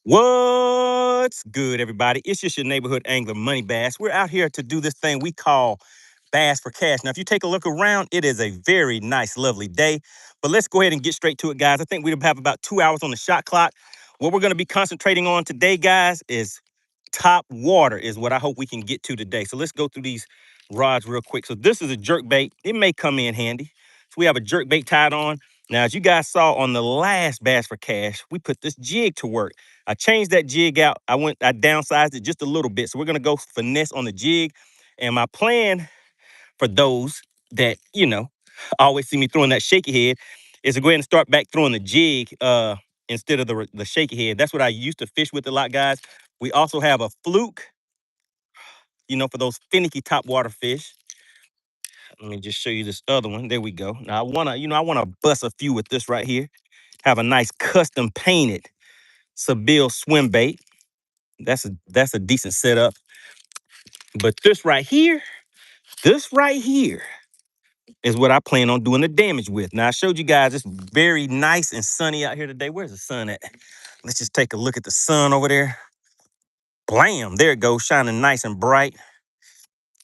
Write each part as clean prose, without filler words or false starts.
What's good, everybody? It's just your neighborhood angler, MoneyBass. We're out here to do this thing we call Bass for Cash. Now, if you take a look around, it is a very nice, lovely day. But let's go ahead and get straight to it, guys. I think we have about 2 hours on the shot clock. What we're going to be concentrating on today, guys, is top water is what I hope we can get to today. So let's go through these rods real quick. So this is a jerk bait. It may come in handy. So we have a jerk bait tied on. Now, as you guys saw on the last Bass for Cash, we put this jig to work. I changed that jig out. I downsized it just a little bit. So we're gonna go finesse on the jig. And my plan for those that, always see me throwing that shaky head is to go ahead and start back throwing the jig instead of the shaky head. That's what I used to fish with a lot, guys. We also have a fluke, for those finicky top water fish. Let me just show you this other one. There we go. Now I wanna bust a few with this right here. Have a nice custom painted Seville swim bait. That's a decent setup. But this right here is what I plan on doing the damage with. Now I showed you guys it's very nice and sunny out here today. Where's the sun at? Let's just take a look at the sun over there. Blam, there it goes, shining nice and bright.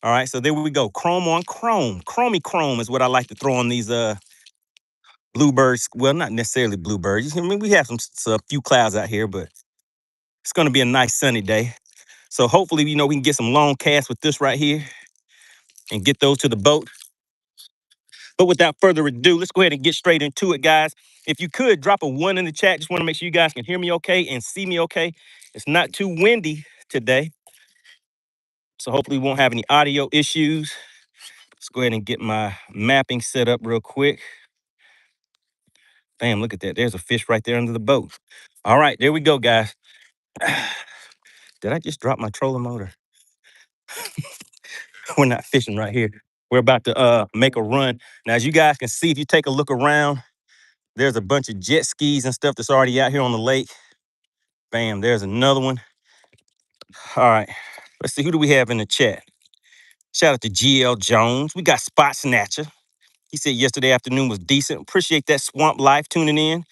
All right, so there we go. Chrome on chrome. Chromey chrome is what I like to throw on these bluebirds. Well, not necessarily bluebirds. I mean, we have a few clouds out here, but it's gonna be a nice sunny day. So hopefully, we can get some long casts with this right here and get those to the boat. But without further ado, let's go ahead and get straight into it, guys. If you could, drop a 1 in the chat. Just want to make sure you guys can hear me okay and see me okay. It's not too windy today, so hopefully we won't have any audio issues. Let's go ahead and get my mapping set up real quick. Bam, look at that. There's a fish right there under the boat. All right, there we go, guys. Did I just drop my trolling motor? We're not fishing right here. We're about to make a run. Now, as you guys can see, if you take a look around, there's a bunch of jet skis and stuff that's already out here on the lake. Bam, there's another one. All right, let's see, who do we have in the chat? Shout out to GL Jones. We got Spot Snatcher. He said yesterday afternoon was decent. Appreciate that, Swamp Life, tuning in.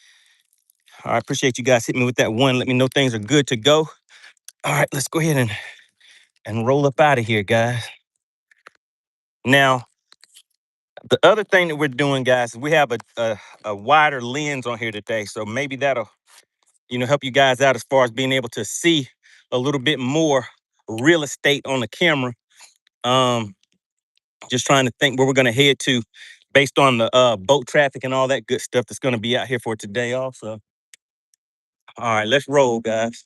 All right, appreciate you guys hitting me with that one. Let me know things are good to go. All right, let's go ahead and roll up out of here, guys. Now, the other thing that we're doing, guys, is we have a wider lens on here today. So maybe that'll, help you guys out as far as being able to see a little bit more real estate on the camera. Just trying to think where we're gonna head to based on the boat traffic and all that good stuff that's gonna be out here for today also. All right, let's roll, guys.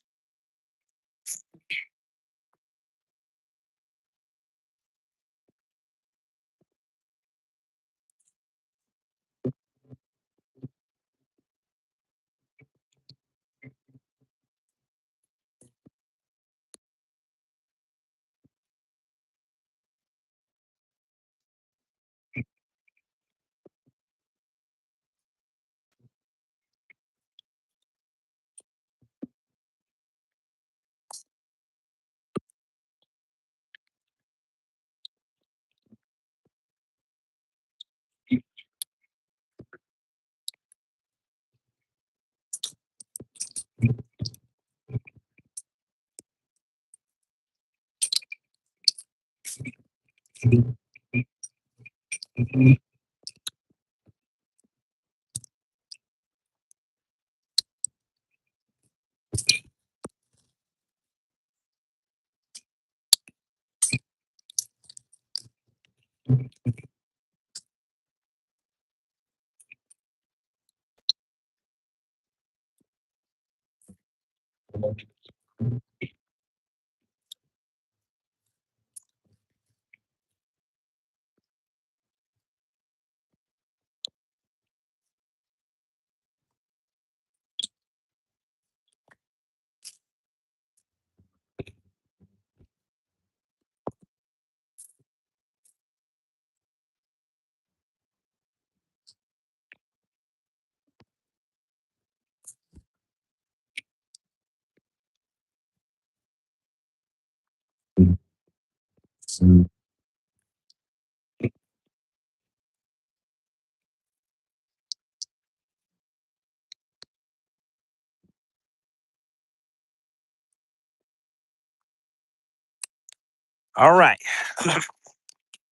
All right.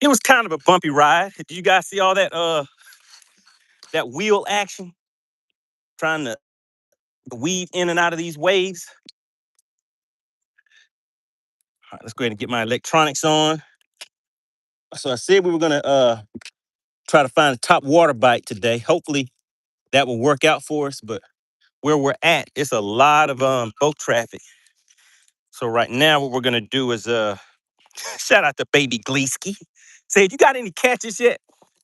It was kind of a bumpy ride. Did you guys see all that wheel action? Trying to weave in and out of these waves. All right, let's go ahead and get my electronics on. So I said we were gonna try to find a top water bite today. Hopefully that will work out for us. But where we're at, it's a lot of boat traffic. So right now, what we're gonna do is shout out to Baby Gleesky. Say, you got any catches yet?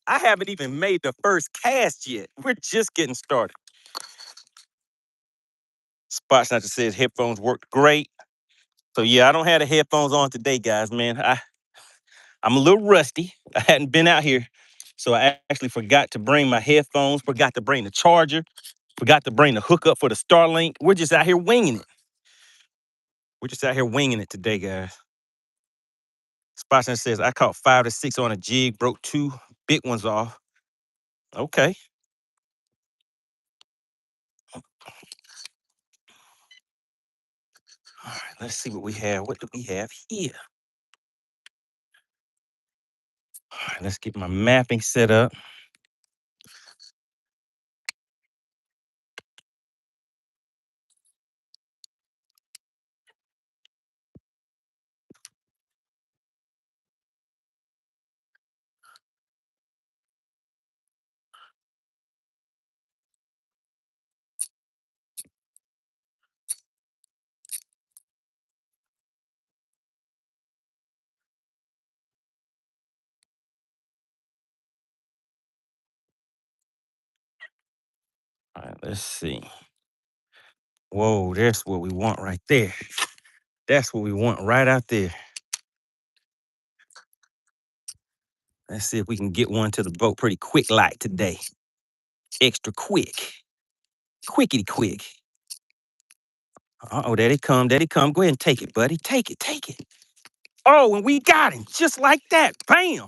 I haven't even made the first cast yet. We're just getting started. Spot Snatcher says headphones worked great. So yeah, I don't have the headphones on today, guys. Man, I'm a little rusty. I hadn't been out here, so I actually forgot to bring my headphones. Forgot to bring the charger. Forgot to bring the hookup for the Starlink. We're just out here winging it. We're just out here winging it today, guys. Spot Snatcher says I caught 5 to 6 on a jig, broke 2 big ones off. Okay. All right, let's see what we have. What do we have here? All right, let's get my mapping set up. All right, let's see. Whoa, that's what we want right there. That's what we want right out there. Let's see if we can get one to the boat pretty quick like today. Extra quick. Quickity quick. Uh-oh, there they come. There they come. Go ahead and take it, buddy. Take it, take it. Oh, and we got him. Just like that. Bam.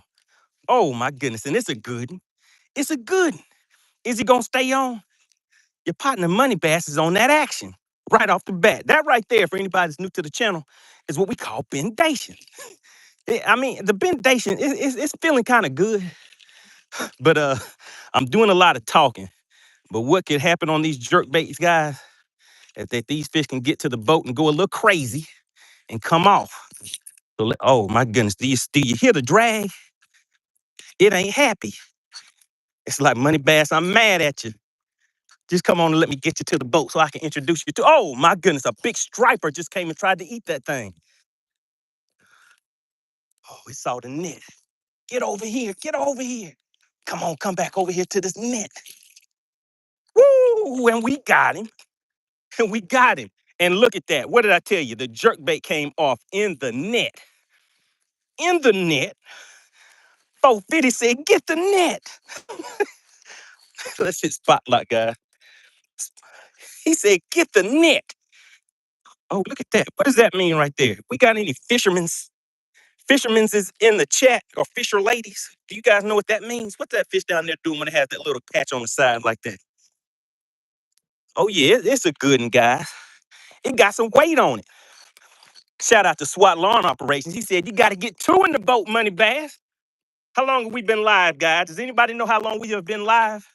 Oh, my goodness. And it's a good one. It's a good one. Is he going to stay on? Your partner MoneyBass is on that action right off the bat. That right there, for anybody that's new to the channel, is what we call bendation. I mean, the bendation, it's feeling kind of good, but I'm doing a lot of talking. But what could happen on these jerk baits, guys, is that these fish can get to the boat and go a little crazy and come off. So, oh my goodness, do you hear the drag? It ain't happy. It's like MoneyBass, I'm mad at you. Just come on and let me get you to the boat so I can introduce you to. Oh my goodness, a big striper just came and tried to eat that thing. Oh, it saw the net. Get over here, get over here. Come on, come back over here to this net. Woo! And we got him. And we got him. And look at that. What did I tell you? The jerkbait came off in the net. In the net. 450 said, get the net. Let's hit spotlight, guys. He said, get the net. Oh, look at that. What does that mean right there? We got any fishermen's? Fishermen's is in the chat, or fisher ladies. Do you guys know what that means? What's that fish down there doing when it has that little patch on the side like that? Oh, yeah, it's a good one, guys. It got some weight on it. Shout out to SWAT Lawn Operations. He said, you got to get 2 in the boat, MoneyBass. How long have we been live, guys? Does anybody know how long we have been live?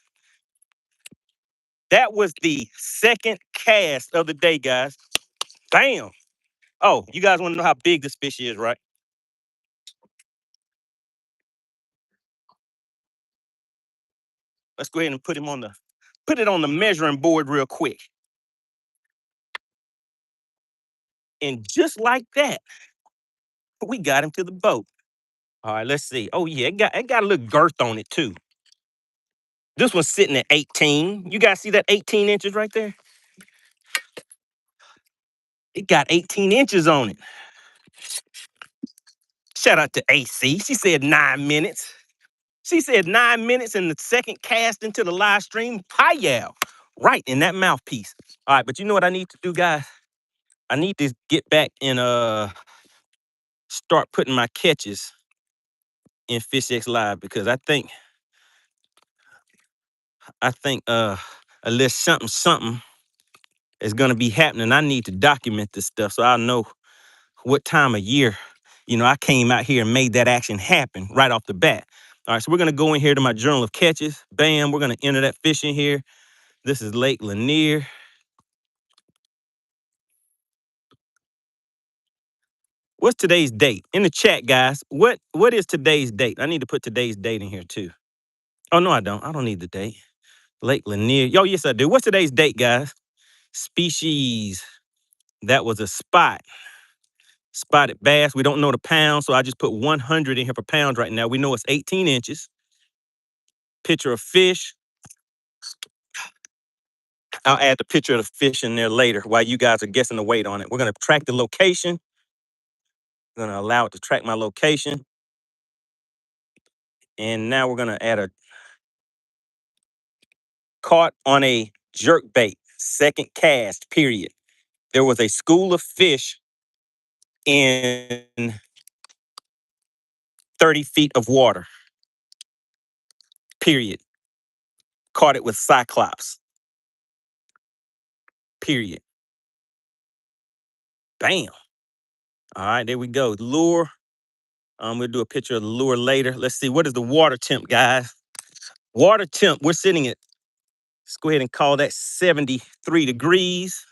That was the second cast of the day, guys. Bam. Oh, you guys want to know how big this fish is, right? Let's go ahead and put it on the measuring board real quick. And just like that, we got him to the boat. All right, let's see. Oh yeah, it got a little girth on it too. This one's sitting at 18. You guys see that 18 inches right there? It got 18 inches on it. Shout out to AC. She said 9 minutes. She said 9 minutes in the second cast into the live stream. Hi-yow. Right in that mouthpiece. All right, but you know what I need to do, guys? I need to get back and start putting my catches in FishXLive because I think a little something is gonna be happening. I need to document this stuff so I know what time of year I came out here and made that action happen right off the bat. All right, so we're gonna go in here to my journal of catches. Bam, we're gonna enter that fish in here. This is Lake Lanier. What's today's date? In the chat, guys. What is today's date? I need to put today's date in here too. Oh no, I don't. I don't need the date. Lake Lanier. Yo, yes, I do. What's today's date, guys? Species. That was a spot. Spotted bass. We don't know the pound, so I just put 100 in here for pounds right now. We know it's 18 inches. Picture of fish. I'll add the picture of the fish in there later while you guys are guessing the weight on it. We're going to track the location. I'm going to allow it to track my location. And now we're going to add a caught on a jerk bait, second cast, period. There was a school of fish in 30 feet of water, period. Caught it with Cyclops, period. Bam. All right, there we go. Lure. We'll do a picture of the lure later. Let's see, what is the water temp, guys? Water temp, we're sitting at, let's go ahead and call that 73 degrees.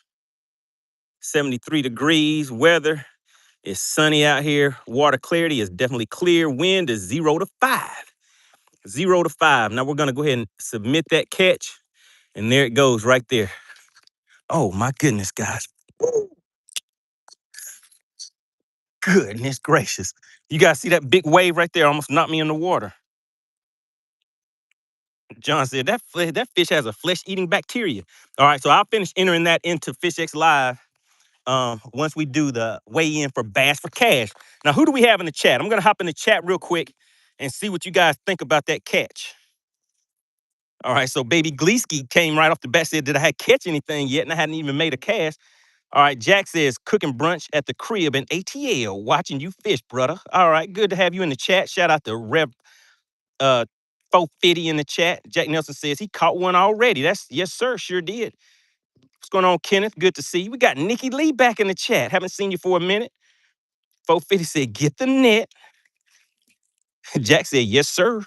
73 degrees. Weather is sunny out here. Water clarity is definitely clear. Wind is 0 to 5. 0 to 5. Now we're going to go ahead and submit that catch. And there it goes right there. Oh, my goodness, guys. Woo. Goodness gracious. You guys see that big wave right there? Almost knocked me in the water. John said that fish has a flesh-eating bacteria. All right, so I'll finish entering that into FishXLive once we do the weigh-in for Bass for Cash. Now, who do we have in the chat? I'm going to hop in the chat real quick and see what you guys think about that catch. All right, so Baby Gleesky came right off the bat, said, did I catch anything yet? And I hadn't even made a cast. All right, Jack says, cooking brunch at the crib in ATL, watching you fish, brother. All right, good to have you in the chat. Shout out to Rev 450 in the chat. Jack Nelson says he caught one already. That's yes, sir, sure did. What's going on, Kenneth? Good to see you. We got Nikki Lee back in the chat. Haven't seen you for a minute. 450 said, get the net. Jack said, yes, sir.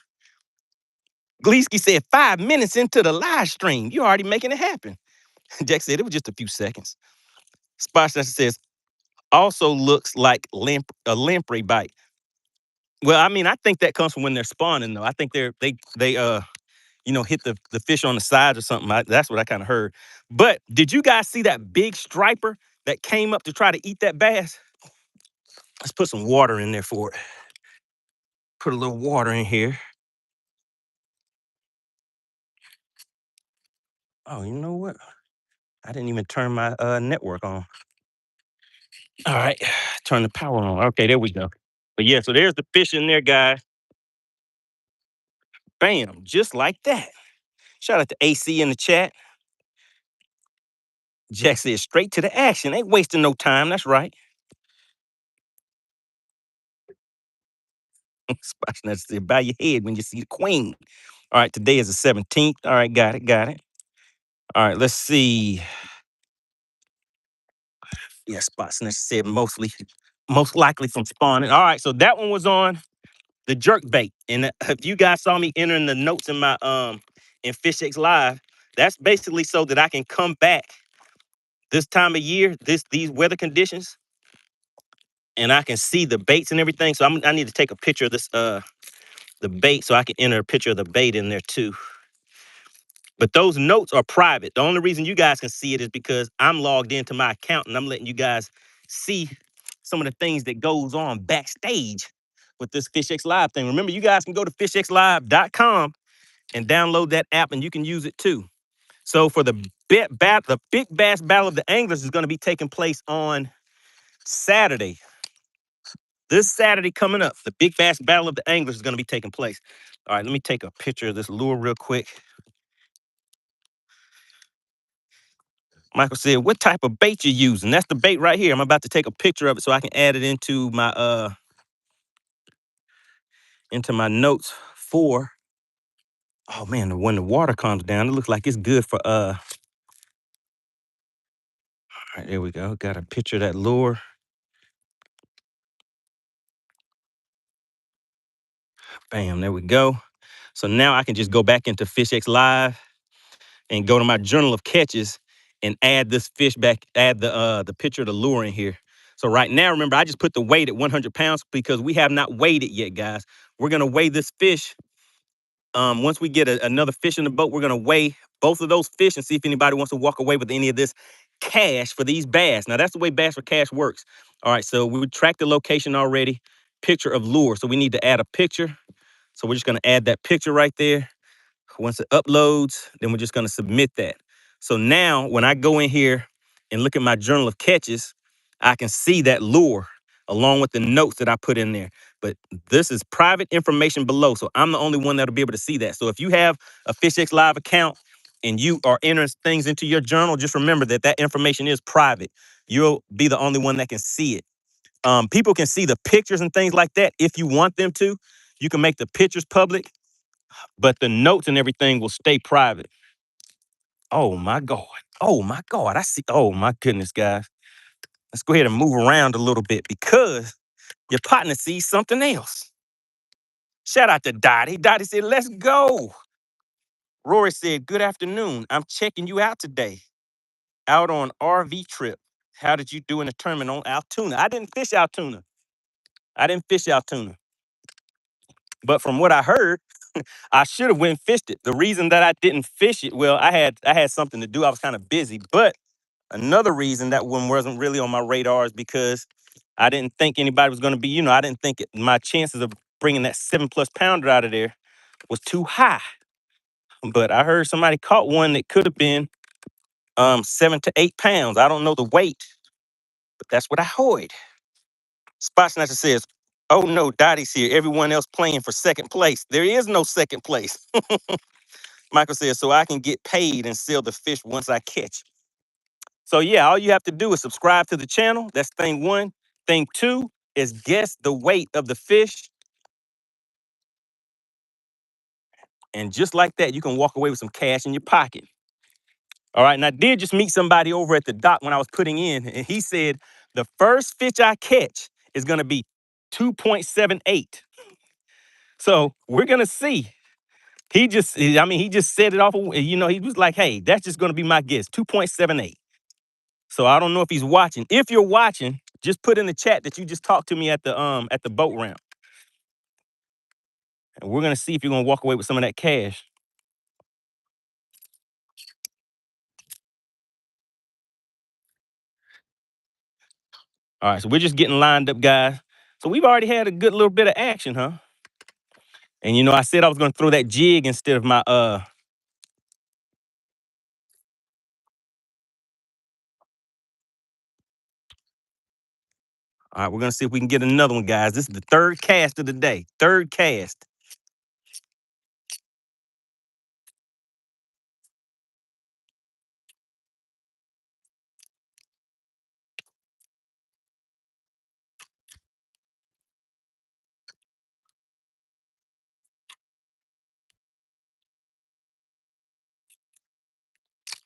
Gleesky said, 5 minutes into the live stream. You're already making it happen. Jack said, it was just a few seconds. Spot says, also looks like a lamprey bite. Well, I mean, I think that comes from when they're spawning, though. I think they hit the fish on the sides or something. That's what I kind of heard. But did you guys see that big striper that came up to try to eat that bass? Let's put some water in there for it. Put a little water in here. Oh, you know what? I didn't even turn my network on. All right, turn the power on. Okay, there we go. But yeah, so there's the fish in there, guys. Bam, just like that. Shout out to AC in the chat. Jack said straight to the action. Ain't wasting no time. That's right. Spotnut said, bow your head when you see the queen. All right, today is the 17th. All right, got it. All right, let's see. Yeah, Spotnut said most likely from spawning. All right, so that one was on the jerk bait. And if you guys saw me entering the notes in my in FishXLive, that's basically so that I can come back this time of year, these weather conditions, and I can see the baits and everything. So I need to take a picture of this the bait so I can enter a picture of the bait in there too. But those notes are private. The only reason you guys can see it is because I'm logged into my account and I'm letting you guys see some of the things that goes on backstage with this FishXLive thing. Remember, you guys can go to fishxlive.com and download that app and you can use it too. So for the big bass battle of the anglers is going to be taking place on Saturday. This Saturday coming up, the big bass battle of the anglers is going to be taking place. All right, let me take a picture of this lure real quick. Michael said, what type of bait you using? That's the bait right here. I'm about to take a picture of it so I can add it into my notes for, oh man, when the water comes down, it looks like it's good for all right, there we go. Got a picture of that lure. Bam, there we go. So now I can just go back into FishXLive and go to my journal of catches and add this fish back, add the picture of the lure in here. So right now, remember, I just put the weight at 100 pounds because we have not weighed it yet, guys. We're gonna weigh this fish. Once we get another fish in the boat, we're gonna weigh both of those fish and see if anybody wants to walk away with any of this cash for these bass. Now that's the way Bass for Cash works. All right, so we tracked the location already, picture of lure. So we need to add a picture. So we're just gonna add that picture right there. Once it uploads, then we're just gonna submit that. So now when I go in here and look at my journal of catches, I can see that lure along with the notes that I put in there. But this is private information below, so I'm the only one that'll be able to see that. So if you have a FishXLive account and you are entering things into your journal, just remember that that information is private. You'll be the only one that can see it. People can see the pictures and things like that if you want them to. You can make the pictures public, but the notes and everything will stay private. Oh my God. Oh my God. I see. Oh my goodness, guys. Let's go ahead and move around a little bit because your partner sees something else. Shout out to Dottie. Dottie said, let's go. Rory said, good afternoon. I'm checking you out today. Out on RV trip. How did you do in the tournament on Altoona? I didn't fish Altoona. I didn't fish Altoona. But from what I heard, I should have went and fished it. The reason that I didn't fish it, well, I had something to do. I was kind of busy. But another reason that one wasn't really on my radar is because I didn't think anybody was going to be, I didn't think my chances of bringing that 7+ pounder out of there was too high. But I heard somebody caught one that could have been 7 to 8 pounds. I don't know the weight, but that's what I heard. Spot Snatcher says, oh no, Dottie's here. Everyone else playing for second place. There is no second place. Michael says, so I can get paid and sell the fish once I catch. So yeah, all you have to do is subscribe to the channel. That's thing one. Thing two is guess the weight of the fish. And just like that, you can walk away with some cash in your pocket. All right, and I did just meet somebody over at the dock when I was putting in, and he said the first fish I catch is gonna be 2.78. So we're gonna see. He just said it off, he was like, hey, that's just gonna be my guess, 2.78. So I don't know if he's watching. If you're watching, just put in the chat that you just talked to me at the boat ramp. And we're gonna see if you're gonna walk away with some of that cash. All right, so we're just getting lined up, guys. So we've already had a good little bit of action, huh? And I said I was gonna throw that jig instead of my All right, we're gonna see if we can get another one, guys. This is the third cast of the day. Third cast.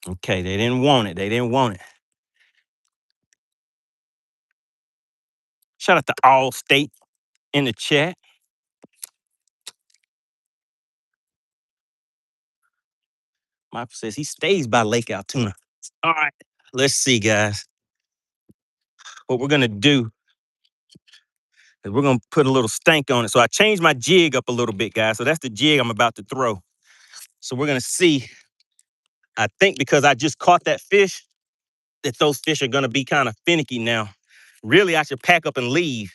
Okay, they didn't want it. They didn't want it. Shout out to Allstate in the chat. Michael says he stays by Lake Altoona. All right, let's see, guys. What we're gonna do is we're gonna put a little stank on it. So I changed my jig up a little bit, guys. So that's the jig I'm about to throw. So we're gonna see. I think because I just caught that fish, that those fish are gonna be kind of finicky now. Really, I should pack up and leave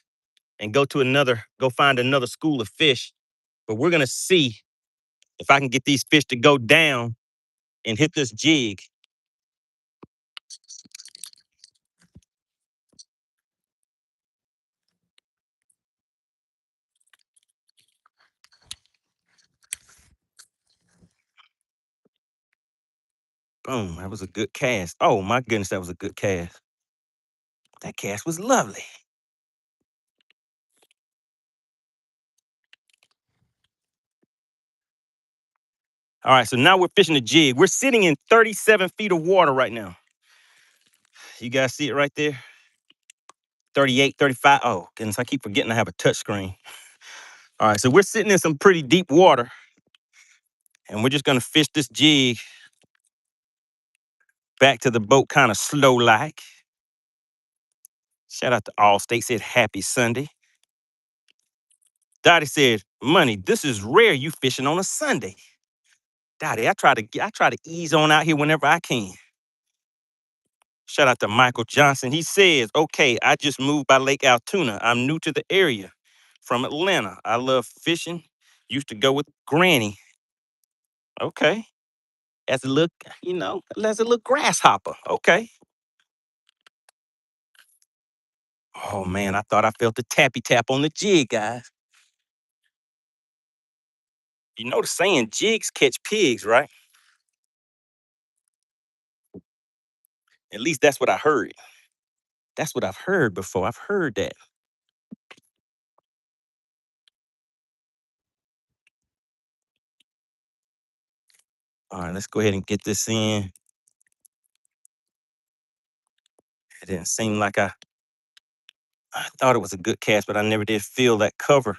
and go find another school of fish. But we're gonna see if I can get these fish to go down and hit this jig. Boom, that was a good cast. Oh my goodness, that was a good cast. That cast was lovely. All right, so now we're fishing the jig. We're sitting in 37 feet of water right now. You guys see it right there? 38, 35. Oh, goodness, I keep forgetting I have a touch screen. All right, so we're sitting in some pretty deep water, and we're just gonna fish this jig back to the boat kind of slow like. Shout out to Allstate, said happy Sunday. Dottie said, Money, this is rare you fishing on a Sunday. Dottie, I try to ease on out here whenever I can. Shout out to Michael Johnson. He says, okay, I just moved by Lake Altoona. I'm new to the area from Atlanta. I love fishing. Used to go with Granny. Okay. As a little, as a little grasshopper. Okay. Oh man, I thought I felt the tappy tap on the jig, guys. You know the saying, jigs catch pigs, right? At least that's what I heard. That's what I've heard before. I've heard that. All right, let's go ahead and get this in. It didn't seem like I thought it was a good cast, but I never did feel that cover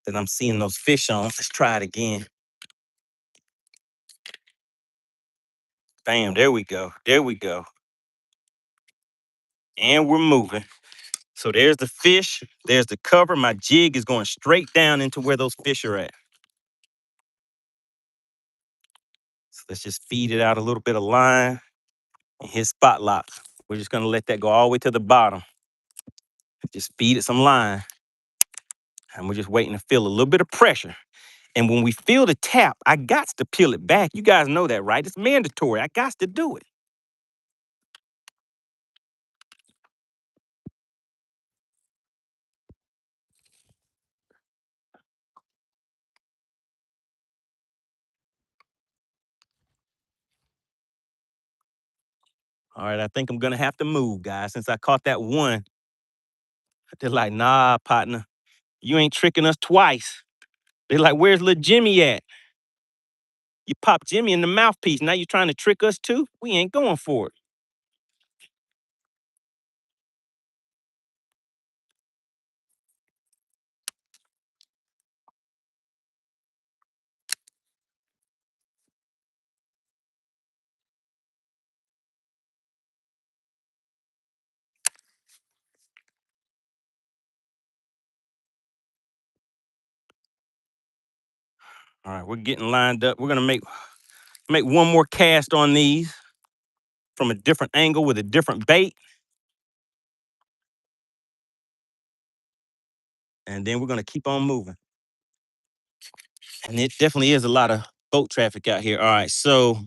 that I'm seeing those fish on. Let's try it again. Bam, there we go. There we go. And we're moving. So there's the fish. There's the cover. My jig is going straight down into where those fish are at. So let's just feed it out a little bit of line and hit spot lock. We're just going to let that go all the way to the bottom. Just feed it some line. And we're just waiting to feel a little bit of pressure. And when we feel the tap, I got to peel it back. You guys know that, right? It's mandatory. I got to do it. All right, I think I'm going to have to move, guys. Since I caught that one, they're like, nah, partner, you ain't tricking us twice. They're like, where's little Jimmy at? You popped Jimmy in the mouthpiece. Now you're trying to trick us too? We ain't going for it. All right, we're getting lined up. We're gonna make one more cast on these from a different angle with a different bait. And then we're gonna keep on moving. And it definitely is a lot of boat traffic out here. All right, so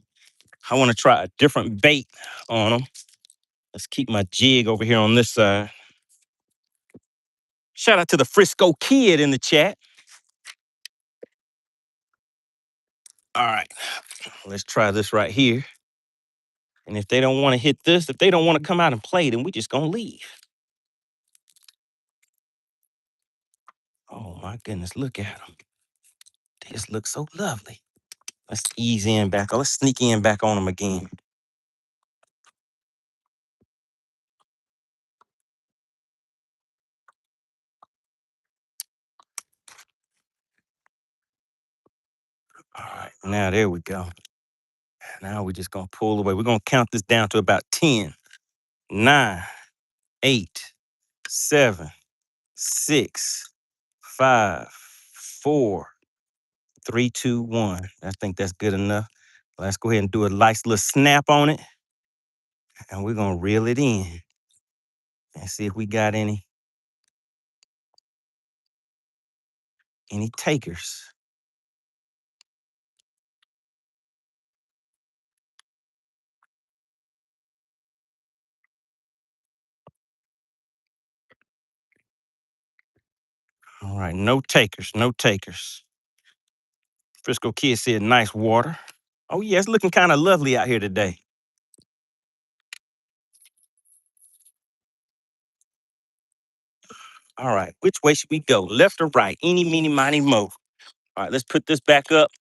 I want to try a different bait on them. Let's keep my jig over here on this side. Shout out to the Frisco Kid in the chat. All right, let's try this right here. And if they don't want to hit this, if they don't want to come out and play, then we just gonna leave. Oh my goodness, look at them. They just look so lovely. Let's ease in back. Let's sneak in back on them again. All right, now there we go. Now we're just gonna pull away. We're gonna count this down to about 10, 9, 8, 7, 6, 5, 4, 3, 2, 1. I think that's good enough. Let's go ahead and do a nice little snap on it. And we're gonna reel it in and see if we got any takers. All right, no takers, no takers. Frisco Kid said nice water. Oh yeah, it's looking kind of lovely out here today. All right, which way should we go? Left or right? Eeny, meeny, miny, mo. All right, let's put this back up.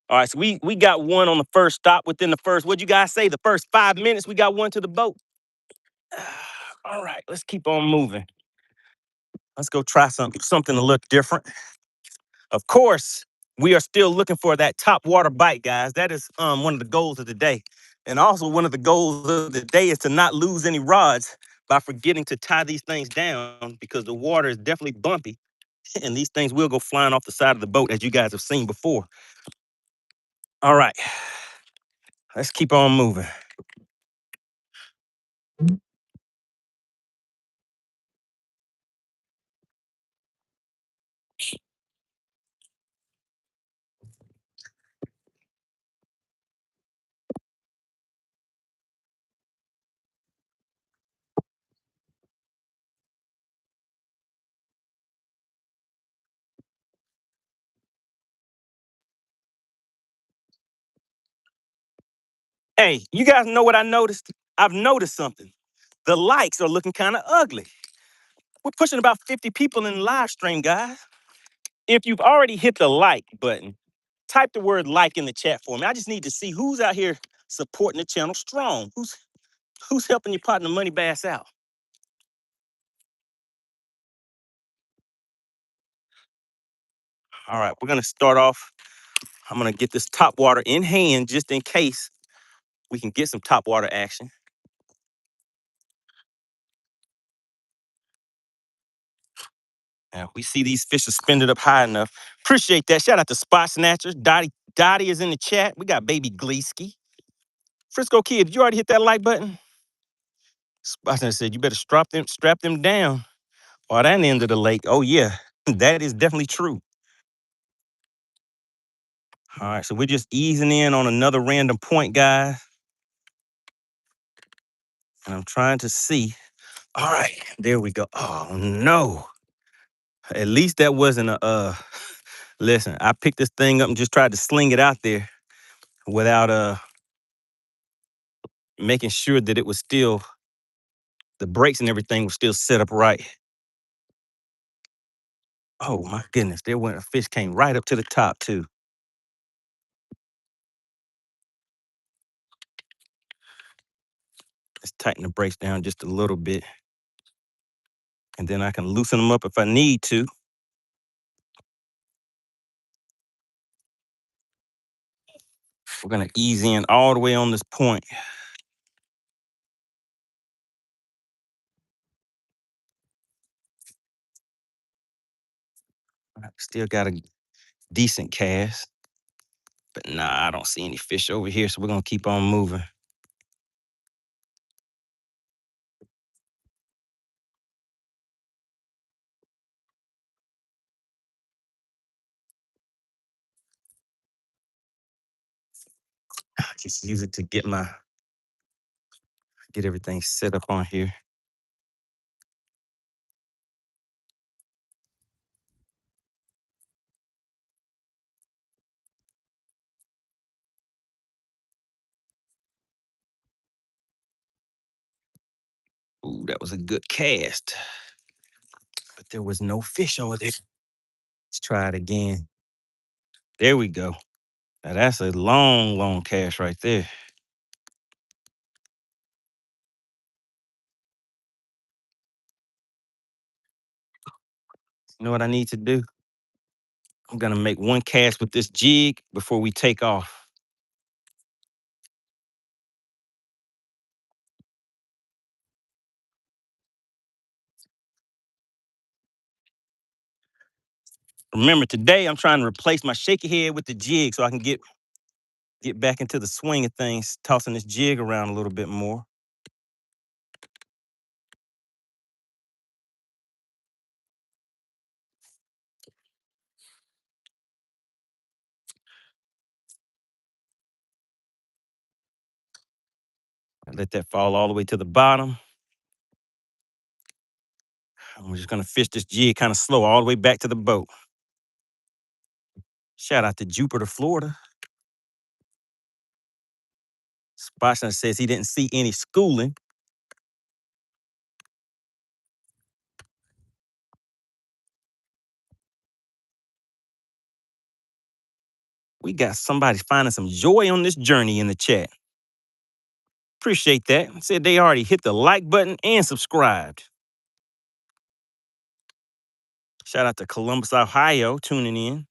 All right, so we got one on the first stop within the first, what'd you guys say? The first 5 minutes, we got one to the boat. All right, let's keep on moving. Let's go try something to look different. Of course, we are still looking for that top water bite, guys. That is one of the goals of the day. And also one of the goals of the day is to not lose any rods by forgetting to tie these things down because the water is definitely bumpy and these things will go flying off the side of the boat as you guys have seen before. All right, let's keep on moving. Hey, you guys know what I noticed? I've noticed something. The likes are looking kind of ugly. We're pushing about 50 people in the live stream, guys. If you've already hit the like button, type the word like in the chat for me. I just need to see who's out here supporting the channel strong. Who's helping your partner MoneyBass out? All right, we're gonna start off. I'm gonna get this top water in hand just in case we can get some top water action. Now, we see these fish suspended up high enough. Appreciate that. Shout out to Spot Snatchers. Dottie is in the chat. We got Baby Gleesky. Frisco Kid, did you already hit that like button? Spot Snatcher said, you better strap them down. Or that end of the lake. Oh, yeah, that is definitely true. All right, so we're just easing in on another random point, guys. And I'm trying to see. All right, there we go. Oh, no. At least that wasn't listen, I picked this thing up and just tried to sling it out there without making sure that it was still, the brakes and everything was still set up right. Oh my goodness, there went a fish came right up to the top too. Let's tighten the brakes down just a little bit. And then I can loosen them up if I need to. We're gonna ease in all the way on this point. I still got a decent cast. But nah, I don't see any fish over here, so we're gonna keep on moving. Just use it to get everything set up on here. Ooh, that was a good cast. But there was no fish over there. Let's try it again. There we go. Now that's a long, long cast right there. You know what I need to do? I'm gonna make one cast with this jig before we take off. Remember, today I'm trying to replace my shaky head with the jig so I can get back into the swing of things, tossing this jig around a little bit more. Let that fall all the way to the bottom. And we're just gonna fish this jig kind of slow all the way back to the boat. Shout out to Jupiter, Florida. Spashna says he didn't see any schooling. We got somebody finding some joy on this journey in the chat. Appreciate that. Said they already hit the like button and subscribed. Shout out to Columbus, Ohio, tuning in.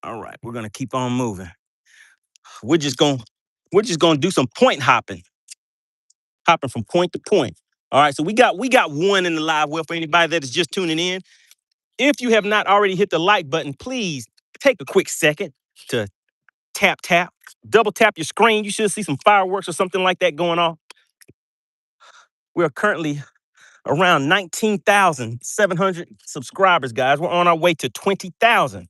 All right, we're gonna keep on moving. We're just gonna do some point hopping from point to point. All right, so we got one in the live well for anybody that is just tuning in. If you have not already hit the like button, please take a quick second to tap, double tap your screen. You should see some fireworks or something like that going on. We're currently around 19,700 subscribers, guys. We're on our way to 20,000.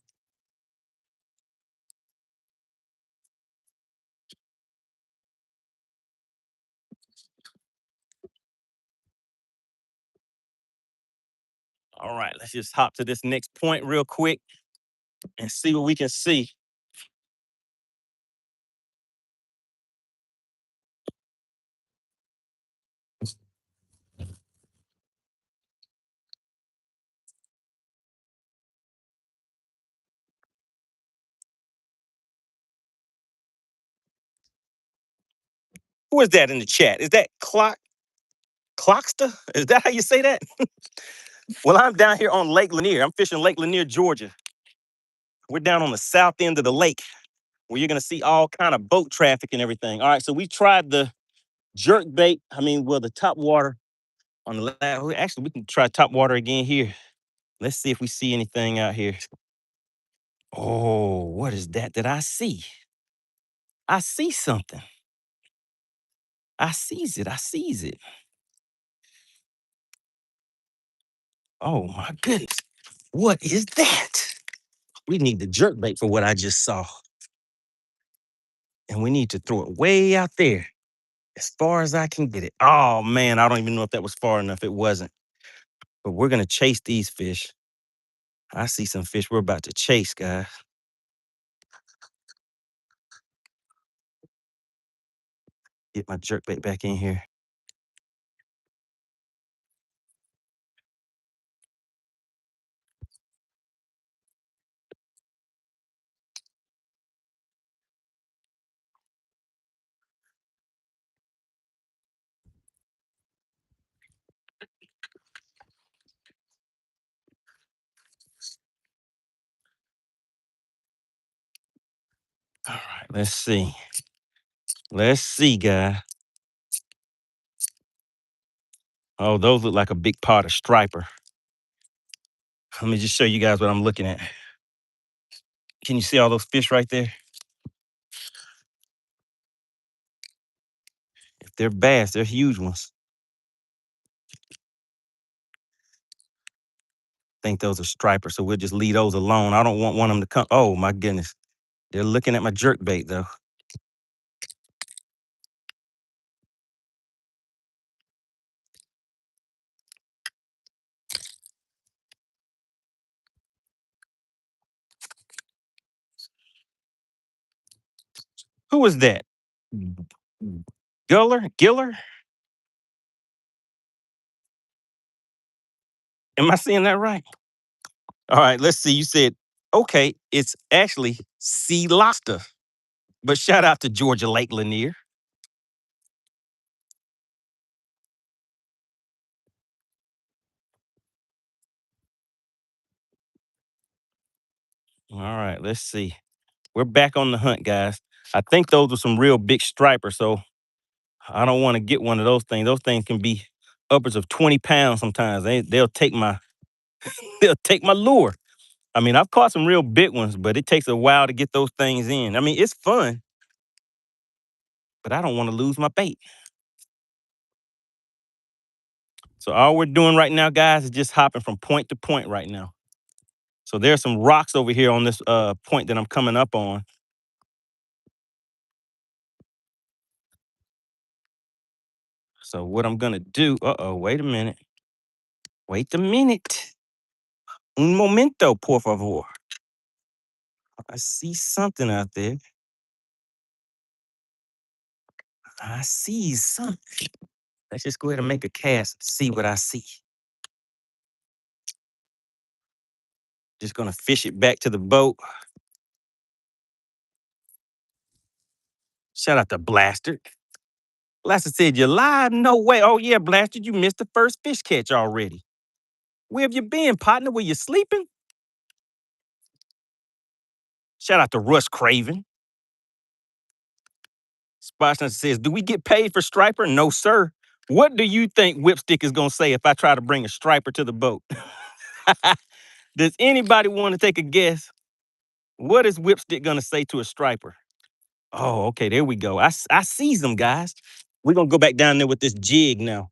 All right, let's just hop to this next point real quick and see what we can see. Who is that in the chat? Is that Clockster? Is that how you say that? Well, I'm down here on Lake Lanier. I'm fishing Lake Lanier, Georgia. We're down on the south end of the lake where you're gonna see all kind of boat traffic and everything. All right, so we tried the jerk bait. The top water on the left. Actually, we can try top water again here. Let's see if we see anything out here. Oh, what is that I see? I see something. I sees it. I sees it. Oh my goodness. What is that? We need the jerk bait for what I just saw. And we need to throw it way out there as far as I can get it. Oh man, I don't even know if that was far enough. It wasn't. But we're gonna chase these fish. I see some fish we're about to chase, guys. Get my jerk bait back in here. All right, let's see. Let's see, guys. Oh, those look like a big pot of striper. Let me just show you guys what I'm looking at. Can you see all those fish right there? If they're bass, they're huge ones. I think those are stripers, so we'll just leave those alone. I don't want one of them to come. Oh my goodness. They're looking at my jerk bait though. Who is that? Giller? Am I seeing that right? All right, let's see. You said, okay, it's actually sea lobster. But shout out to Georgia Lake Lanier. All right, let's see. We're back on the hunt, guys. I think those are some real big stripers, so I don't want to get one of those things. Those things can be upwards of 20 pounds sometimes. They'll take my they'll take my lure. I've caught some real big ones, but it takes a while to get those things in. It's fun, but I don't want to lose my bait. So all we're doing right now, guys, is just hopping from point to point right now. So there's some rocks over here on this point that I'm coming up on. So what I'm gonna do, wait a minute. Wait a minute. Un momento, por favor. I see something out there. I see something. Let's just go ahead and make a cast and see what I see. Just gonna fish it back to the boat. Shout out to Blaster. Blaster said, you live? No way. Oh yeah, Blaster, you missed the first fish catch already. Where have you been, partner? Were you sleeping? Shout out to Russ Craven. Spotson says, do we get paid for striper? No, sir. What do you think Whipstick is going to say if I try to bring a striper to the boat? Does anybody want to take a guess? What is Whipstick going to say to a striper? Oh, okay, there we go. I seize them, guys. We're going to go back down there with this jig now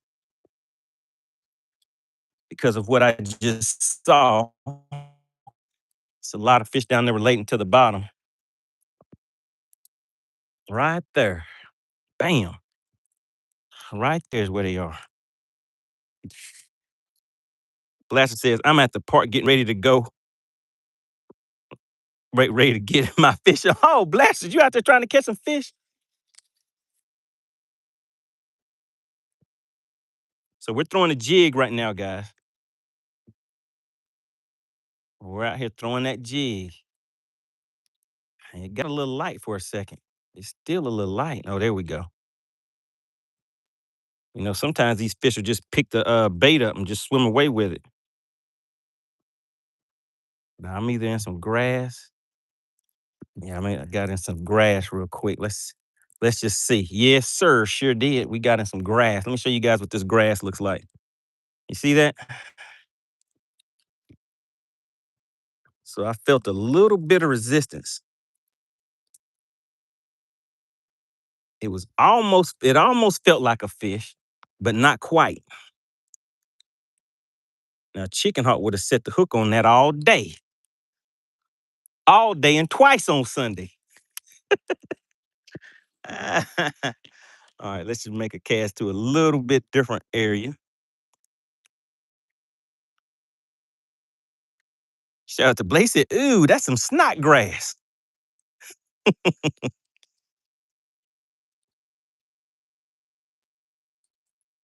because of what I just saw. It's a lot of fish down there relating to the bottom. Right there. Bam. Right there's where they are. Blaster says, I'm at the park getting ready to go. Ready to get my fish. Oh, Blaster, you out there trying to catch some fish? So we're throwing a jig right now, guys. We're out here throwing that jig. And it got a little light for a second. It's still a little light. Oh, there we go. You know, sometimes these fish will just pick the bait up and just swim away with it. Now I'm either in some grass. Yeah, I got in some grass real quick. Let's just see. Yes, sir. Sure did. We got in some grass. Let me show you guys what this grass looks like. You see that? So I felt a little bit of resistance. It almost felt like a fish, but not quite. Now, Chicken Heart would have set the hook on that all day. All day and twice on Sunday. All right, let's just make a cast to a little bit different area. Shout out to Blaze said, ooh, that's some snot grass.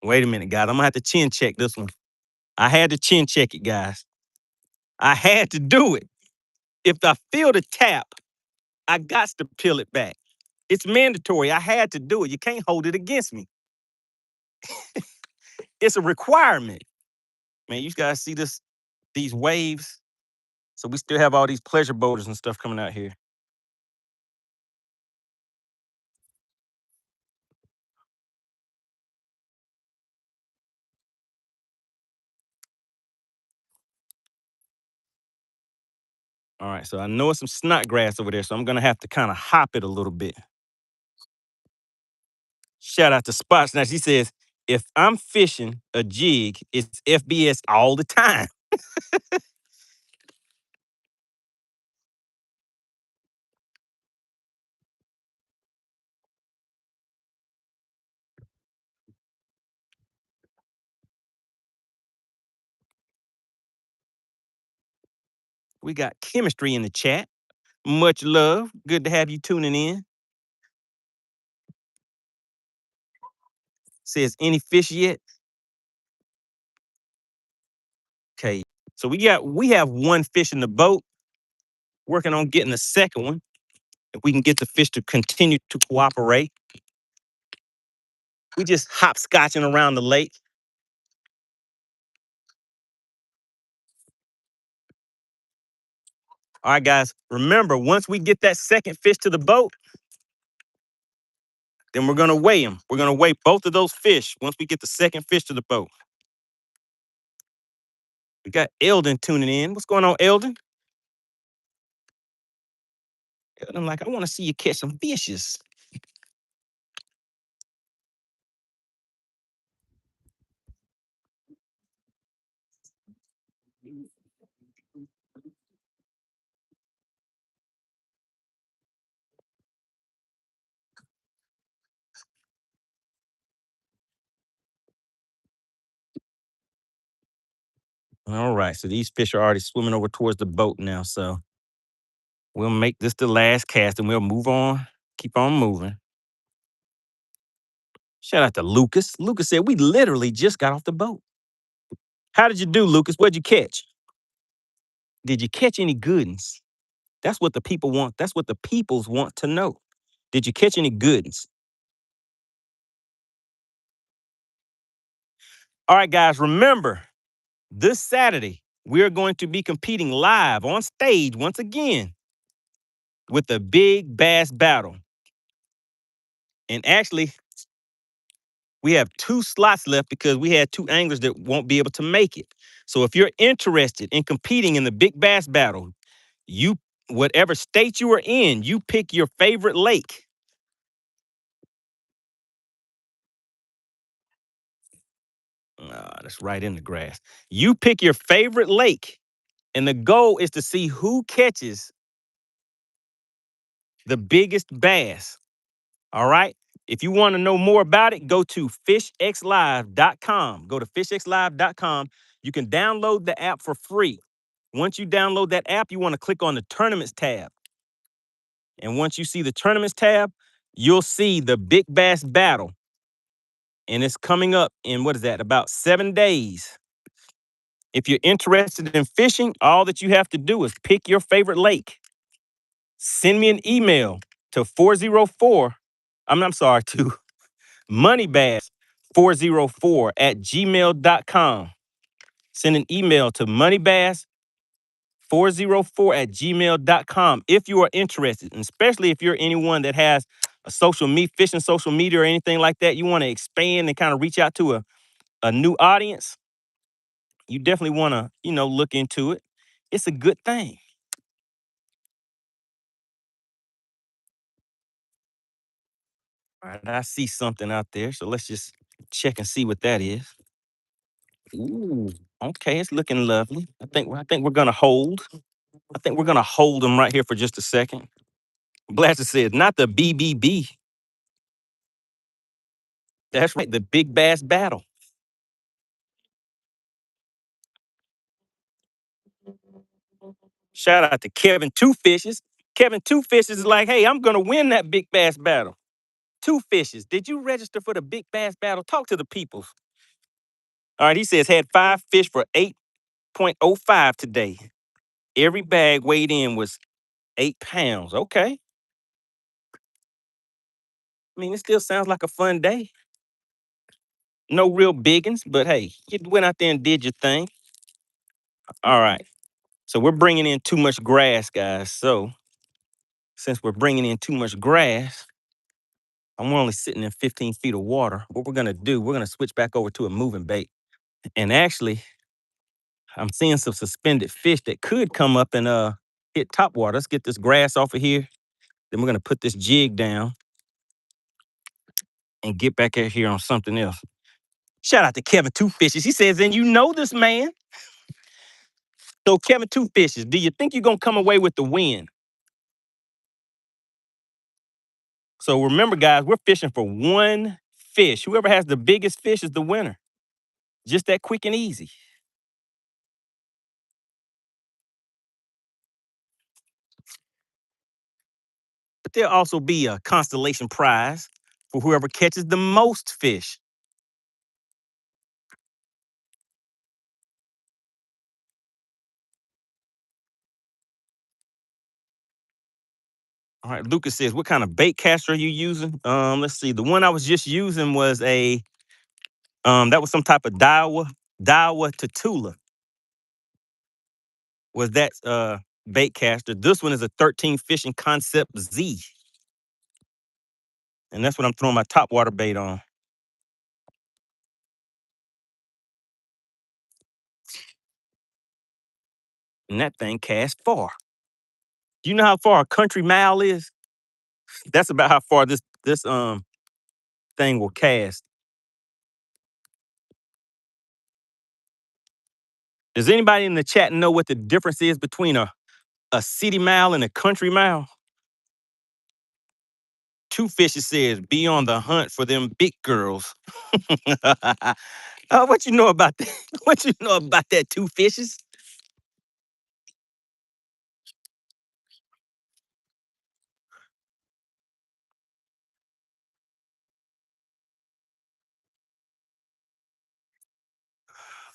Wait a minute, guys. I'm gonna have to chin check this one. I had to chin check it, guys. I had to do it. If I feel the tap, I got to peel it back. It's mandatory. I had to do it. You can't hold it against me. It's a requirement. Man, you guys see these waves? So we still have all these pleasure boaters and stuff coming out here. All right, so I know it's some snot grass over there, so I'm gonna have to kind of hop it a little bit. Shout out to Spot Snatch. He says, if I'm fishing a jig, it's FBS all the time. We got chemistry in the chat. Much love. Good to have you tuning in. Says, any fish yet? Okay. So we have one fish in the boat. Working on getting the second one. If we can get the fish to continue to cooperate. We just hopscotching around the lake. All right, guys. Remember, once we get that second fish to the boat, then we're gonna weigh them. We're gonna weigh both of those fish once we get the second fish to the boat. We got Eldon tuning in. What's going on, Eldon? Eldon, like, I want to see you catch some fishes. All right, so these fish are already swimming over towards the boat now. So we'll make this the last cast and we'll move on, keep on moving. Shout out to Lucas. Lucas said, we literally just got off the boat. How did you do, Lucas? What'd you catch? Did you catch any goodens? That's what the people want. That's what the peoples want to know. Did you catch any goodens? All right, guys, remember, this Saturday, we're going to be competing live on stage once again. with the big bass battle. And actually, we have 2 slots left because we had 2 anglers that won't be able to make it. So if you're interested in competing in the big bass battle, you whatever state you are in, you pick your favorite lake. That's right in the grass. You pick your favorite lake, and the goal is to see who catches the biggest bass. All right. If you want to know more about it, go to FishXLive.com. Go to FishXLive.com. You can download the app for free. Once you download that app, you want to click on the tournaments tab. And once you see the tournaments tab, you'll see the big bass battle. And it's coming up in, what is that, about 7 days. If you're interested in fishing, all that you have to do is pick your favorite lake. Send me an email to 404, I'm sorry, to MoneyBass404 at gmail.com. Send an email to MoneyBass404 at gmail.com if you are interested, and especially if you're anyone that has a fishing social media or anything like that, you want to expand and kind of reach out to a new audience, you definitely want to, look into it. It's a good thing. All right, I see something out there, so let's just check and see what that is. Ooh, okay, it's looking lovely. I think we're gonna hold. I think we're gonna hold them right here for just a second. Blaster says, not the BBB. That's right, the big bass battle. Shout out to Kevin Two Fishes. Kevin Two Fishes is like, hey, I'm gonna win that big bass battle. Two Fishes, did you register for the big bass battle? Talk to the people. All right, he says had 5 fish for 8.05 today. Every bag weighed in was 8 pounds. Okay. I mean, it still sounds like a fun day. No real biggins, but hey, you went out there and did your thing. All right. So we're bringing in too much grass, guys. So since we're bringing in too much grass, and we're only sitting in 15 feet of water, what we're going to do, we're going to switch back over to a moving bait. And actually, I'm seeing some suspended fish that could come up and hit top water. Let's get this grass off of here. Then we're going to put this jig down and get back out here on something else. Shout out to Kevin Two Fishes. He says, and you know this man. So Kevin Two Fishes, do you think you're going to come away with the win? So remember, guys, we're fishing for one fish. Whoever has the biggest fish is the winner. Just that quick and easy. But there'll also be a constellation prize for whoever catches the most fish. All right, Lucas says, what kind of bait caster are you using? Let's see. The one I was just using was that was some type of Daiwa Tatula. Was that bait caster? This one is a 13 Fishing Concept Z. And that's what I'm throwing my top water bait on. And that thing casts far. Do you know how far a country mile is? That's about how far this thing will cast. Does anybody in the chat know what the difference is between a city mile and a country mile? Two Fishes says, be on the hunt for them big girls. What you know about that? What you know about that, Two Fishes?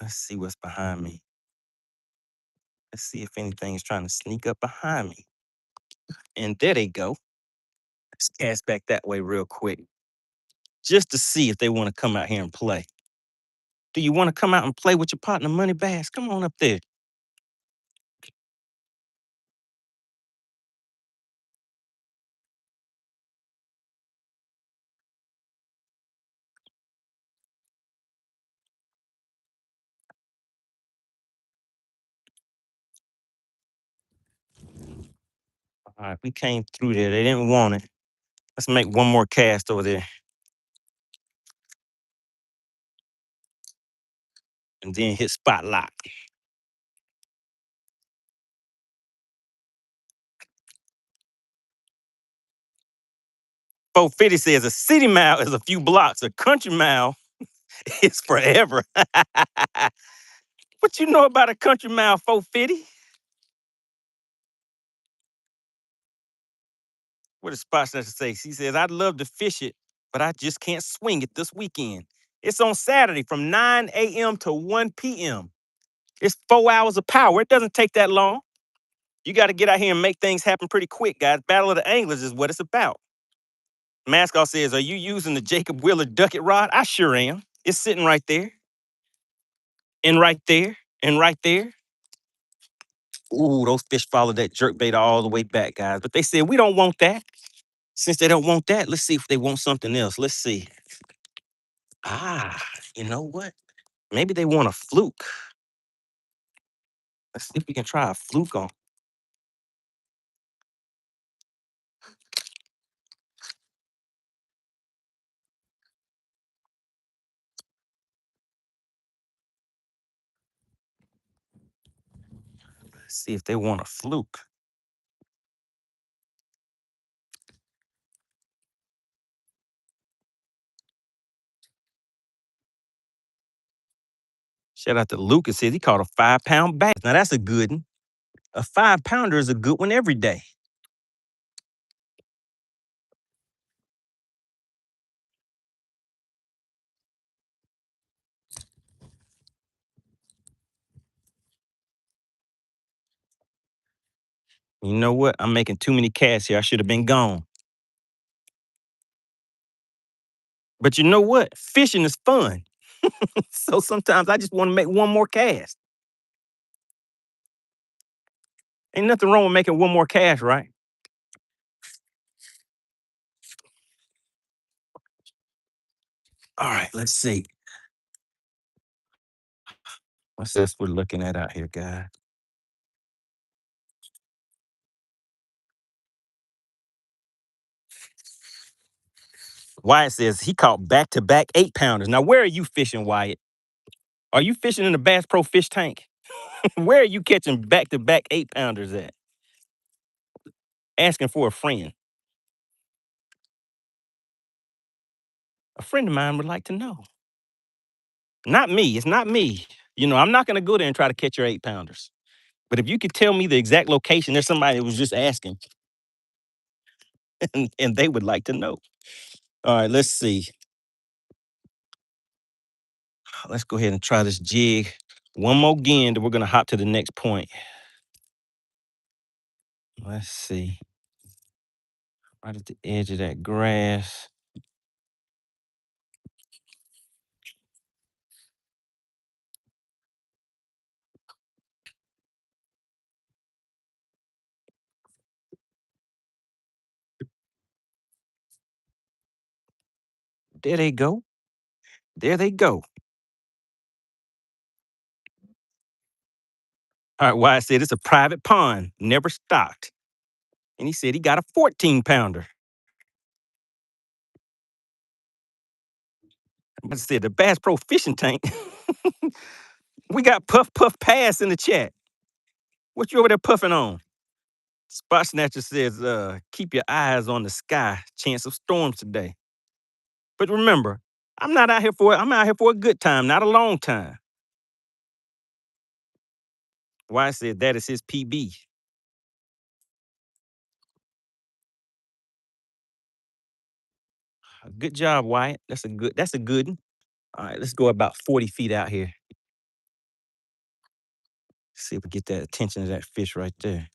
Let's see what's behind me. Let's see if anything's trying to sneak up behind me. And there they go. Let's cast back that way real quick. Just to see if they want to come out here and play. Do you want to come out and play with your partner, MoneyBass? Come on up there. All right, we came through there. They didn't want it. Let's make one more cast over there. And then hit spot lock. 450 says a city mile is a few blocks. A country mile is forever. What you know about a country mile, 450? What does Spot Snatcher say? She says, I'd love to fish it, but I just can't swing it this weekend. It's on Saturday from 9 a.m. to 1 p.m. It's 4 hours of power. It doesn't take that long. You got to get out here and make things happen pretty quick, guys. Battle of the Anglers is what it's about. Mascot says, are you using the Jacob Wheeler Ducket Rod? I sure am. It's sitting right there, and right there, and right there. Ooh, those fish followed that jerk bait all the way back, guys. But they said, we don't want that. Since they don't want that, let's see if they want something else. Let's see. Ah, you know what? Maybe they want a fluke. Let's see if we can try a fluke on. Let's see if they want a fluke. Shout out to Lucas. Says he caught a 5-pound bass. Now that's a good one. A 5-pounder is a good one every day. You know what? I'm making too many casts here. I should have been gone. But you know what? Fishing is fun. So sometimes I just want to make one more cast. Ain't nothing wrong with making one more cast, right? All right, let's see. What's this we're looking at out here, guys? Wyatt says he caught back-to-back 8-pounders. Now, where are you fishing, Wyatt? Are you fishing in the Bass Pro Fish Tank? Where are you catching back-to-back 8-pounders at? Asking for a friend. A friend of mine would like to know. Not me. It's not me. You know, I'm not going to go there and try to catch your 8-pounders. But if you could tell me the exact location, there's somebody that was just asking, and they would like to know. All right, let's see. Let's go ahead and try this jig one more again, then we're going to hop to the next point. Let's see. Right at the edge of that grass. There they go. There they go. All right, Wyatt said it's a private pond, never stocked. And he said he got a 14-pounder. I said the Bass Pro Fishing Tank. We got Puff Puff Pass in the chat. What you over there puffing on? Spot Snatcher says, keep your eyes on the sky. Chance of storms today. But remember, I'm out here for a good time, not a long time. Wyatt said that is his PB. Good job, Wyatt. That's a good one. All right, let's go about 40 feet out here. See if we get that attention of that fish right there.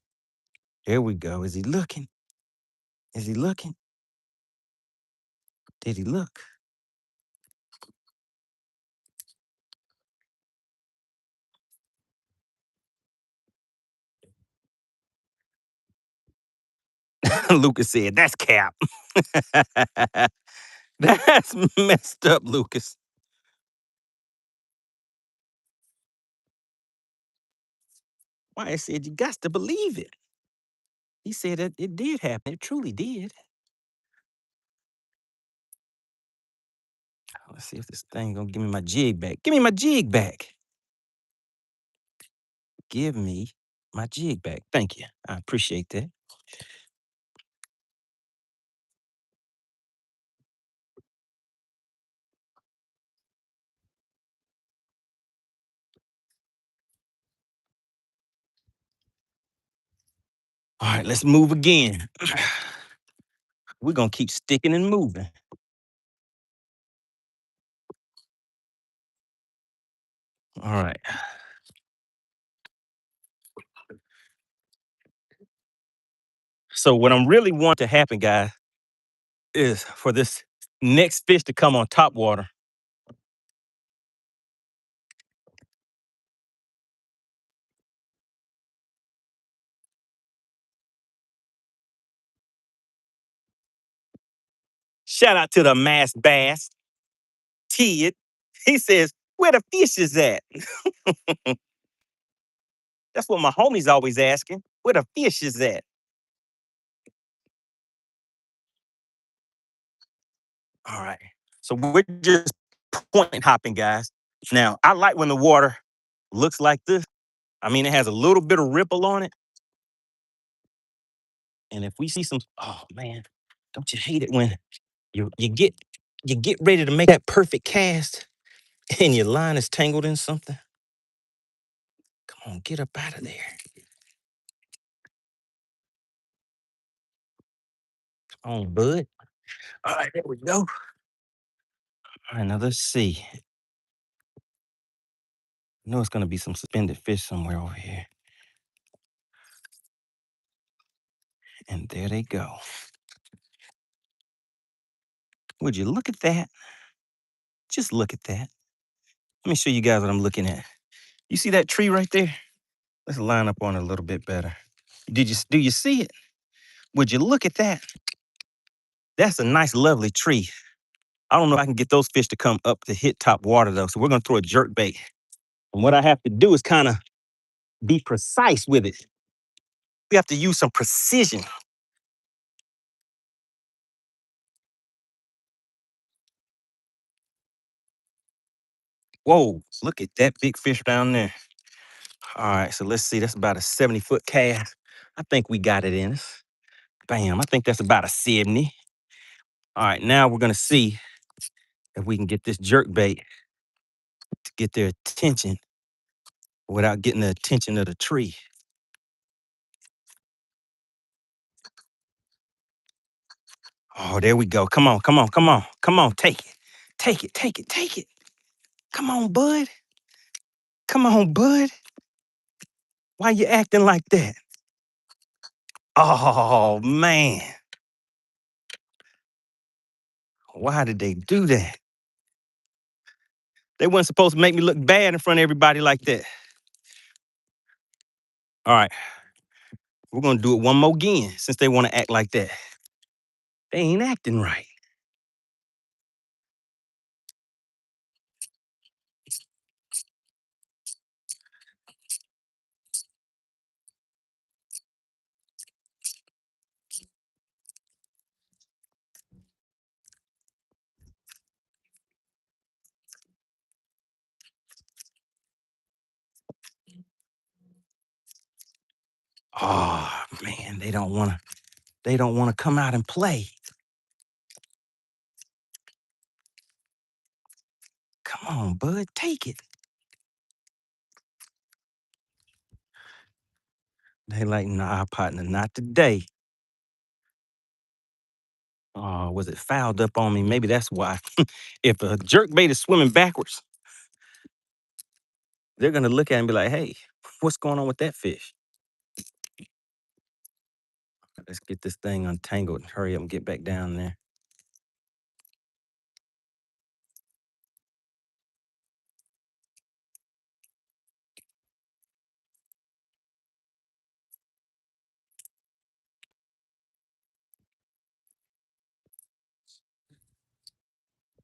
There we go. Is he looking? Is he looking? Did he look? Lucas said, that's cap. That's messed up, Lucas. Why I said you got to believe it. He said that it did happen. It truly did. Let's see if this thing gonna give me my jig back. Give me my jig back. Give me my jig back. Thank you. I appreciate that. All right, let's move again. We're gonna keep sticking and moving. All right. So what I'm really want to happen, guys, is for this next fish to come on top water. Shout out to the mass bass, Tid. He says, where the fish is at? That's what my homies always asking. Where the fish is at? All right. So we're just point hopping, guys. Now, I like when the water looks like this. I mean, it has a little bit of ripple on it. And if we see some, oh man, don't you hate it when you get ready to make that perfect cast and your line is tangled in something? Come on, get up out of there. Come on, bud. All right, there we go. All right, now let's see. I know it's gonna be some suspended fish somewhere over here. And there they go. Would you look at that? Just look at that. Let me show you guys what I'm looking at. You see that tree right there? Let's line up on it a little bit better. Do you see it? Would you look at that? That's a nice, lovely tree. I don't know if I can get those fish to come up to hit top water though. So we're gonna throw a jerk bait. And what I have to do is kind of be precise with it. We have to use some precision. Whoa, look at that big fish down there. All right, so let's see. That's about a 70-foot cast. I think we got it in us. Bam, I think that's about a 70. All right, now we're gonna see if we can get this jerk bait to get their attention without getting the attention of the tree. Oh, there we go. Come on, come on, come on, come on. Take it. Take it, take it, take it. Come on, bud. Come on, bud. Why you acting like that? Oh, man. Why did they do that? They weren't supposed to make me look bad in front of everybody like that. All right, we're gonna do it one more again since they want to act like that. They ain't acting right. Oh man, they don't wanna come out and play. Come on, bud, take it. They like, nah, partner, not today. Oh, was it fouled up on me? Maybe that's why. If a jerk bait is swimming backwards, they're gonna look at it and be like, hey, what's going on with that fish? Let's get this thing untangled and hurry up and get back down there.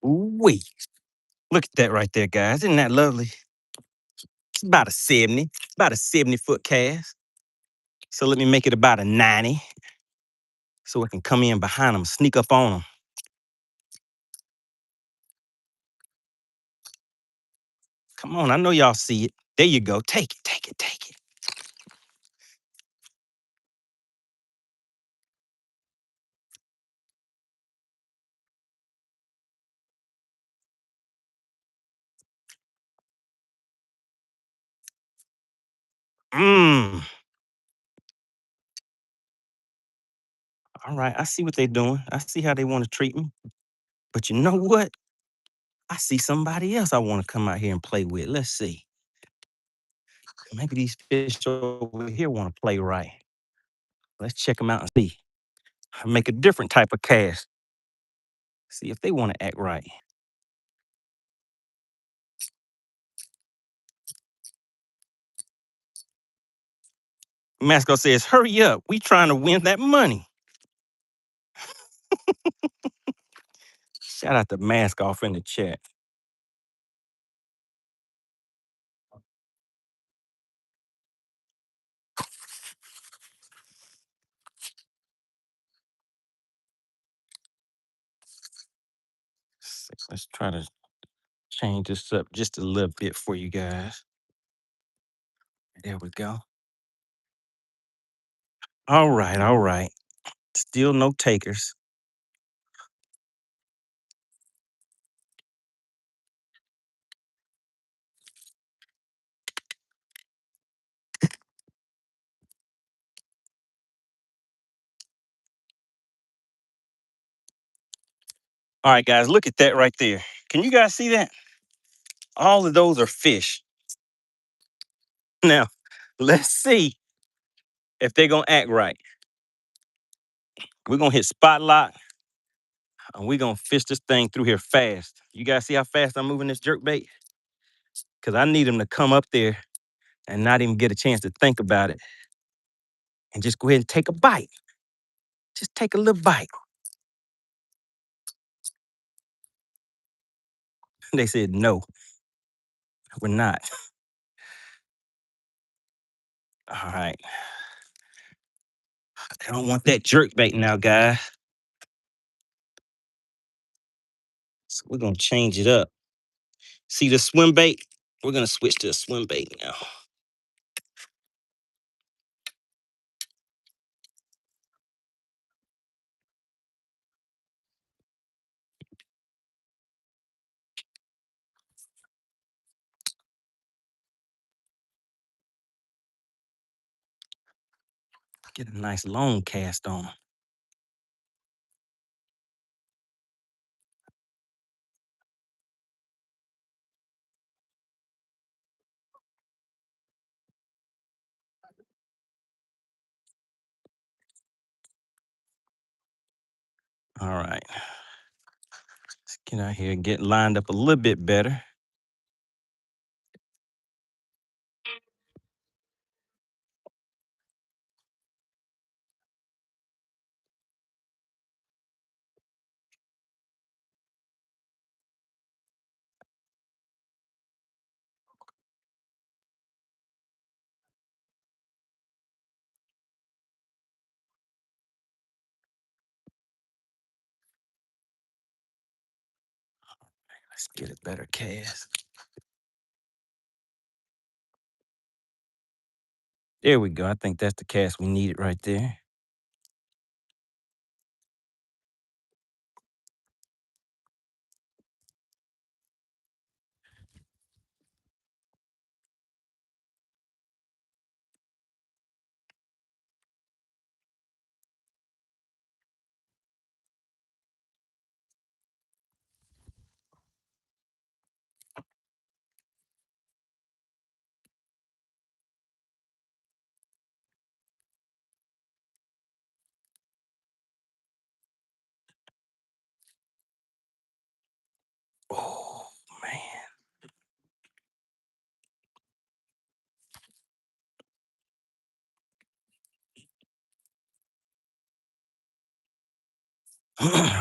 Ooh-wee. Look at that right there, guys. Isn't that lovely? It's about a 70, about a 70-foot cast. So let me make it about a 90. so it can come in behind them, sneak up on them. Come on, I know y'all see it. There you go. Take it, take it, take it. Mmm. All right, I see what they're doing. I see how they want to treat me. But you know what? I see somebody else I want to come out here and play with. Let's see. Maybe these fish over here want to play right. Let's check them out and see. Make a different type of cast. See if they want to act right. Mascot says, hurry up. We trying to win that money. Shout out to Mask Off in the chat. Let's try to change this up just a little bit for you guys. There we go. All right, all right. Still no takers. All right, guys, look at that right there. Can you guys see that? All of those are fish. Now, let's see if they're going to act right. We're going to hit spot lock, and we're going to fish this thing through here fast. You guys see how fast I'm moving this jerk bait? Because I need them to come up there and not even get a chance to think about it. And just go ahead and take a bite. Just take a little bite. They said, no, we're not. All right. I don't want that jerk bait now, guys. So we're going to change it up. See the swim bait? We're going to switch to a swim bait now. Get a nice long cast on. All right. Let's get out here and get lined up a little bit better. Let's get a better cast. There we go. I think that's the cast we needed right there. Oh, man.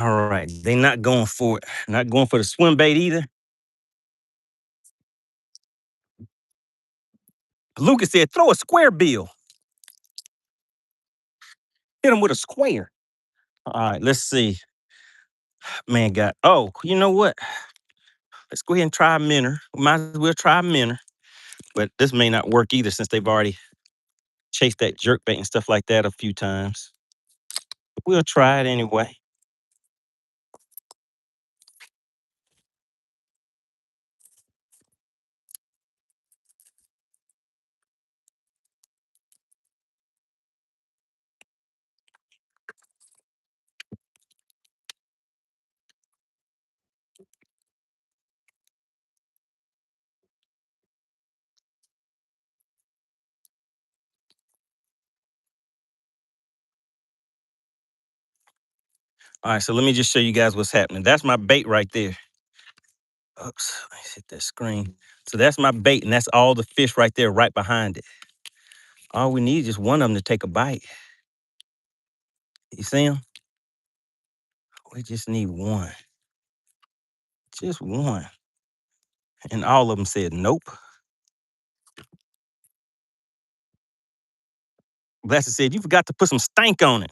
All right. They not going for it. Not going for the swim bait either. Lucas said, throw a square bill. Hit him with a square. All right, let's see. Man, you know what? Let's go ahead and try a minnow. Might as well try a minnow. But this may not work either since they've already chased that jerk bait and stuff like that a few times. But we'll try it anyway. All right, so let me just show you guys what's happening. That's my bait right there. Oops, let me hit that screen. So that's my bait, and that's all the fish right there, right behind it. All we need is just one of them to take a bite. You see them? We just need one. Just one. And all of them said, nope. Blaster said, you forgot to put some stank on it.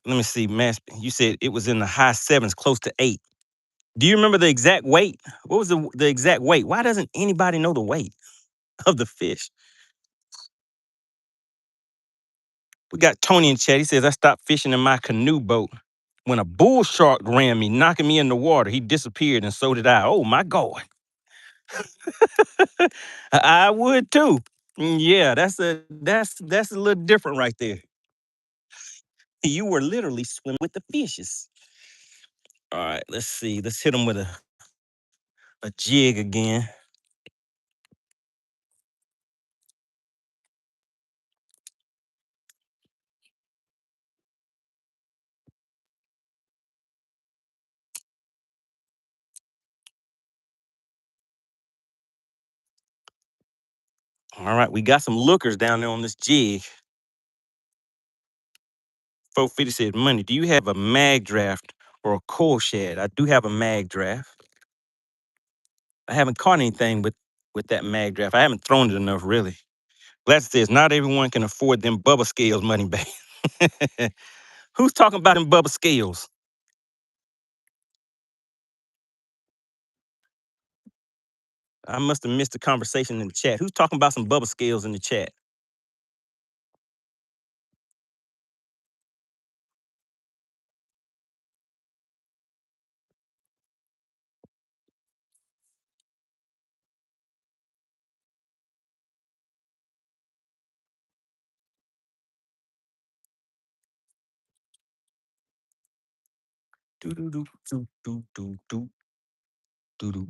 Let me see, Mass. You said it was in the high sevens, close to 8. Do you remember the exact weight? What was the exact weight? Why doesn't anybody know the weight of the fish? We got Tony in chat. He says, I stopped fishing in my canoe boat when a bull shark ran me, knocking me in the water. He disappeared, and so did I. Oh, my God. I would too. Yeah, that's a little different right there. You were literally swimming with the fishes. All right, let's see. Let's hit him with a jig again. All right, we got some lookers down there on this jig. 450 said, Money, do you have a mag draft or a coil shed? I do have a mag draft. I haven't caught anything with that mag draft. I haven't thrown it enough, really. Glass says, not everyone can afford them Bubba scales, Money Bag. Who's talking about them Bubba scales? I must have missed the conversation in the chat. Who's talking about some Bubba scales in the chat? Do do do do do do do do do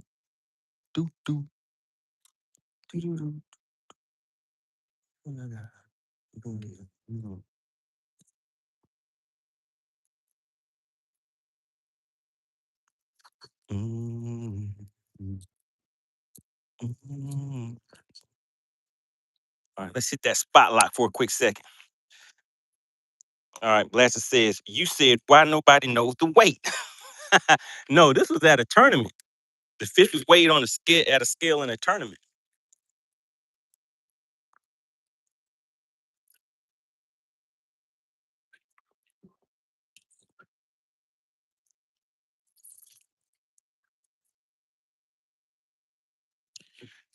do do do do do. Mm, mm, mm. All right, let's hit that spotlight for a quick second. All right, Blaster says, you said why nobody knows the weight. No, this was at a tournament. The fish was weighed on a scale at a scale in a tournament.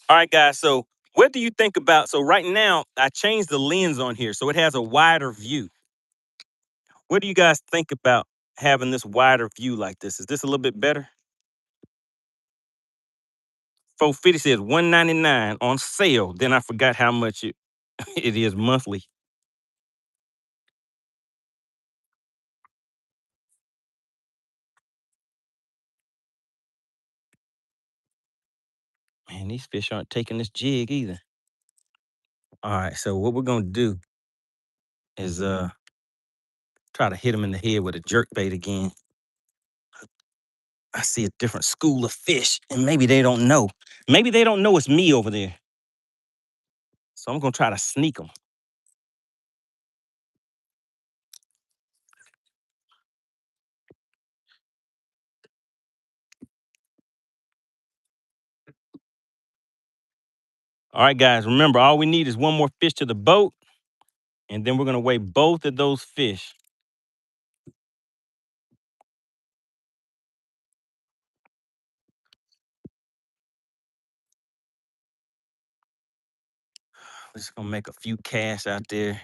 All right, guys. So what do you think about? So right now, I changed the lens on here, so it has a wider view. What do you guys think about having this wider view like this? Is this a little bit better? 450 says 199 on sale. Then I forgot how much it is monthly. Man, these fish aren't taking this jig either. All right, so what we're gonna do is try to hit them in the head with a jerk bait again. I see a different school of fish, and maybe they don't know. Maybe they don't know it's me over there. So I'm gonna try to sneak them. All right, guys, remember, all we need is one more fish to the boat, And then we're gonna weigh both of those fish. We're just gonna make a few casts out there.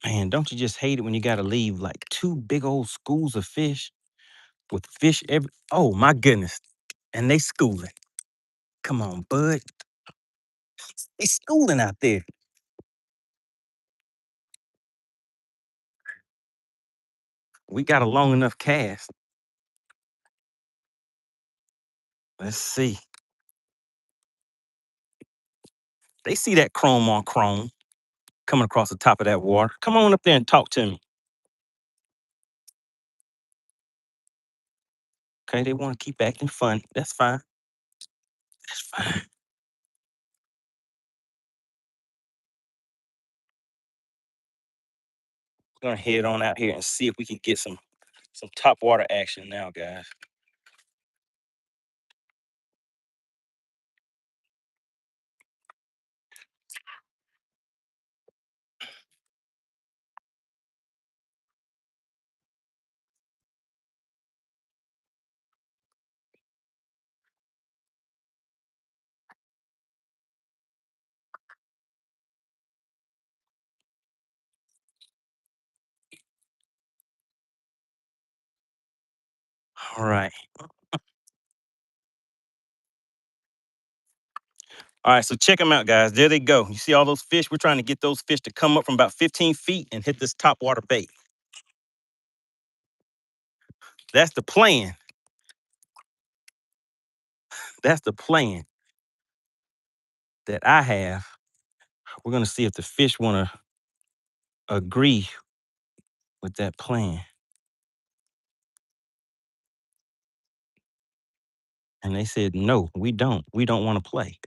Man, don't you just hate it when you gotta leave like 2 big old schools of fish with fish every oh my goodness. And they schooling. Come on, bud. They schooling out there. We got a long enough cast. Let's see. They see that chrome on chrome coming across the top of that water. Come on up there and talk to me. Okay, they want to keep acting fun. That's fine. That's fine. We're gonna head on out here and see if we can get some top water action now, guys. All right. All right, so check them out, guys. There they go. You see all those fish? We're trying to get those fish to come up from about 15 feet and hit this top water bait. That's the plan. That's the plan that I have. We're gonna see if the fish want to agree with that plan. And they said, no, we don't. We don't want to play.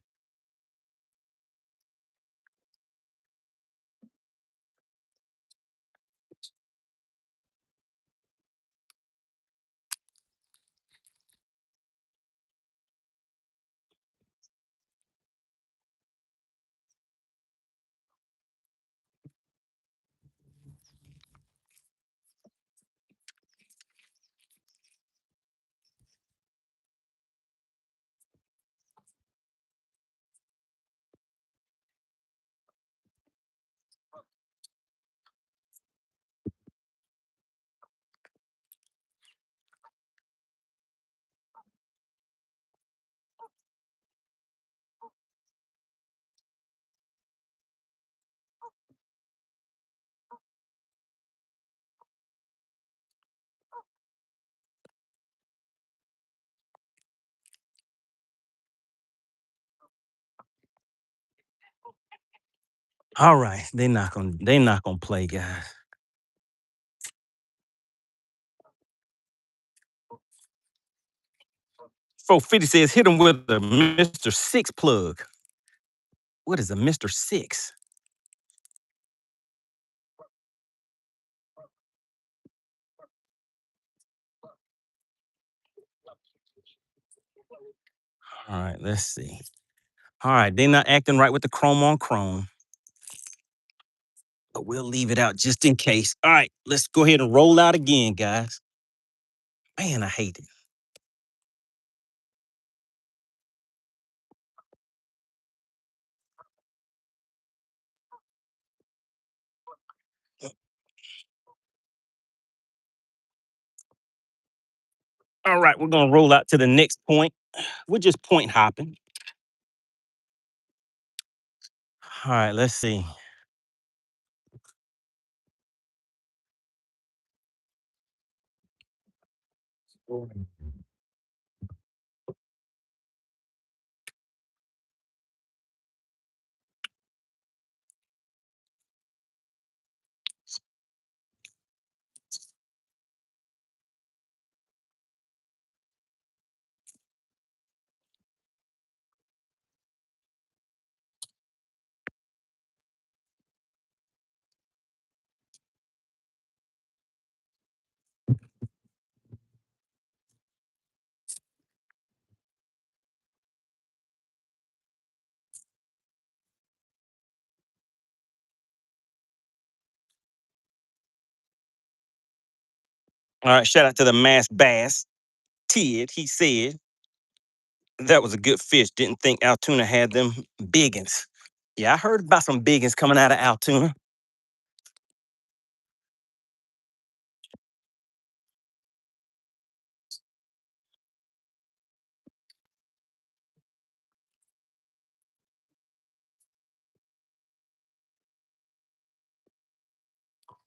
All right, they not gonna play, guys. Fo 50 says hit him with a Mr. Six plug. What is a Mr. Six? All right, let's see. All right, they're not acting right with the chrome on chrome, but we'll leave it out just in case. All right, let's go ahead and roll out again, guys. Man, I hate it. All right, we're gonna roll out to the next point. We're just point hopping. All right, let's see. All right, shout out to the mass bass. Tid, he said that was a good fish. Didn't think Altoona had them biggins. Yeah, I heard about some biggins coming out of Altoona.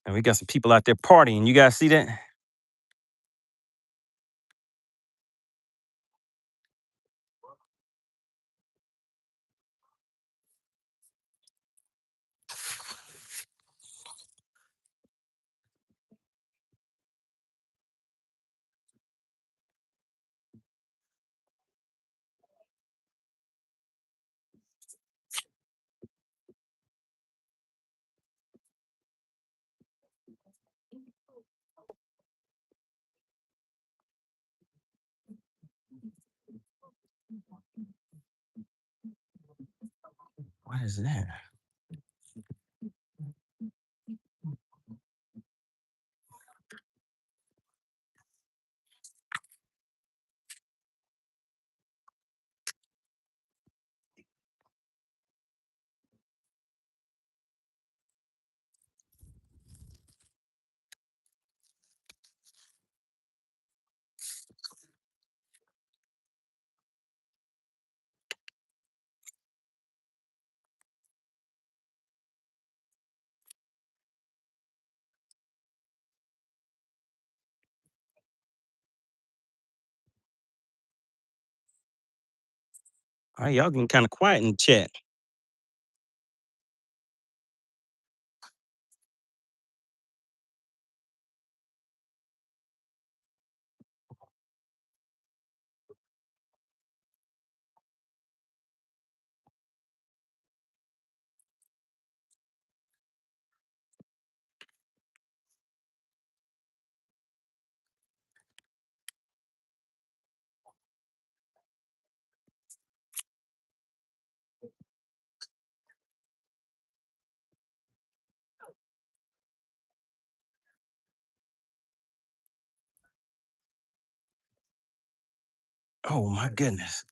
And we got some people out there partying. You guys see that? What is that? All right, y'all getting kind of quiet in the chat. Oh my goodness.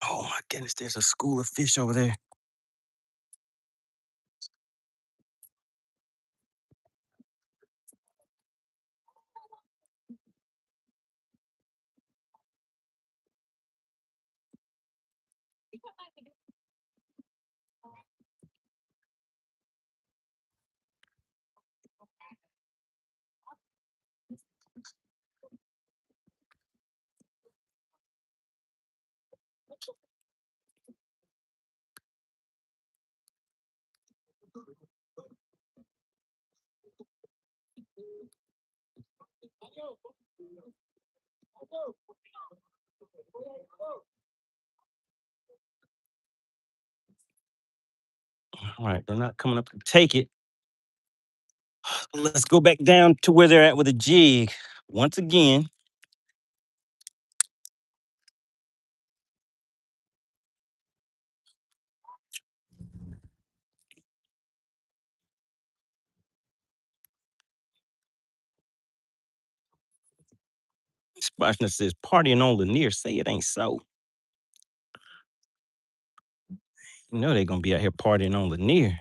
Oh my goodness, there's a school of fish over there. All right, they're not coming up to take it. Let's go back down to where they're at with a jig. Once again, Spotchner says partying on Lanier. Say it ain't so. You know they're gonna be out here partying on Lanier.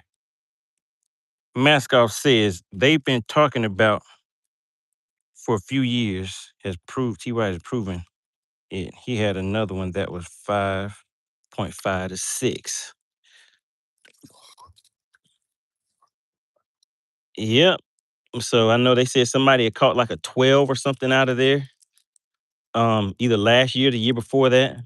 Maskoff says they've been talking about for a few years. Has proved TY has proven it. He had another one that was 5.5 to 6. Yep. So I know they said somebody had caught like a 12 or something out of there. Either last year, or the year before that.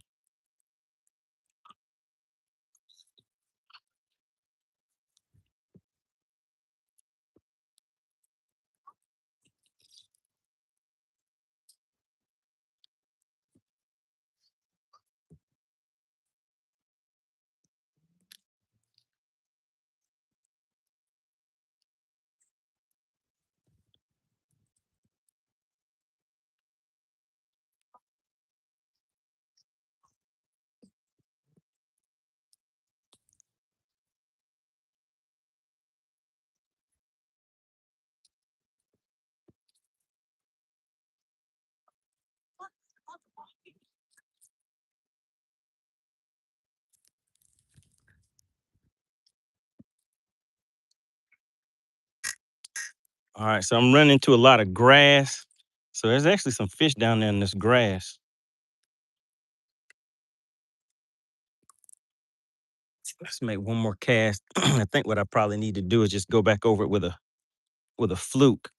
All right, so I'm running into a lot of grass. So there's actually some fish down there in this grass. Let's make one more cast. I think what I probably need to do is just go back over it with a fluke.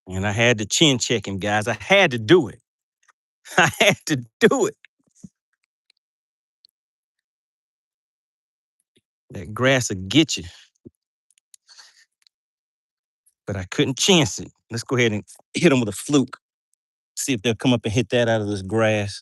And I had to chin check him, guys. I had to do it. I had to do it. That grass will get you, but I couldn't chance it. Let's go ahead and hit him with a fluke. See if they'll come up and hit that out of this grass.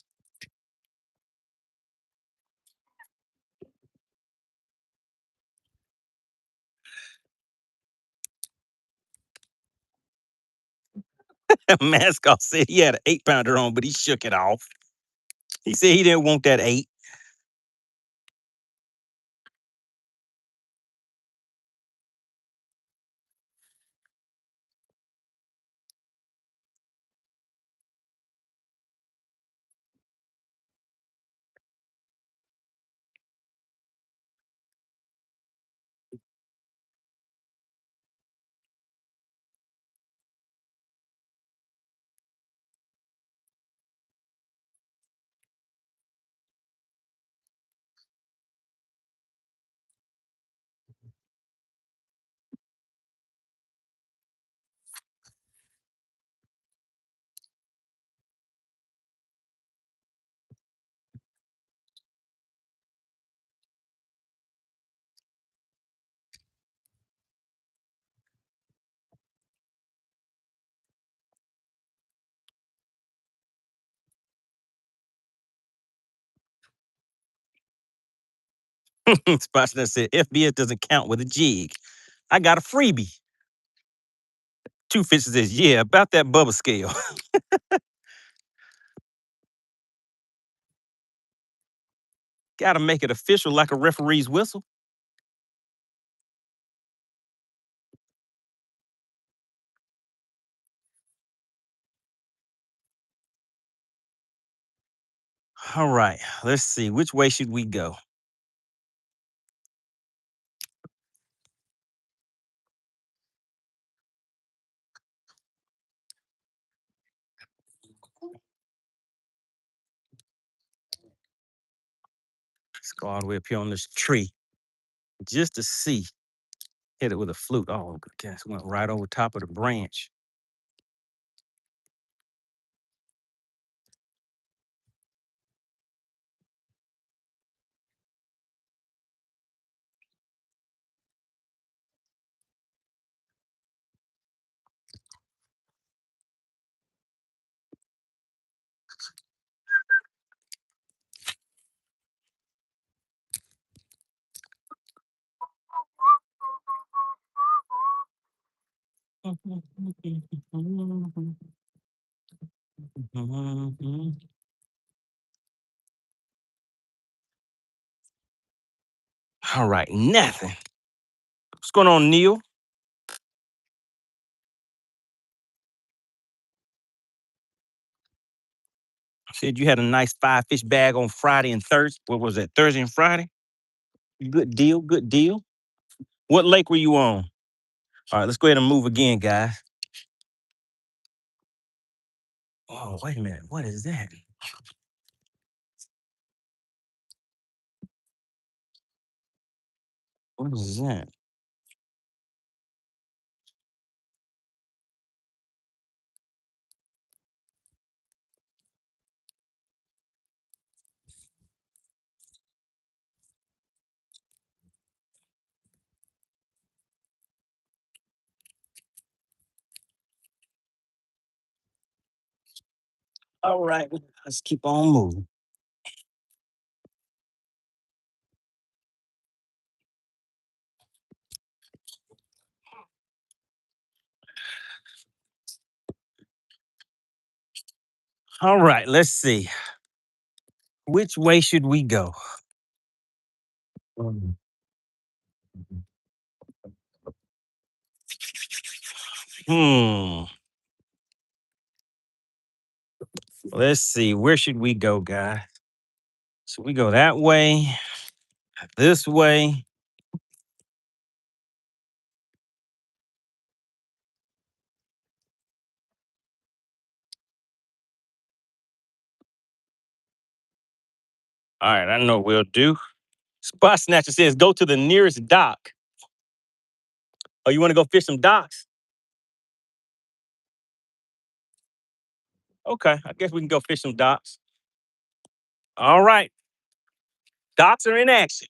Mascot said he had an 8-pounder on, but he shook it off. He said he didn't want that 8. Spots that said FBS doesn't count with a jig. I got a freebie. Two fishes says, yeah, about that bubble scale. Gotta make it official like a referee's whistle. All right, let's see. Which way should we go? Let's go all the way up here on this tree just to see. Hit it with a flute. Oh, gosh, went right over top of the branch. All right, nothing. What's going on, Neil? Said you had a nice 5-fish bag on Friday and Thursday. What was that? Thursday and Friday? Good deal, good deal. What lake were you on? All right, let's go ahead and move again, guys. Oh, wait a minute. What is that? What is that? All right, let's keep on moving. All right, let's see. Which way should we go? Hmm. Let's see. Where should we go, guys? Should we go that way? This way? All right, I know what we'll do. Spot Snatcher says go to the nearest dock. Oh, you want to go fish some docks? Okay, I guess we can go fish some docks. All right, docks are in action.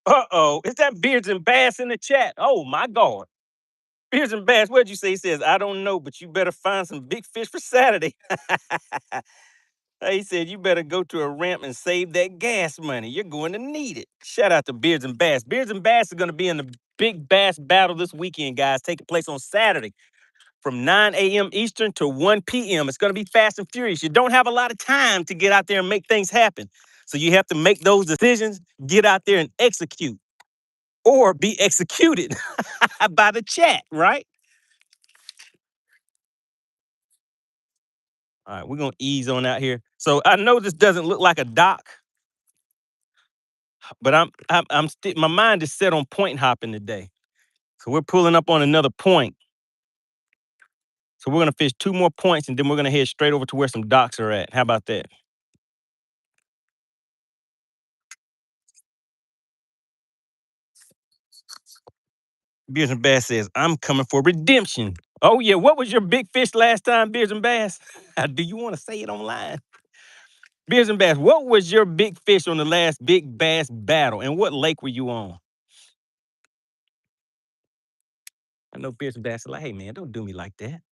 Uh-oh, is that Beards and Bass in the chat? Oh my God. Beards and Bass, what'd you say? He says, I don't know, but you better find some big fish for Saturday. He said, you better go to a ramp and save that gas money. You're going to need it. Shout out to Beards and Bass. Beards and Bass are going to be in the big bass battle this weekend, guys, taking place on Saturday from 9 a.m. Eastern to 1 p.m. It's going to be fast and furious. You don't have a lot of time to get out there and make things happen. So you have to make those decisions, get out there and execute or be executed by the chat, right? All right, we're going to ease on out here. So I know this doesn't look like a dock, but my mind is set on point hopping today. So we're pulling up on another point. So we're gonna fish 2 more points and then we're gonna head straight over to where some docks are at. How about that? Beers and Bass says, I'm coming for redemption. Oh yeah, what was your big fish last time, Beers and Bass? Do you want to say it online? Beers and Bass, what was your big fish on the last big bass battle and what lake were you on? I know Beers and Bass are like, hey man, don't do me like that.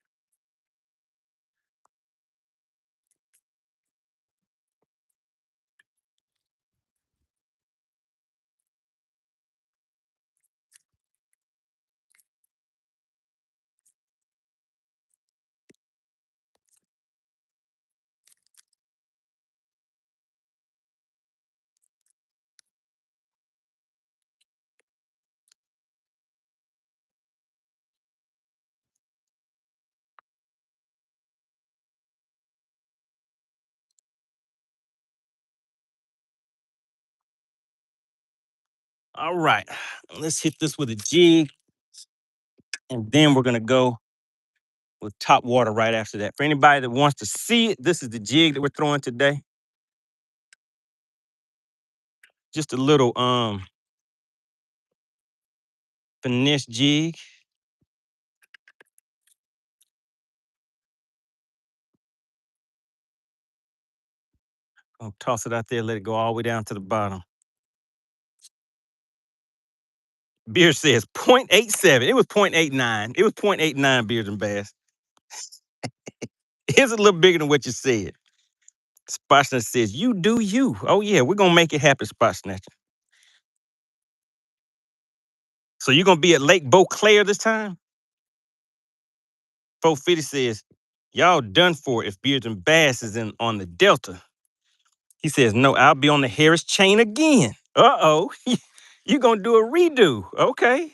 All right, let's hit this with a jig and then we're gonna go with top water right after that. For anybody that wants to see it, this is the jig that we're throwing today. Just a little finesse jig. I'll toss it out there, let it go all the way down to the bottom. Beer says 0.87. It was 0.89. It was 0.89 Beers and Bass. It's a little bigger than what you said. Spot Snatcher says, you do you. Oh, yeah, we're going to make it happen, Spot Snatcher. So you're going to be at Lake Beauclair this time? 450 says, y'all done for if Beards and Bass is in on the Delta. He says, no, I'll be on the Harris chain again. Uh-oh. You're going to do a redo. Okay.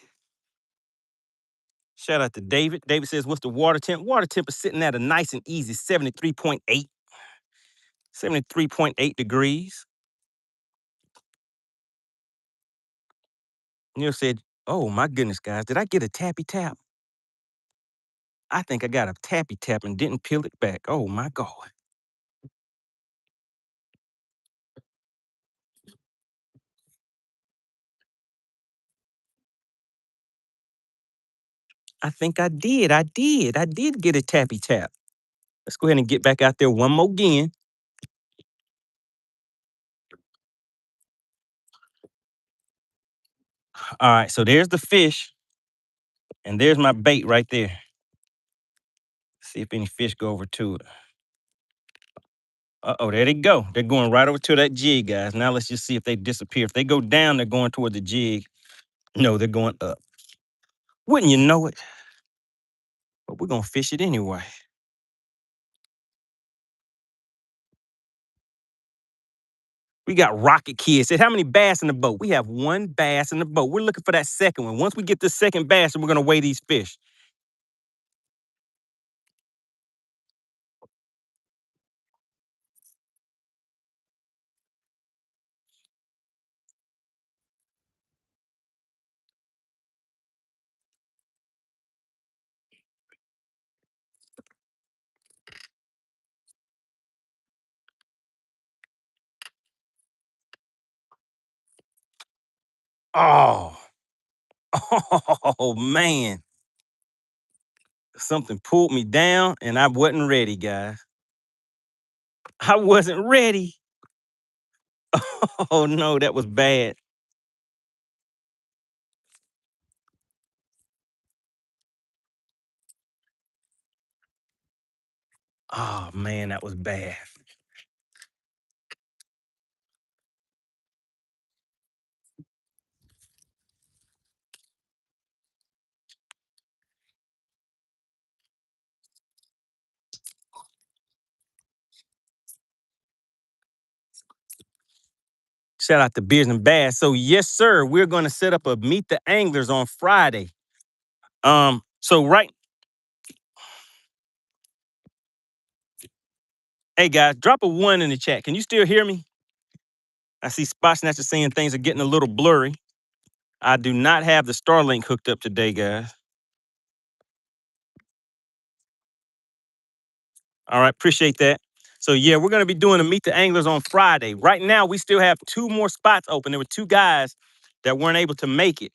Shout out to David. David says, what's the water temp? Water temp is sitting at a nice and easy 73.8. 73.8 degrees. Neil said, "Oh my goodness, guys, did I get a tappy tap? I think I got a tappy tap and didn't peel it back. Oh my God." I think I did. I did get a tappy tap. Let's go ahead and get back out there one more again. All right, so there's the fish, and there's my bait right there. See if any fish go over to it. Uh-oh, there they go. They're going right over to that jig, guys. Now let's just see if they disappear. If they go down, they're going toward the jig. No, they're going up. Wouldn't you know it? But we're going to fish it anyway. We got Rocket Kid. Said, how many bass in the boat? We have one bass in the boat. We're looking for that second one. Once we get the second bass, we're going to weigh these fish. Oh, oh, man. Something pulled me down, and I wasn't ready, guys. I wasn't ready. Oh, no, that was bad. Oh, man, that was bad. Shout out to Beers and Bass. So, yes, sir, we're going to set up a Meet the Anglers on Friday. So right, hey guys, drop a one in the chat. Can you still hear me? I see Spot Snatcher saying things are getting a little blurry. I do not have the Starlink hooked up today, guys. All right, appreciate that. So yeah, we're gonna be doing a Meet the Anglers on Friday. Right now, we still have two more spots open. There were two guys that weren't able to make it.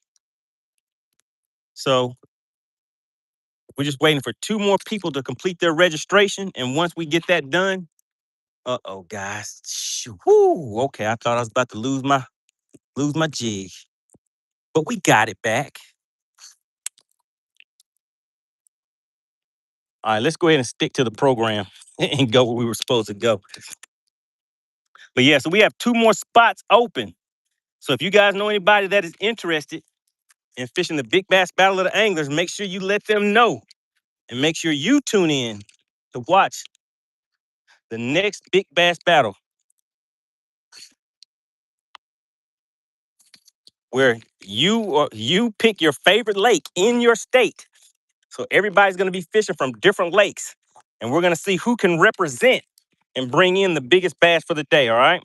So we're just waiting for two more people to complete their registration. And once we get that done, uh-oh, guys. Whoo, okay, I thought I was about to lose my jig. But we got it back. All right, let's go ahead and stick to the program and go where we were supposed to go. But yeah, so we have two more spots open. So if you guys know anybody that is interested in fishing the Big Bass Battle of the Anglers, make sure you let them know. And make sure you tune in to watch the next Big Bass Battle where you pick your favorite lake in your state. So everybody's gonna be fishing from different lakes. And we're gonna see who can represent and bring in the biggest bass for the day, all right?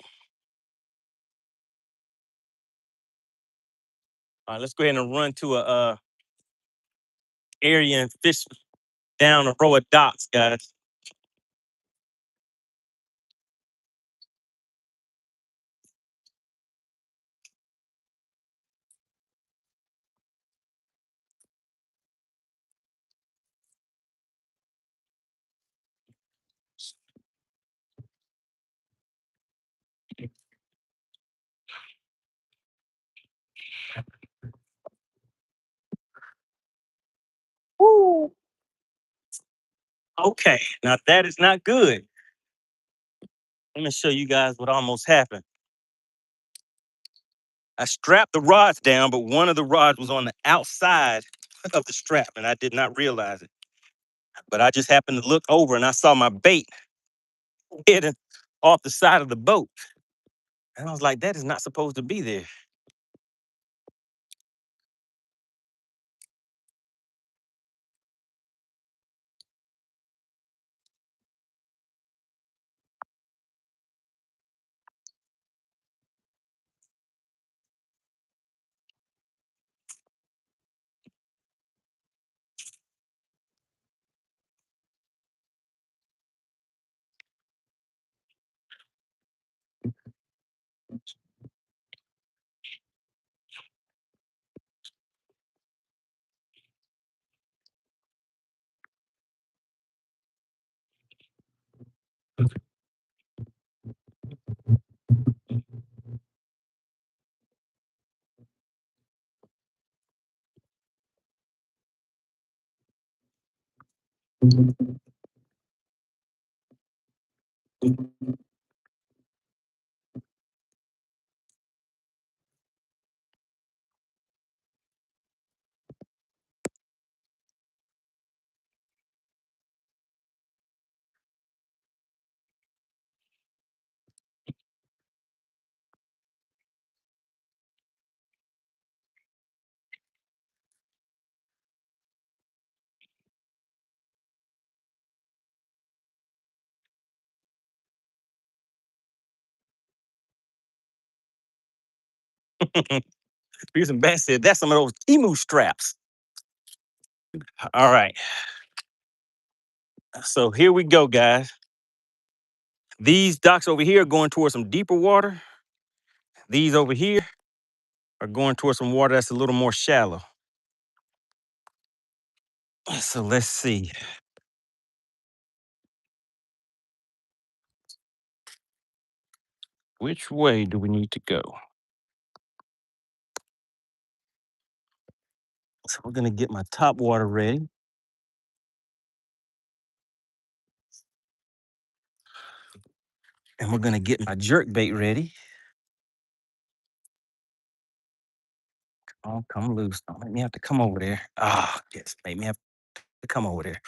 All right, let's go ahead and run to a area and fish down a row of docks, guys. Woo. Okay, now that is not good. Let me show you guys what almost happened. I strapped the rods down, but one of the rods was on the outside of the strap, and I did not realize it. But I just happened to look over and I saw my bait hidden off the side of the boat. And I was like, that is not supposed to be there. Fisherman Bass said that's some of those emu straps. All right. So here we go, guys. These docks over here are going towards some deeper water. These over here are going towards some water that's a little more shallow. So let's see. Which way do we need to go? So we're gonna get my top water ready. And we're gonna get my jerk bait ready. Oh, come loose. Don't make me have to come over there. Ah, yes, make me have to come over there.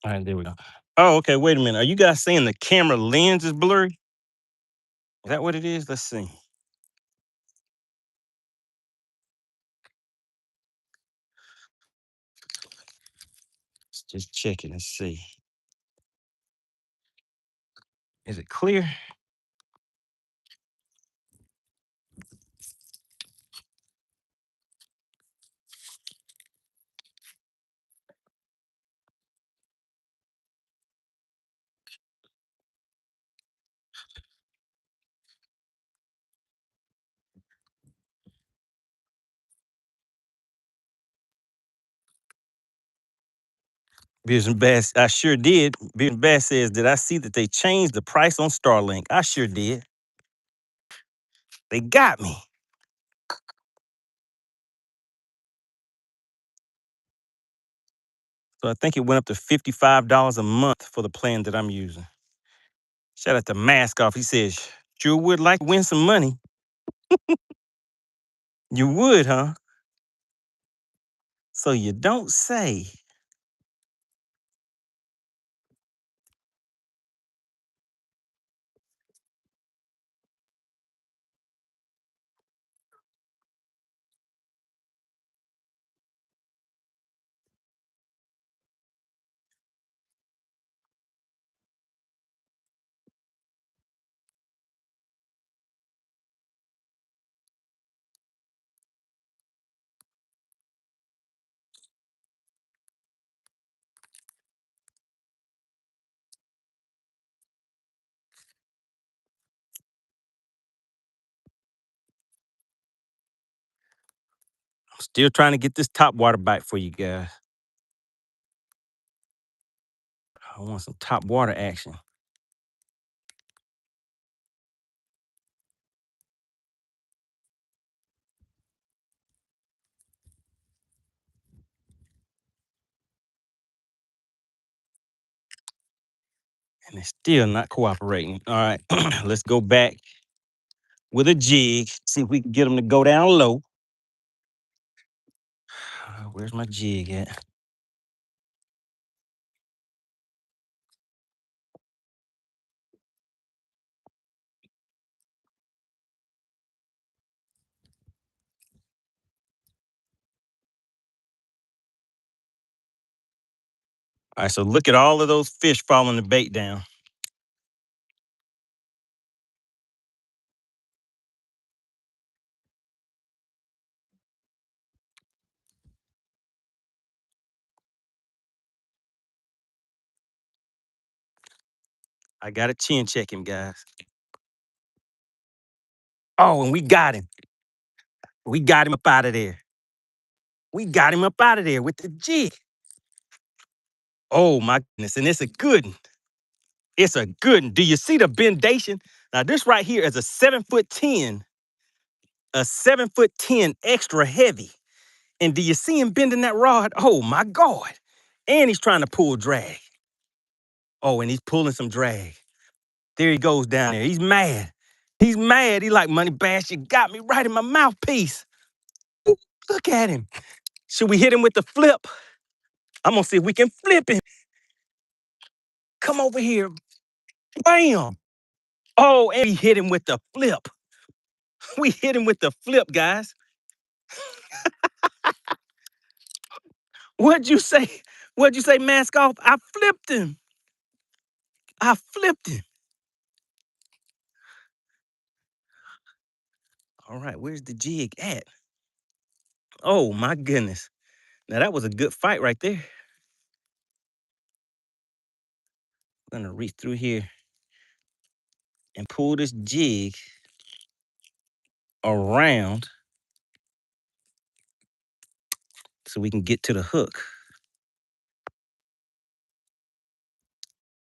All right, there we go. Oh, okay. Wait a minute. Are you guys saying the camera lens is blurry? Is that what it is? Let's see. Let's just check it and see. Is it clear? Business Bass, I sure did. Business Bass says, did I see that they changed the price on Starlink? I sure did. They got me. So I think it went up to $55 a month for the plan that I'm using. Shout out to Mask Off. He says, sure would like to win some money. You would, huh? So you don't say. I'm still trying to get this top water bite for you guys. I want some top water action. And it's still not cooperating. All right, let's go back with a jig. See if we can get them to go down low. Where's my jig at? All right, so look at all of those fish following the bait down. I gotta chin check him, guys. Oh, and we got him. We got him up out of there. We got him up out of there with the jig. Oh my goodness, and it's a good one. It's a good one. Do you see the bendation? Now this right here is a 7'10", a 7'10" extra heavy. And do you see him bending that rod? Oh my God. And he's trying to pull drag. Oh, and he's pulling some drag. There he goes down there. He's mad. He's mad. He like, MoneyBass, you got me right in my mouthpiece. Ooh, look at him. Should we hit him with the flip? I'm gonna see if we can flip him. Come over here. Bam. Oh, and we hit him with the flip. We hit him with the flip, guys. What'd you say? What'd you say, mask off? I flipped him. I flipped him. All right, where's the jig at? Oh my goodness. Now that was a good fight right there. I'm gonna reach through here and pull this jig around so we can get to the hook.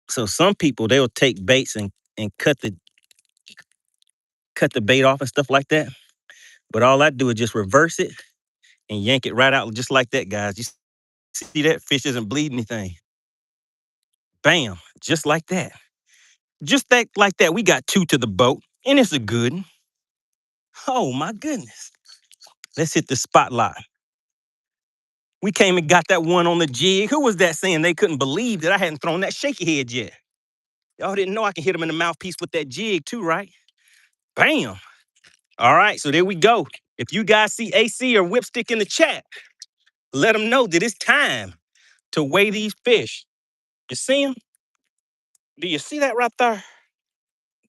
So some people, they'll take baits and cut the bait off and stuff like that. But all I do is just reverse it and yank it right out just like that, guys. You see that? Fish isn't bleeding anything. Bam, just like that. Just that, like that, we got two to the boat, and it's a good one. Oh my goodness. Let's hit the spotlight. We came and got that one on the jig. Who was that saying they couldn't believe that I hadn't thrown that shaky head yet? Y'all didn't know I can hit him in the mouthpiece with that jig too, right? Bam. All right, so there we go. If you guys see AC or Whipstick in the chat, let them know that it's time to weigh these fish. You see them? Do you see that right there?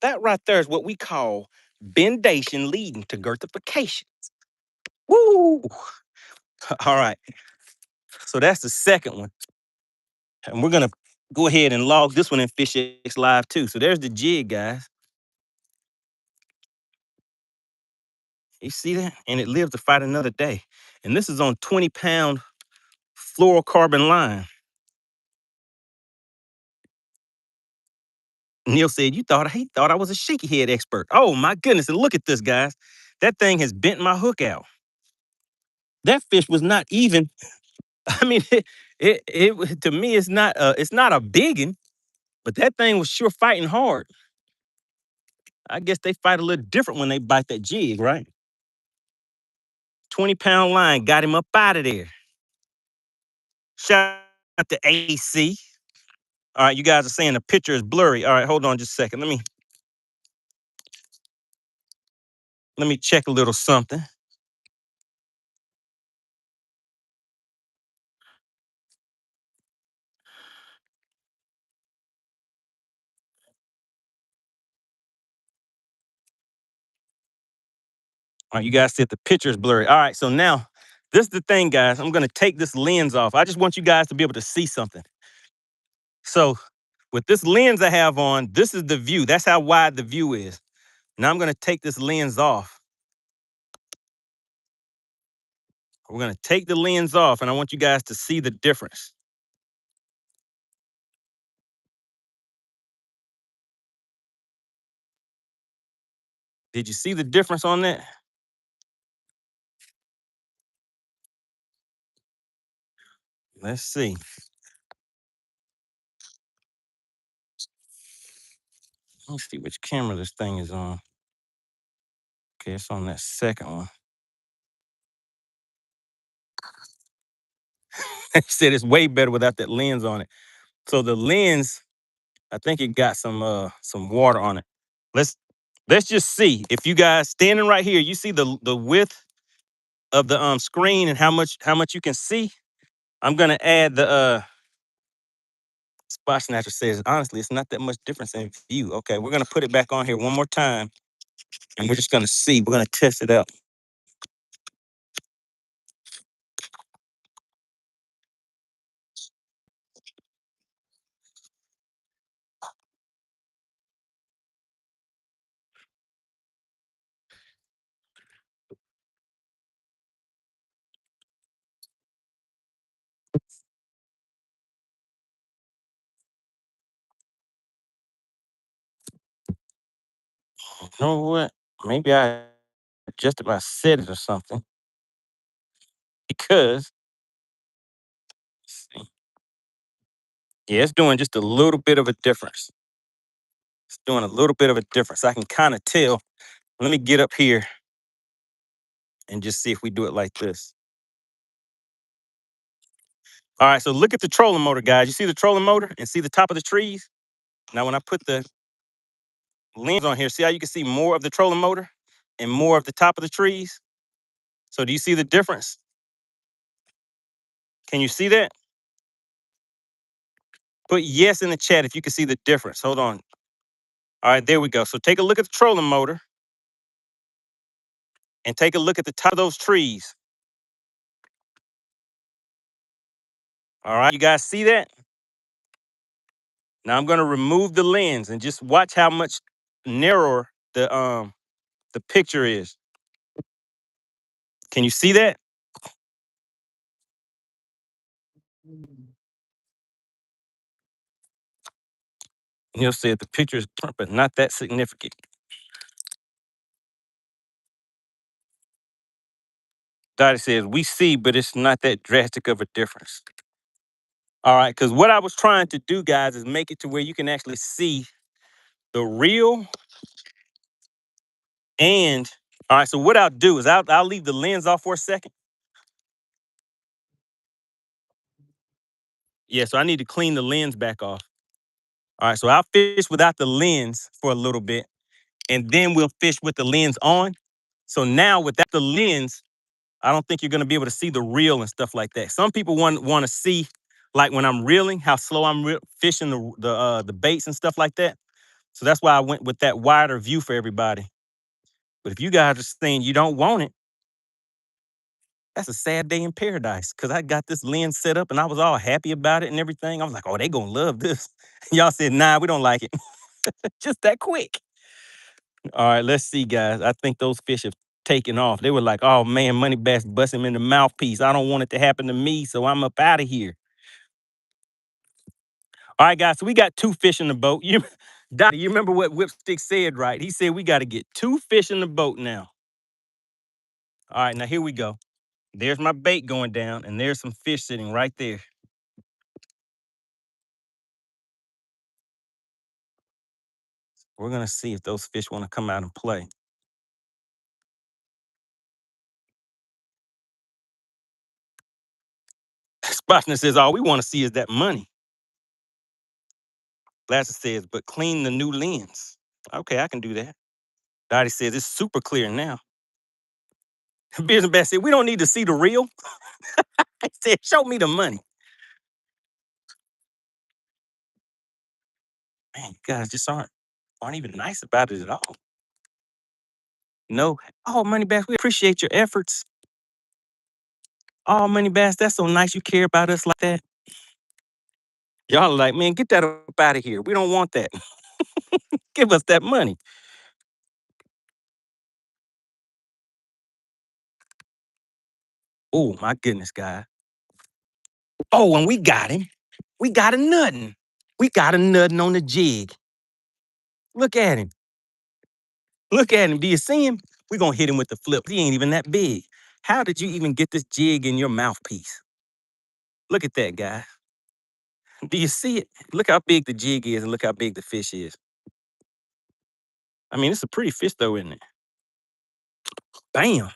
That right there is what we call bendation leading to girthification. Woo! All right, so that's the second one. And we're gonna go ahead and log this one in FishXLive too. So there's the jig, guys. You see that? And it lives to fight another day. And this is on 20-pound fluorocarbon line. Neil said, he thought I was a shaky head expert. Oh my goodness. And look at this, guys. That thing has bent my hook out. That fish was not even, I mean, to me, it's not a biggin, but that thing was sure fighting hard. I guess they fight a little different when they bite that jig, right? 20-pound line got him up out of there. Shout out to AC. All right, you guys are saying the picture is blurry. All right, hold on just a second. Let me check a little something. All right, you guys said the picture is blurry. All right, so now this is the thing, guys. I'm gonna take this lens off. I just want you guys to be able to see something. So with this lens I have on, this is the view. That's how wide the view is. Now I'm gonna take this lens off. We're gonna take the lens off, and I want you guys to see the difference. Did you see the difference on that? Let's see. Let's see which camera this thing is on. Okay, it's on that second one. He said it's way better without that lens on it. So the lens, I think it got some water on it. Let's just see. If you guys standing right here, you see the width of the screen and how much you can see. I'm gonna add the Spot Snatcher says honestly, it's not that much difference in view. Okay, we're gonna put it back on here one more time, and we're just gonna see. We're gonna test it out. You know what? Maybe I adjusted my settings or something because let's see. Yeah, it's doing just a little bit of a difference. It's doing a little bit of a difference. I can kind of tell. Let me get up here and just see if we do it like this. All right, so look at the trolling motor, guys. You see the trolling motor and see the top of the trees? Now, when I put the lens on here, see how you can see more of the trolling motor and more of the top of the trees? So do you see the difference? Can you see that? Put yes in the chat if you can see the difference. Hold on. All right, there we go. So take a look at the trolling motor and take a look at the top of those trees. All right, you guys see that? Now I'm gonna remove the lens and just watch how much narrower the picture is. Can you see that? He'll say the picture is but not that significant. Dottie says we see, but it's not that drastic of a difference. All right, because what I was trying to do, guys, is make it to where you can actually see the real and all right. So what I'll do is I'll leave the lens off for a second. Yeah, so I need to clean the lens back off. All right, so I'll fish without the lens for a little bit, and then we'll fish with the lens on. So now without the lens, I don't think you're gonna be able to see the reel and stuff like that. Some people want to see, like when I'm reeling, how slow I'm fishing the baits and stuff like that. So that's why I went with that wider view for everybody. But if you guys are saying you don't want it, that's a sad day in paradise. Cause I got this lens set up and I was all happy about it and everything. I was like, oh, they gonna love this. Y'all said, nah, we don't like it. Just that quick. All right, let's see, guys. I think those fish have taken off. They were like, oh man, MoneyBass bust him in the mouthpiece. I don't want it to happen to me, so I'm up out of here. All right, guys. So we got 2 fish in the boat. Dottie, you remember what Whipstick said, right? He said we got to get 2 fish in the boat now. All right, now here we go. There's my bait going down, and there's some fish sitting right there. We're gonna see if those fish want to come out and play. Spotner says, all we want to see is that money. Lasser says, but clean the new lens. Okay, I can do that. Dottie says, it's super clear now. Beers and Bass said, we don't need to see the real. I said, show me the money. Man, you guys just aren't even nice about it at all. No. Oh, MoneyBass, we appreciate your efforts. Oh, MoneyBass, that's so nice you care about us like that. Y'all are like, man, get that up out of here. We don't want that. Give us that money. Oh, my goodness, guys. Oh, and we got him. We got a nuttin'. We got a nuttin' on the jig. Look at him. Look at him. Do you see him? We're going to hit him with the flip. He ain't even that big. How did you even get this jig in your mouthpiece? Look at that, guy. Do you see it? Look how big the jig is and look how big the fish is. I mean, it's a pretty fish, though, isn't it? Bam.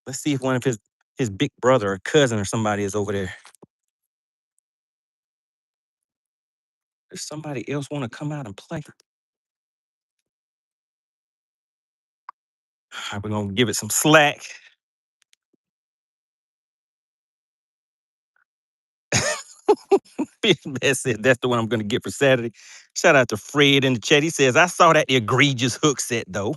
Let's see if one of his big brother or cousin or somebody is over there. Does somebody else want to come out and play? All right, we're going to give it some slack. Best said that's the one I'm going to get for Saturday. Shout out to Fred in the chat. He says, I saw that egregious hook set, though.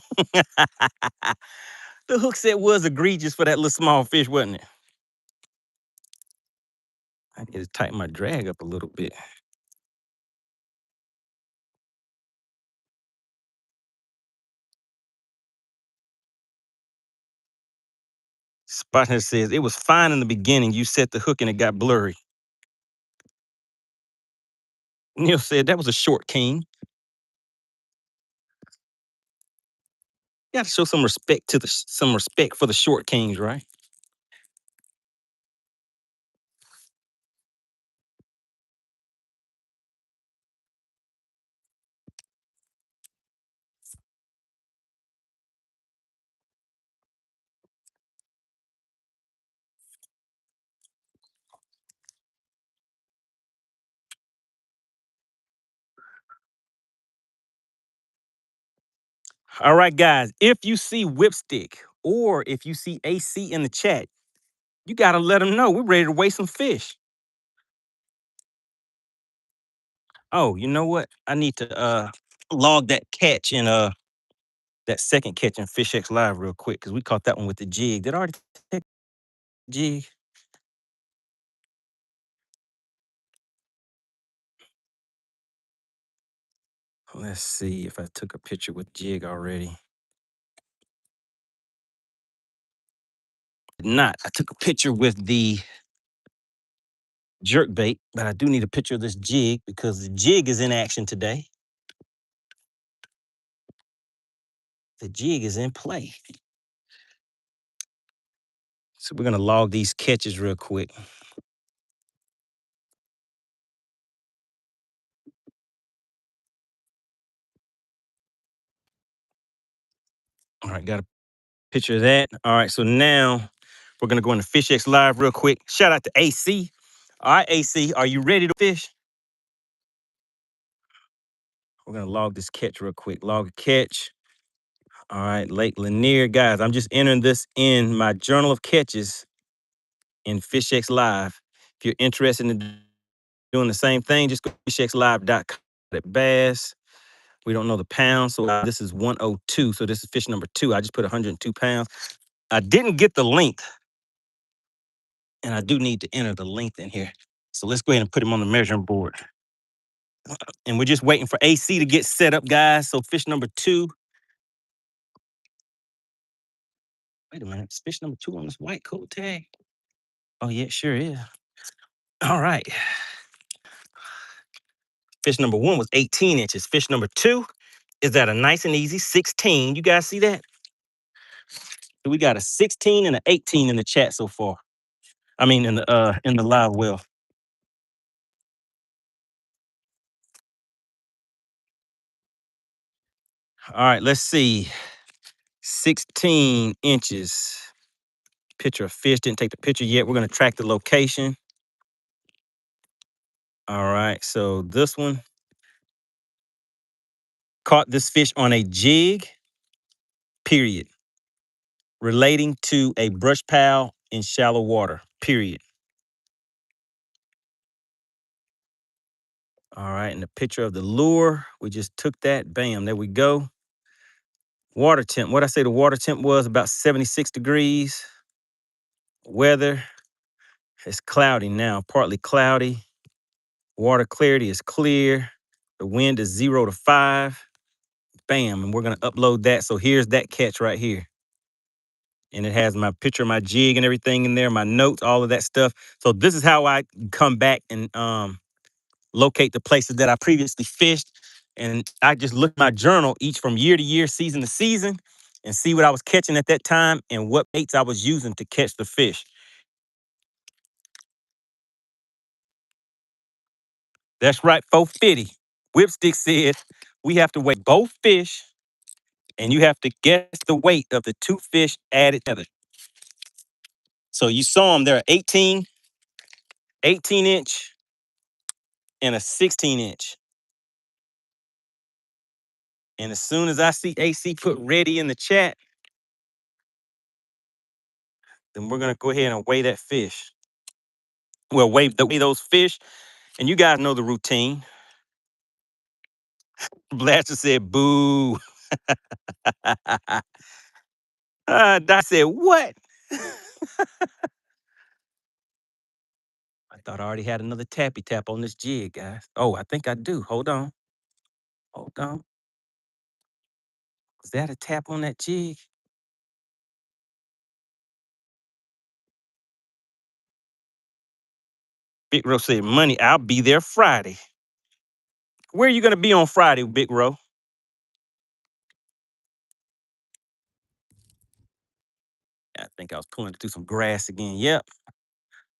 The hook set was egregious for that little small fish, wasn't it? I need to tighten my drag up a little bit. Spotner says, it was fine in the beginning. You set the hook and it got blurry. Neil said, that was a short king. You got to show some respect to some respect for the short kings, right? All right, guys. If you see Whipstick or if you see AC in the chat, you got to let them know we're ready to weigh some fish. Oh, you know what? I need to log that catch in that second catch in FishXLive real quick because we caught that one with the jig. Did I already take the jig? Let's see if I took a picture with jig already. Did not. I took a picture with the jerk bait, but I do need a picture of this jig because the jig is in action today. The jig is in play. So we're gonna log these catches real quick. All right, got a picture of that. All right, so now we're gonna go into FishXLive real quick. Shout out to AC. All right, AC, are you ready to fish? We're gonna log this catch real quick. Log a catch. All right, Lake Lanier. Guys, I'm just entering this in my journal of catches in FishXLive. If you're interested in doing the same thing, just go to fishxlive.com at bass. We don't know the pound, so this is 102. So this is fish number 2. I just put 102 pounds. I didn't get the length, and I do need to enter the length in here. So let's go ahead and put him on the measuring board. And we're just waiting for AC to get set up, guys. So fish number 2. Wait a minute. It's fish number 2 on this white coat tag. Oh, yeah, it sure is. All right. Fish number 1 was 18 inches. Fish number 2 is at a nice and easy 16. You guys see that? So we got a 16 and an 18 in the chat so far. I mean, in the live well. All right, let's see. 16 inches. Picture of fish. Didn't take the picture yet. We're gonna track the location. All right, so this one caught this fish on a jig, period. Relating to a brush pile in shallow water, period. All right, and the picture of the lure, we just took that. Bam, there we go. Water temp. What I say the water temp was about 76 degrees. Weather, it's cloudy now, partly cloudy. Water clarity is clear. The wind is 0 to 5. Bam, and we're gonna upload that. So here's that catch right here. And it has my picture, my jig and everything in there, my notes, all of that stuff. So this is how I come back and locate the places that I previously fished. And I just look at my journal each from year to year, season to season, and see what I was catching at that time and what baits I was using to catch the fish. That's right, 450. Whipstick said we have to weigh both fish and you have to guess the weight of the 2 fish added together. So you saw them, they're 18 inch, and a 16 inch. And as soon as I see AC put ready in the chat, then we're gonna go ahead and weigh that fish. Well, weigh those fish, and you guys know the routine. Blaster said, boo. Doc said, what? I thought I already had another tappy tap on this jig, guys. Oh, I think I do. Hold on. Hold on. Is that a tap on that jig? Big Ro said, money, I'll be there Friday. Where are you going to be on Friday, Big Ro? think I was pulling it through some grass again. Yep.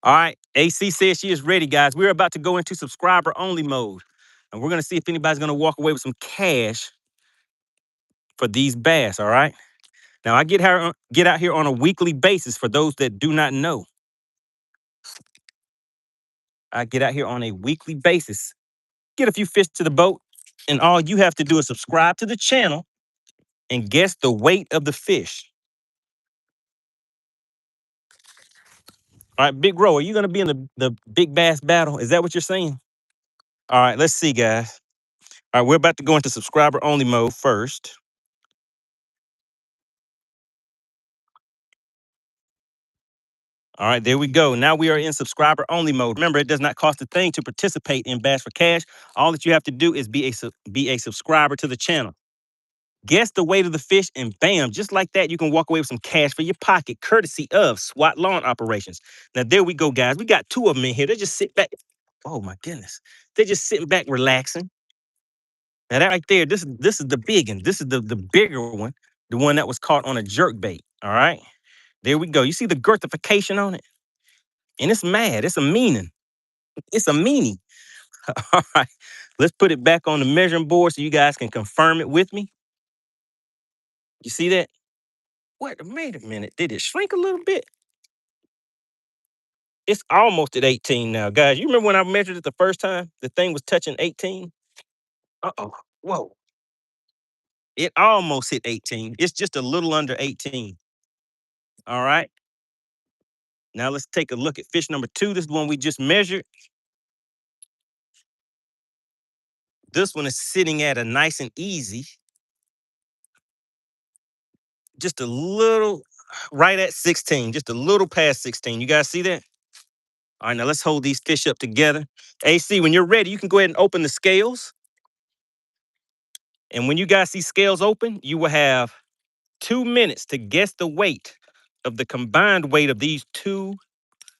All right. AC says she is ready, guys. We're about to go into subscriber only mode. And we're going to see if anybody's going to walk away with some cash for these bass. All right. Now, I get out here on a weekly basis for those that do not know. I get out here on a weekly basis, get a few fish to the boat, and all you have to do is subscribe to the channel and guess the weight of the fish. All right, Big Bro, are you going to be in the big bass battle? Is that what you're saying? All right, let's see, guys. All right, we're about to go into subscriber only mode first. All right, there we go. Now we are in subscriber only mode. Remember, it does not cost a thing to participate in Bass for Cash. All that you have to do is be a subscriber to the channel. Guess the weight of the fish, and bam, just like that, you can walk away with some cash for your pocket, courtesy of SWAT Lawn Operations. Now, there we go, guys. We got two of them in here. They just sit back. Oh, my goodness. They're just sitting back, relaxing. Now, that right there, this is the big one. This is the bigger one, the one that was caught on a jerk bait. All right. There we go. You see the girthification on it? And it's mad. It's a meaning. It's a meanie. All right. Let's put it back on the measuring board so you guys can confirm it with me. You see that? Wait a minute. Did it shrink a little bit? It's almost at 18 now, guys. You remember when I measured it the first time? The thing was touching 18. Uh-oh. Whoa. It almost hit 18. It's just a little under 18. All right. Now let's take a look at fish number 2. This is the one we just measured. This one is sitting at a nice and easy. Just a little right at 16. Just a little past 16. You guys see that? All right, now let's hold these fish up together. AC, when you're ready, you can go ahead and open the scales. And when you guys see scales open, you will have 2 minutes to guess the weight of the combined weight of these two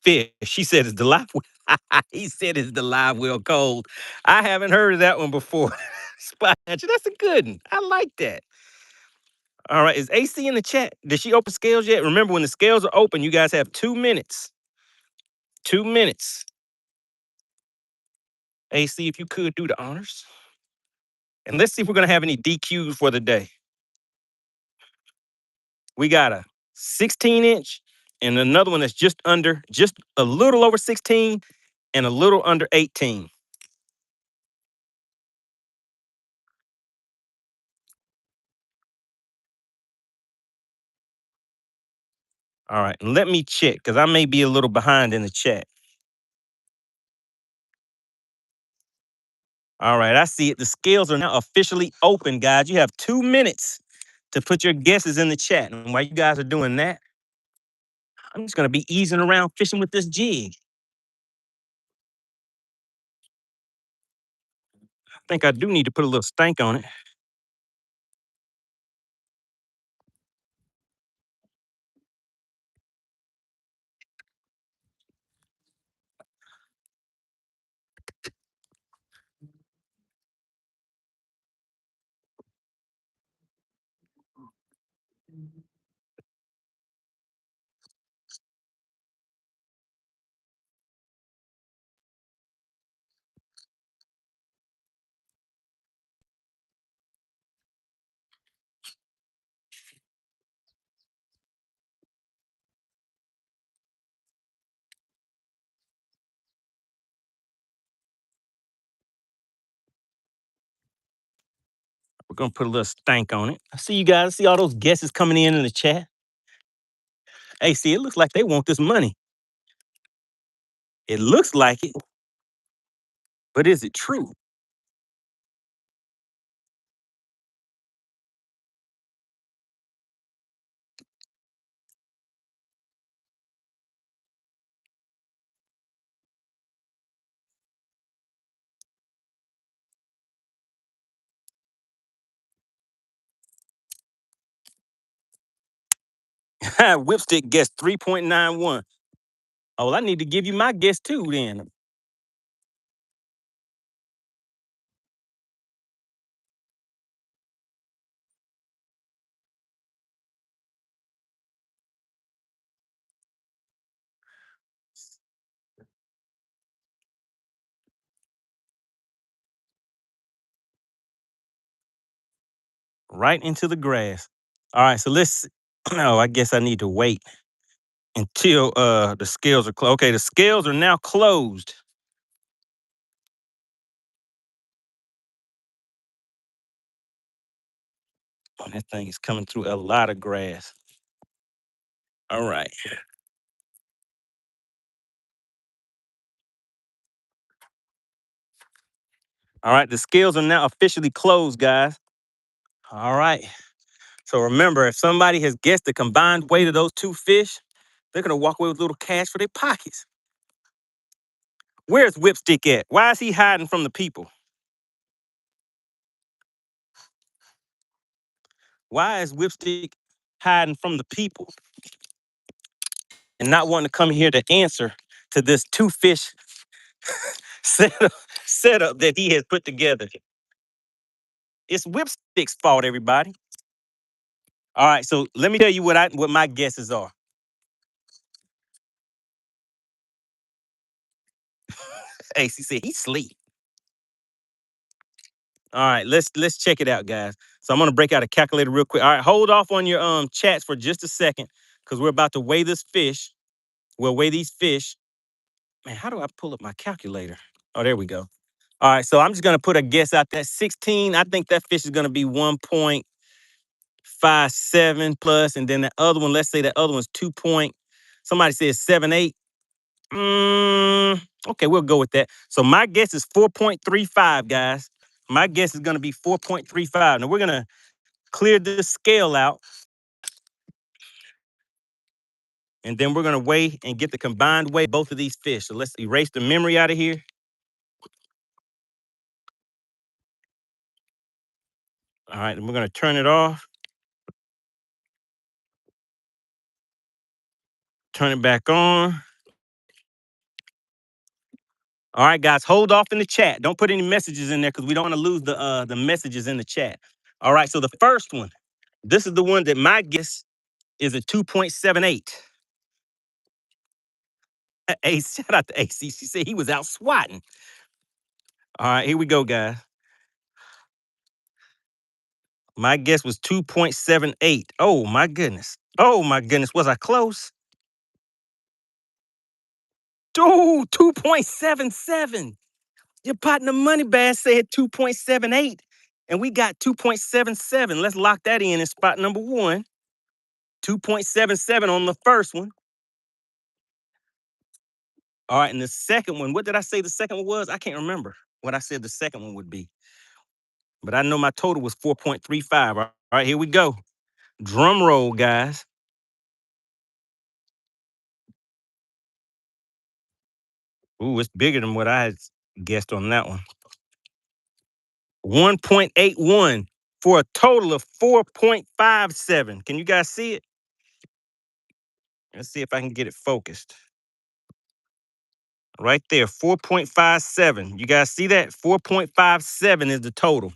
fish. She said it's the live well. He said it's the live well cold. I haven't heard of that one before. Spot Catcher, that's a good one. I like that. All right, is AC in the chat? Did she open scales yet? Remember, when the scales are open, you guys have 2 minutes. 2 minutes. AC, if you could do the honors. And let's see if we're going to have any DQs for the day. We got a 16-inch and another one that's just a little over 16 and a little under 18. All right, let me check because I may be a little behind in the chat. All right, I see it. The scales are now officially open, guys. You have 2 minutes to put your guesses in the chat. And while you guys are doing that, I'm just going to be easing around fishing with this jig. I think I do need to put a little stank on it. We're going to put a little stank on it. I see you guys. See all those guesses coming in the chat? Hey, see, it looks like they want this money. It looks like it, but is it true? Whipstick guessed 3.91. Oh, well, I need to give you my guess too then. right into the grass. All right, so let's. Oh, I guess I need to wait until the scales are closed. Okay, the scales are now closed. Oh, that thing is coming through a lot of grass. All right. All right, the scales are now officially closed, guys. All right. So remember, if somebody has guessed the combined weight of those two fish, they're gonna walk away with a little cash for their pockets. Where's Whipstick at? Why is he hiding from the people? Why is Whipstick hiding from the people and not wanting to come here to answer to this two fish setup, setup that he has put together? It's Whipstick's fault, everybody. All right, so let me tell you what my guesses are. AC said he sleep. All right, let's check it out, guys. So I'm gonna break out a calculator real quick. All right, hold off on your chats for just a second, because we're about to weigh this fish. We'll weigh these fish. Man, how do I pull up my calculator? Oh, there we go. All right, so I'm just gonna put a guess out there. 16. I think that fish is gonna be 1.57 plus, and then the other one. Let's say the other one's 2 point. Somebody says 7.8. Okay, we'll go with that. So my guess is 4.35, guys. My guess is gonna be 4.35. Now we're gonna clear this scale out, and then we're gonna weigh and get the combined weight of both of these fish. So let's erase the memory out of here. All right, and we're gonna turn it off. Turn it back on. All right, guys, hold off in the chat. Don't put any messages in there because we don't want to lose the messages in the chat. All right, so the first one, this is the one that my guess is a 2.78. Hey, shout out to AC. She said he was out swatting. All right, here we go, guys. My guess was 2.78. Oh my goodness. Oh my goodness. Was I close? Dude, 2.77. Your partner MoneyBass said 2.78, and we got 2.77. Let's lock that in spot number one. 2.77 on the first one. All right, and the second one, what did I say the second one was? I can't remember what I said the second one would be. But I know my total was 4.35. All right, here we go. Drum roll, guys. Ooh, it's bigger than what I had guessed on that one. 1.81 for a total of 4.57. Can you guys see it? Let's see if I can get it focused. Right there, 4.57. You guys see that? 4.57 is the total.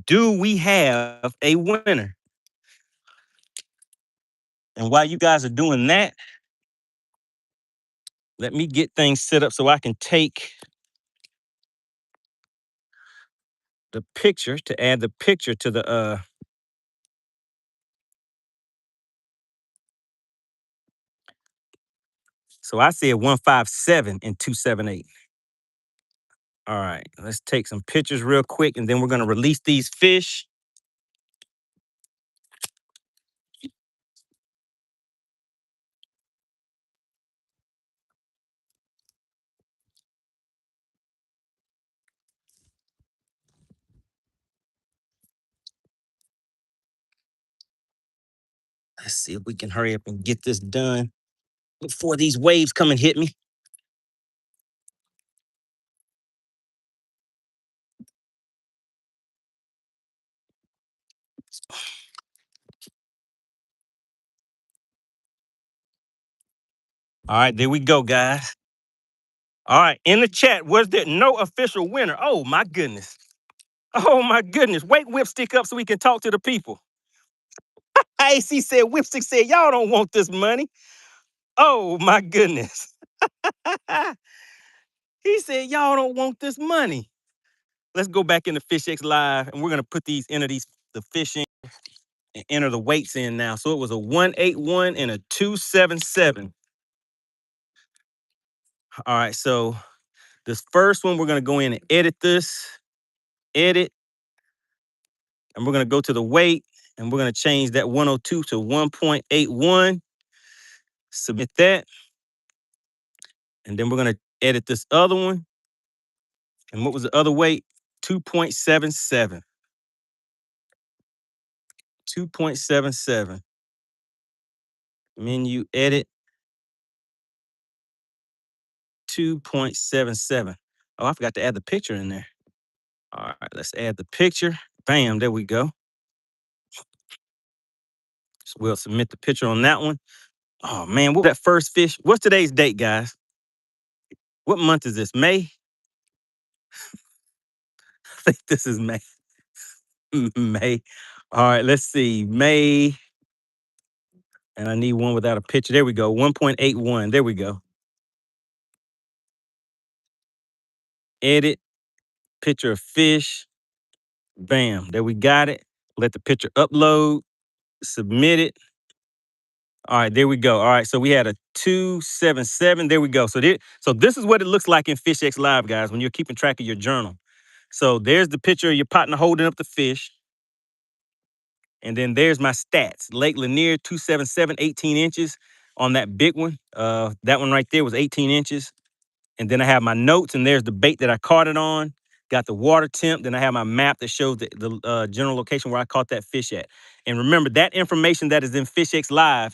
Do we have a winner? And while you guys are doing that, let me get things set up so I can take the picture to add the picture to the so I said 157 and 278. All right, let's take some pictures real quick and then we're gonna release these fish. Let's see if we can hurry up and get this done before these waves come and hit me. All right, there we go, guys. All right, in the chat, was there no official winner? Oh my goodness. Oh my goodness. Wake Whipstick up so we can talk to the people. AC said, Whipstick said, y'all don't want this money. Oh my goodness. He said, y'all don't want this money. Let's go back into FishXLive and we're gonna put these entities the fish in and enter the weights in now. So it was a 181 and a 277. All right, so this first one, we're gonna go in and edit this, edit, and we're gonna go to the weight, and we're gonna change that 102 to 1.81. Submit that, and then we're gonna edit this other one. And what was the other weight? 2.77. 2.77. Menu edit 2.77. Oh, I forgot to add the picture in there. All right, let's add the picture. Bam, there we go. So we'll submit the picture on that one. Oh man, what that first fish? What's today's date, guys? What month is this? May? I think this is May. May. All right, let's see. May. And I need one without a picture. There we go. 1.81. There we go. Edit. Picture of fish. Bam. There we got it. Let the picture upload. Submit it. All right, there we go. All right, so we had a 277. There we go. So this is what it looks like in FishXLive, guys, when you're keeping track of your journal. So there's the picture of your partner holding up the fish. And then there's my stats. Lake Lanier, 277, 18 inches on that big one. That one right there was 18 inches. And then I have my notes, and there's the bait that I caught it on. Got the water temp. Then I have my map that shows the general location where I caught that fish at. And remember, that information that is in FishXLive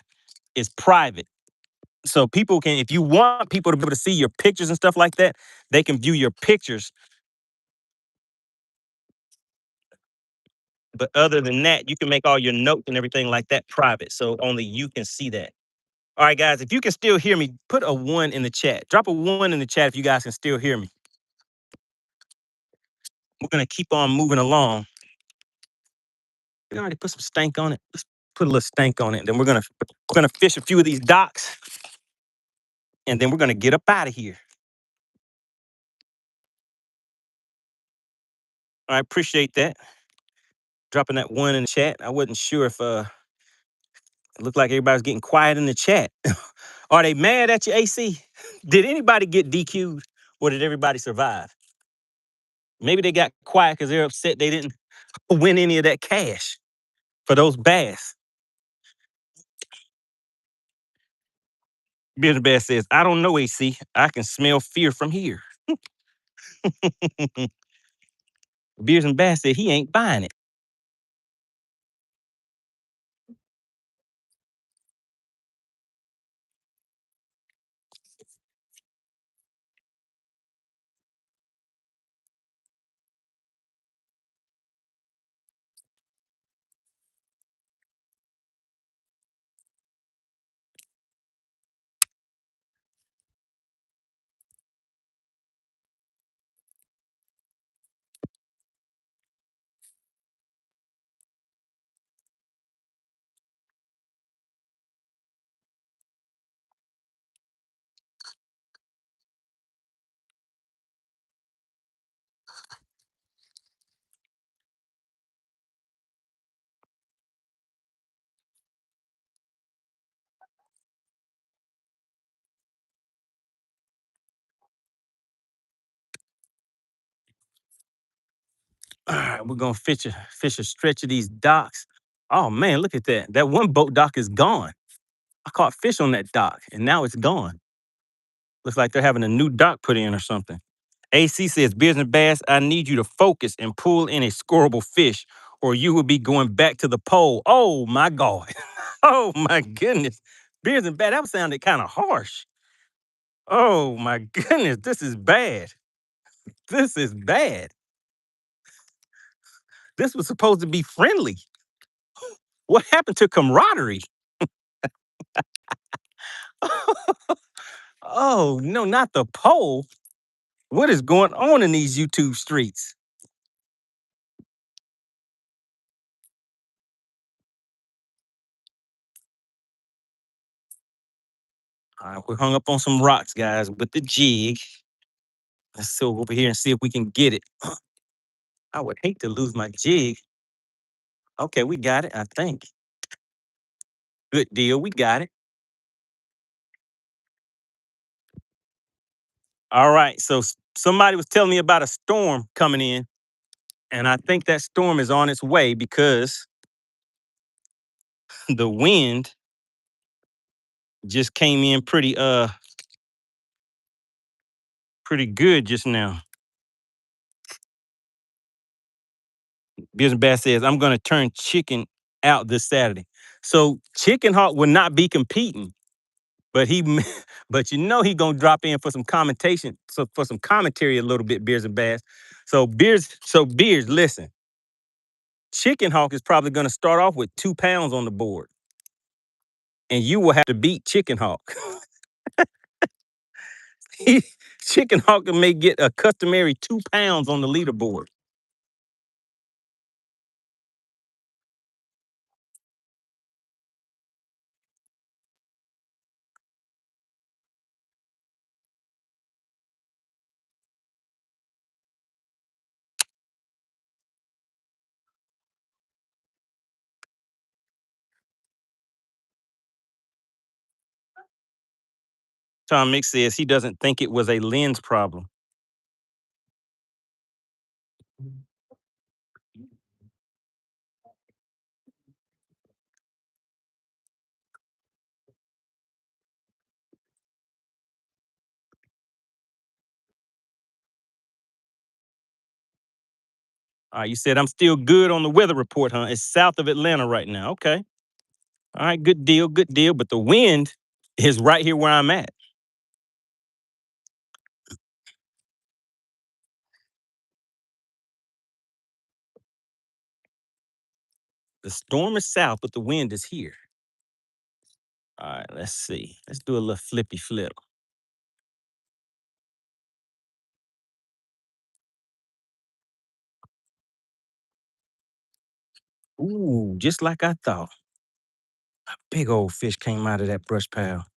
is private. So people can, if you want people to be able to see your pictures and stuff like that, they can view your pictures. But other than that, you can make all your notes and everything like that private. So only you can see that. All right, guys, if you can still hear me, put a 1 in the chat. Drop a 1 in the chat if you guys can still hear me. We're going to keep on moving along. We already put some stank on it. Let's put a little stank on it. Then we're gonna fish a few of these docks, and then we're gonna get up out of here. I appreciate that. Dropping that 1 in the chat. I wasn't sure if it looked like everybody's getting quiet in the chat. Are they mad at you, AC? Did anybody get DQ'd, or did everybody survive? Maybe they got quiet because they're upset they didn't win any of that cash for those bass. Business Bass says, I don't know, AC. I can smell fear from here. Beers and Bass said he ain't buying it. All right, we're gonna fish a stretch of these docks. Oh man, look at that. That one boat dock is gone. I caught fish on that dock, and now it's gone. Looks like they're having a new dock put in or something. AC says, Business Bass, I need you to focus and pull in a scoreable fish, or you will be going back to the pole. Oh my God. Oh my goodness. Business Bass, that sounded kind of harsh. Oh my goodness, this is bad. This is bad. This was supposed to be friendly. What happened to camaraderie? Oh, no, not the pole. What is going on in these YouTube streets? All right, we're hung up on some rocks, guys, with the jig. Let's go over here and see if we can get it. I would hate to lose my jig. Okay, we got it, I think. Good deal. We got it. All right. So somebody was telling me about a storm coming in, and I think that storm is on its way because the wind just came in pretty good just now. Business Bass says, I'm gonna turn chicken out this Saturday. So Chicken Hawk will not be competing, but but he gonna drop in for some commentation, so for some commentary a little bit, Beers and Bass. So Beers, listen. Chicken Hawk is probably gonna start off with 2 pounds on the board, and you will have to beat Chicken Hawk. Chicken Hawk may get a customary 2 pounds on the leaderboard. Tom Mix says he doesn't think it was a lens problem. All right, you said I'm still good on the weather report, huh? It's south of Atlanta right now. Okay. All right, good deal, good deal. But the wind is right here where I'm at. The storm is south, but the wind is here. All right, let's see. Let's do a little flippy flip. Ooh, just like I thought. A big old fish came out of that brush pile.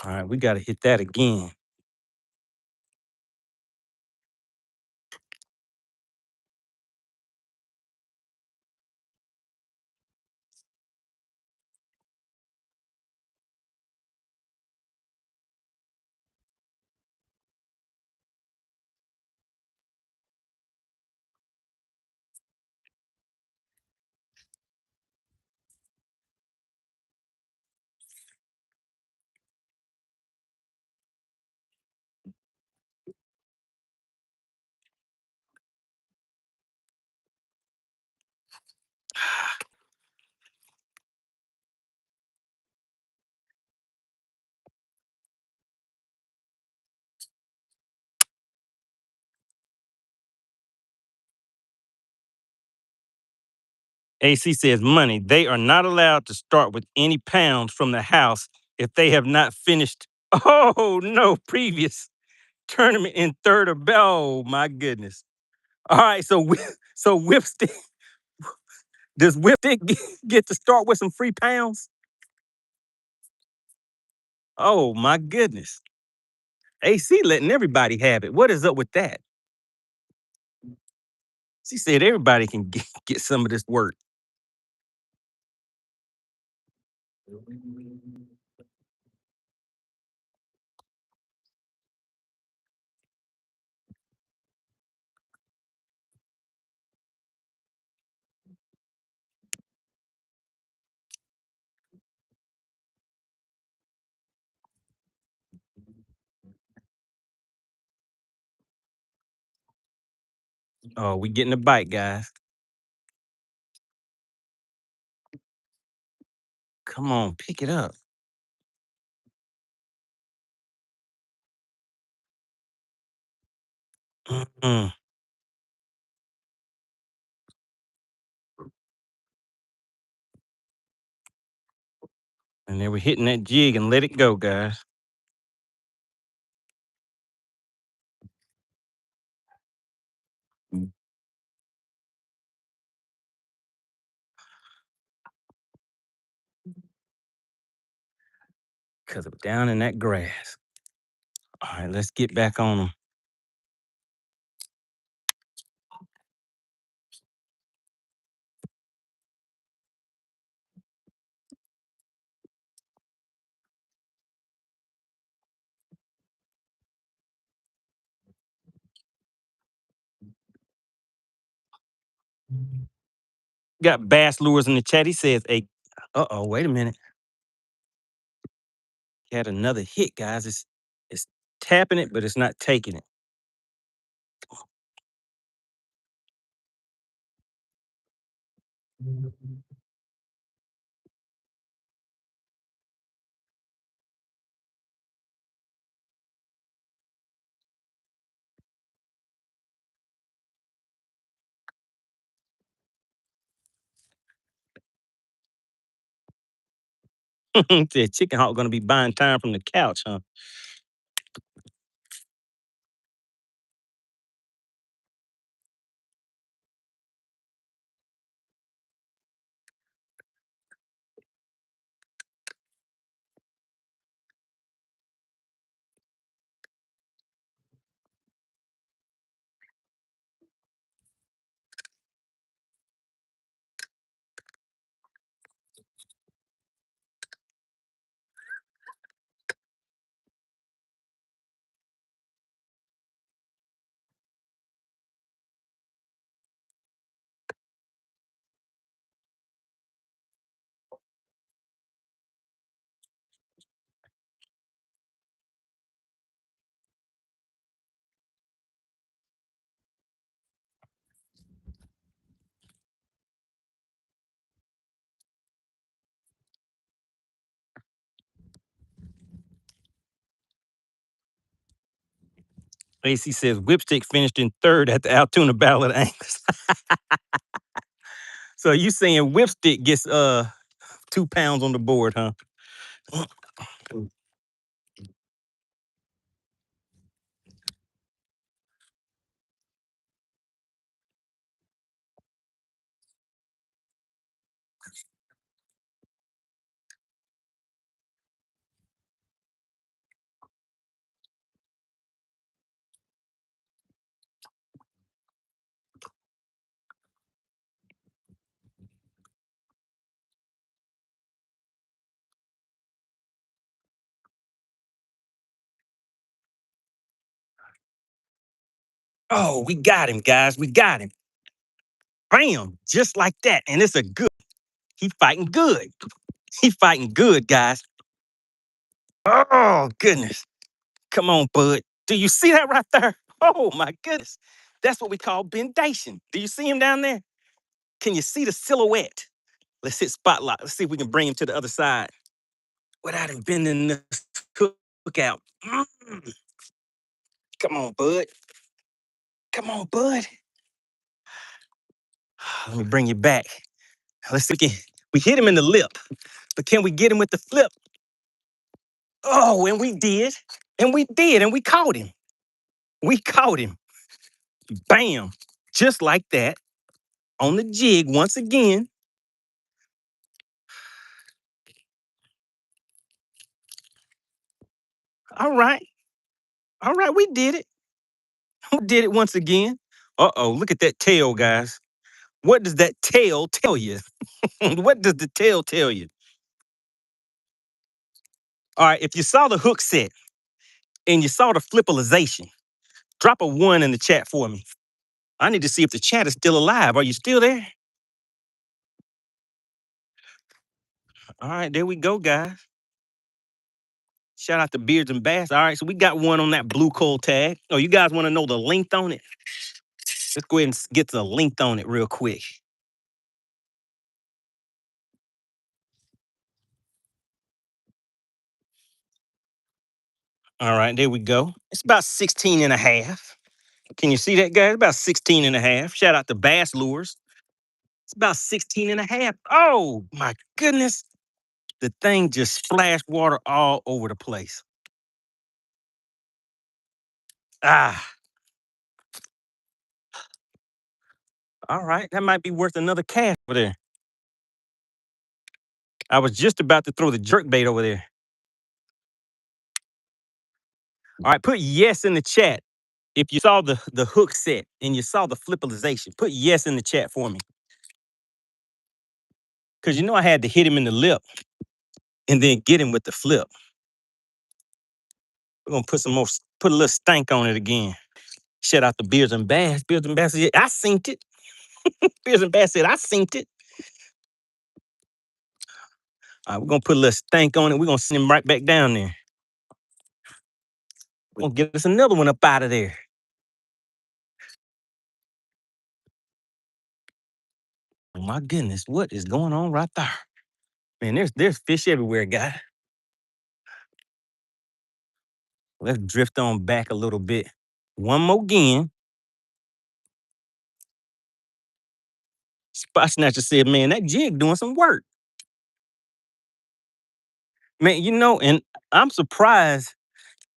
All right, we got to hit that again. AC says, money, they are not allowed to start with any pounds from the house if they have not finished. Oh, no, previous tournament in third or oh my goodness. All right, so Whipstick, does Whipstick get to start with some free pounds? Oh my goodness. AC letting everybody have it. What is up with that? She said everybody can get some of this work. Oh, we getting a bite, guys. Come on, pick it up. Mm-mm. And then we're hitting that jig and let it go, guys. because of down in that grass. All right, let's get back on them. Got Bass Lures in the chat. He says, uh-oh, wait a minute. Got another hit, guys. It's tapping it, but it's not taking it. The chicken hawk gonna be buying time from the couch, huh? AC says Whipstick finished in third at the Altoona Battle of the Anglers. So you saying Whipstick gets 2 pounds on the board, huh? Oh, we got him, guys. We got him. Bam, just like that. And it's a good. He fighting good. He fighting good, guys. Oh, goodness. Come on, bud. Do you see that right there? Oh, my goodness. That's what we call bendation. Do you see him down there? Can you see the silhouette? Let's hit spotlight. Let's see if we can bring him to the other side without him bending the hook out. Come on, bud. Come on, bud. Let me bring you back. Let's see. We hit him in the lip, but can we get him with the flip? Oh, and we did. And we did. And we caught him. We caught him. Bam. Just like that. On the jig once again. All right. All right. We did it. We did it once again. Uh-oh. Look at that tail, guys. What does that tail tell you? What does the tail tell you? All right. If you saw the hook set and you saw the flipalization, drop a 1 in the chat for me. I need to see if the chat is still alive. Are you still there? All right, there we go, guys. Shout out to Beards and Bass. All right, so we got one on that blue coal tag. Oh, you guys want to know the length on it? Let's go ahead and get the length on it real quick. All right, there we go. It's about 16 and a half. Can you see that, guys? About 16 and a half. Shout out to Bass Lures. It's about 16 and a half. Oh, my goodness. The thing just splashed water all over the place. Ah, all right. That might be worth another cast over there. I was just about to throw the jerk bait over there. All right, put yes in the chat. If you saw the hook set and you saw the flipalization, put yes in the chat for me. Because you know I had to hit him in the lip and then get him with the flip. We're gonna put a little stank on it again. Shout out to Beers and Bass. Beers and Bass said, I synced it. Beers and Bass said, I synced it. All right, we're gonna put a little stank on it. We're gonna send him right back down there. We're gonna get us another one up out of there. Oh my goodness, what is going on right there? Man, there's fish everywhere, guy. Let's drift on back a little bit. One more again. Spot Snatcher said, man, that jig doing some work. Man, you know, and I'm surprised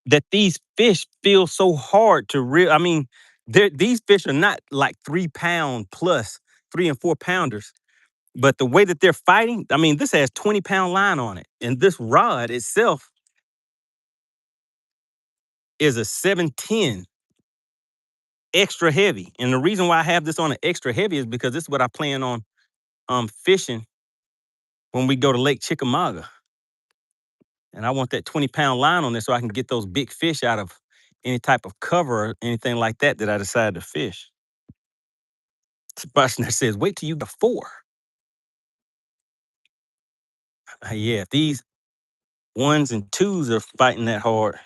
that these fish feel so hard to reel. I mean, these fish are not like 3 pound plus, 3 and 4 pounders. But the way that they're fighting, I mean, this has 20-pound line on it. And this rod itself is a 710 extra heavy. And the reason why I have this on an extra heavy is because this is what I plan on fishing when we go to Lake Chickamauga. And I want that 20-pound line on there so I can get those big fish out of any type of cover or anything like that I decide to fish. Sebastian says, wait till you get 4. Yeah, if these 1s and 2s are fighting that hard,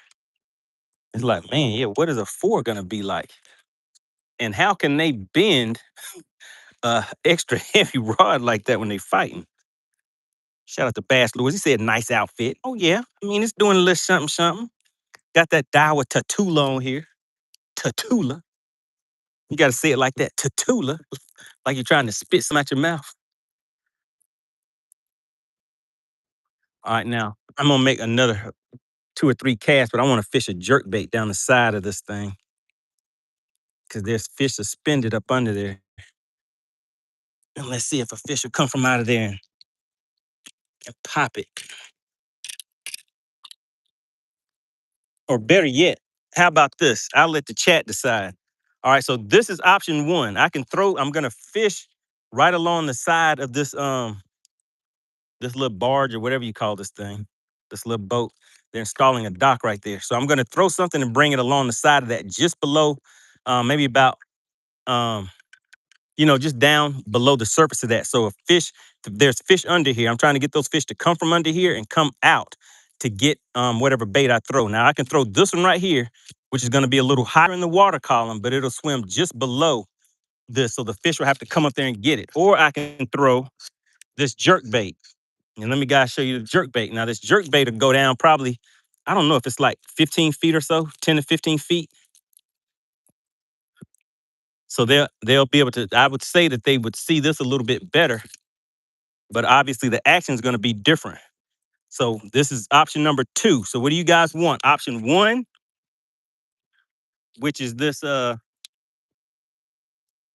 it's like, man, yeah, what is a 4 gonna be like? And how can they bend a extra heavy rod like that when they fighting? Shout out to Bass Lewis. He said, nice outfit. Oh, yeah. I mean, it's doing a little something, something. Got that Daiwa Tatula on here. Tatula. You got to say it like that. Tatula. Like you're trying to spit some out your mouth. All right, now, I'm going to make another 2 or 3 casts, but I want to fish a jerk bait down the side of this thing because there's fish suspended up under there. And let's see if a fish will come from out of there and pop it. Or better yet, how about this? I'll let the chat decide. All right, so this is option 1. I'm gonna fish right along the side of this little barge or whatever you call this thing, this little boat. They're installing a dock right there. So I'm gonna throw something and bring it along the side of that, just below, maybe about just down below the surface of that. So if there's fish under here, I'm trying to get those fish to come from under here and come out to get whatever bait I throw. Now I can throw this one right here, which is going to be a little higher in the water column, but it'll swim just below this. So the fish will have to come up there and get it. Or I can throw this jerk bait. And let me guys show you the jerk bait. Now this jerk bait will go down probably, I don't know if it's like 15 feet or so, 10 to 15 feet. So they'll be able to, I would say that they would see this a little bit better, but obviously the action is going to be different. So this is option number 2. So what do you guys want? Option 1, which is this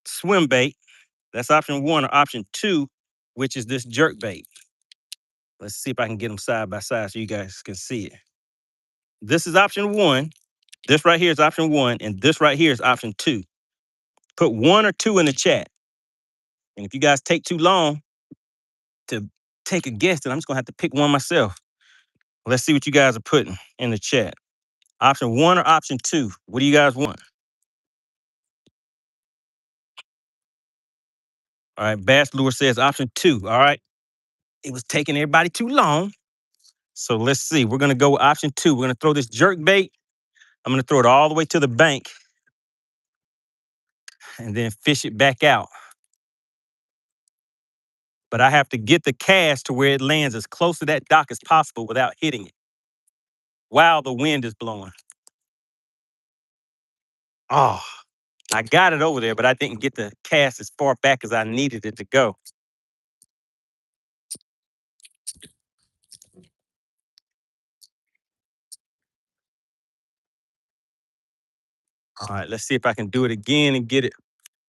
swim bait. That's option 1, or option 2, which is this jerk bait. Let's see if I can get them side by side so you guys can see it. This is option 1. This right here is option 1, and this right here is option 2. Put 1 or 2 in the chat. And if you guys take too long to take a guess, then I'm just gonna have to pick one myself. Let's see what you guys are putting in the chat. Option 1 or option 2? What do you guys want? All right, Bass Lure says option 2. All right. It was taking everybody too long. So let's see. We're gonna go with option 2. We're gonna throw this jerk bait. I'm gonna throw it all the way to the bank and then fish it back out. But I have to get the cast to where it lands as close to that dock as possible without hitting it while the wind is blowing. Oh, I got it over there, but I didn't get the cast as far back as I needed it to go. All right, let's see if I can do it again and get it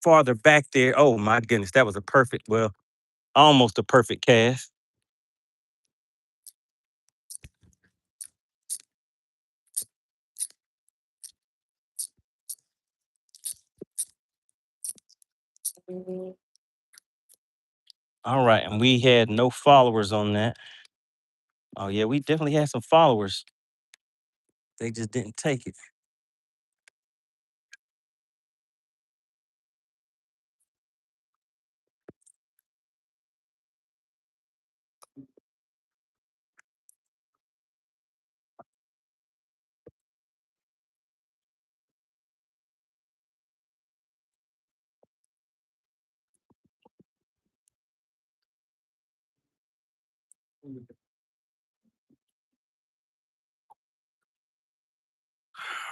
farther back there. Oh my goodness, that was almost a perfect cast. All right, and we had no followers on that. Oh yeah, we definitely had some followers. They just didn't take it.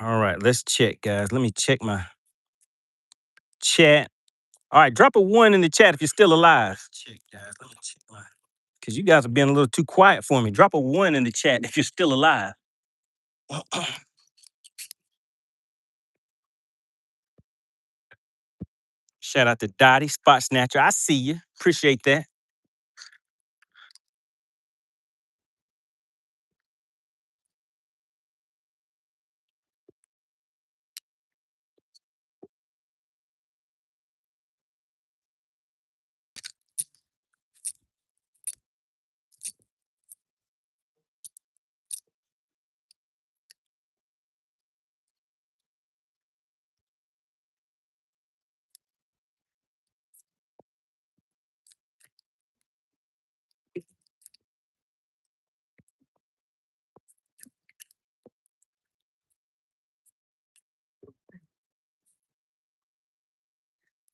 All right, let's check, guys. Let me check my chat. All right, drop a one in the chat if you're still alive. Check, guys. Let me check my. Because you guys are being a little too quiet for me. Drop a one in the chat if you're still alive. Shout out to Dottie, Spot Snatcher. I see you. Appreciate that.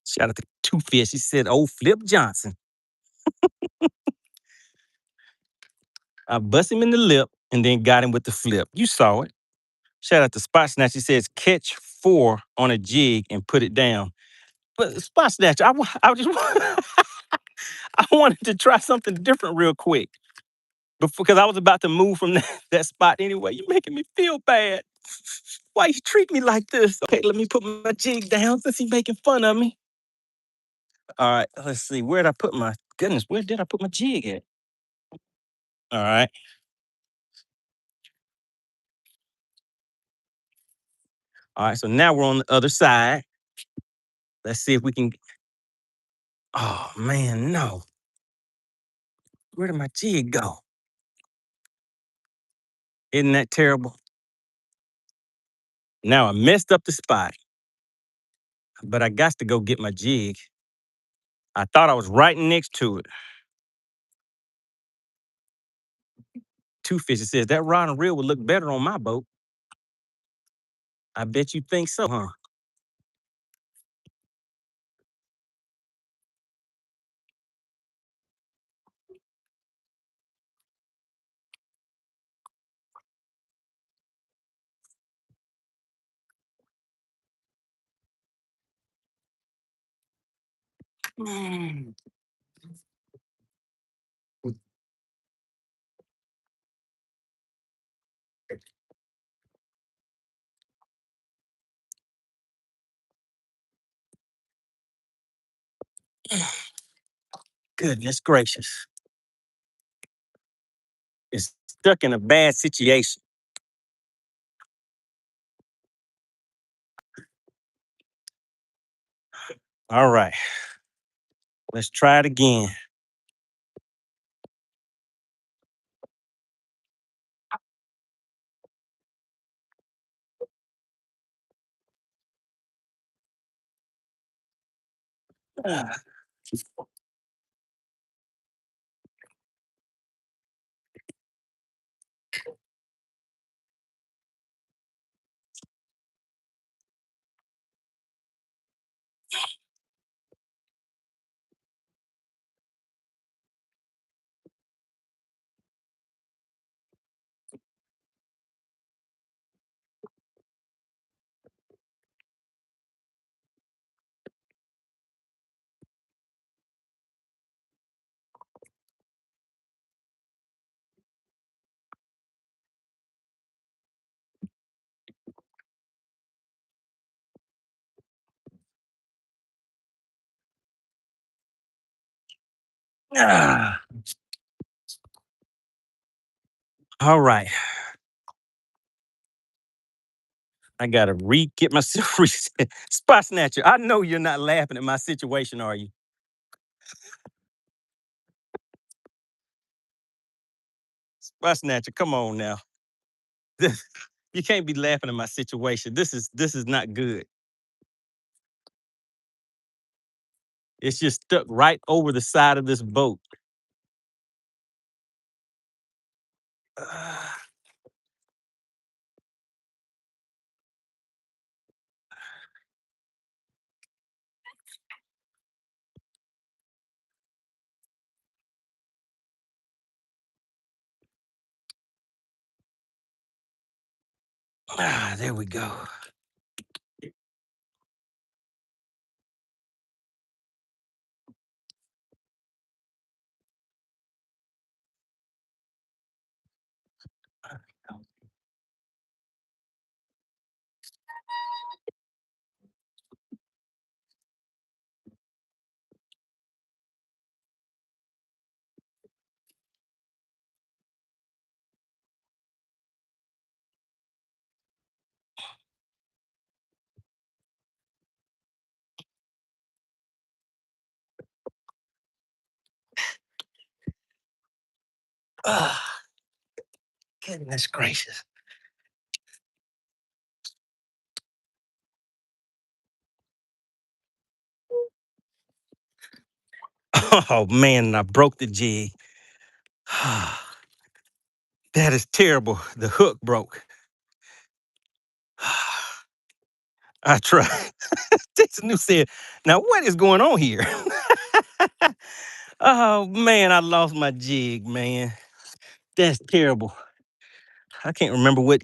Shout out to Two Fish. He said, "Oh, Flip Johnson." I bust him in the lip and then got him with the flip. You saw it. Shout out to Spot Snatcher. He says, "Catch four on a jig and put it down." But Spot Snatcher, I just I wanted to try something different real quick. Because I was about to move from that spot anyway. You're making me feel bad. Why you treat me like this? Okay, let me put my jig down since he's making fun of me. All right, let's see. Where did I put my goodness? Where did I put my jig at? All right. All right. So now we're on the other side. Let's see if we can. Oh man, no. Where did my jig go? Isn't that terrible? Now I messed up the spot, but I got to go get my jig. I thought I was right next to it. Two Fishes says that rod and reel would look better on my boat. I bet you think so, huh? Mm. Goodness gracious. It's stuck in a bad situation. All right. Let's try it again. Ah, ah. All right. I gotta get myself reset. Spot snatcher. I know you're not laughing at my situation, are you? Spot snatcher, come on now. This, you can't be laughing at my situation. This is not good. It's just stuck right over the side of this boat. There we go. Ah, goodness gracious. Oh man, I broke the jig. That is terrible. The hook broke. I tried. Jason New said, now what is going on here? Oh man, I lost my jig, man. That's terrible. I can't remember what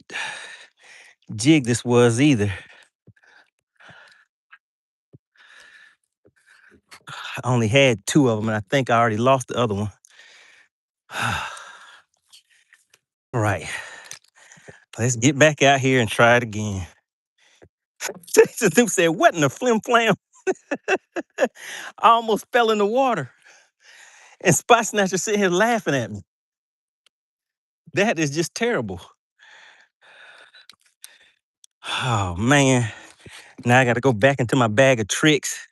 jig this was either. I only had two of them, and I think I already lost the other one. All right, let's get back out here and try it again. Jason New said, what in the flim flam? I almost fell in the water. And Spot Snatcher sitting here laughing at me. That is just terrible. Oh man. Now I gotta go back into my bag of tricks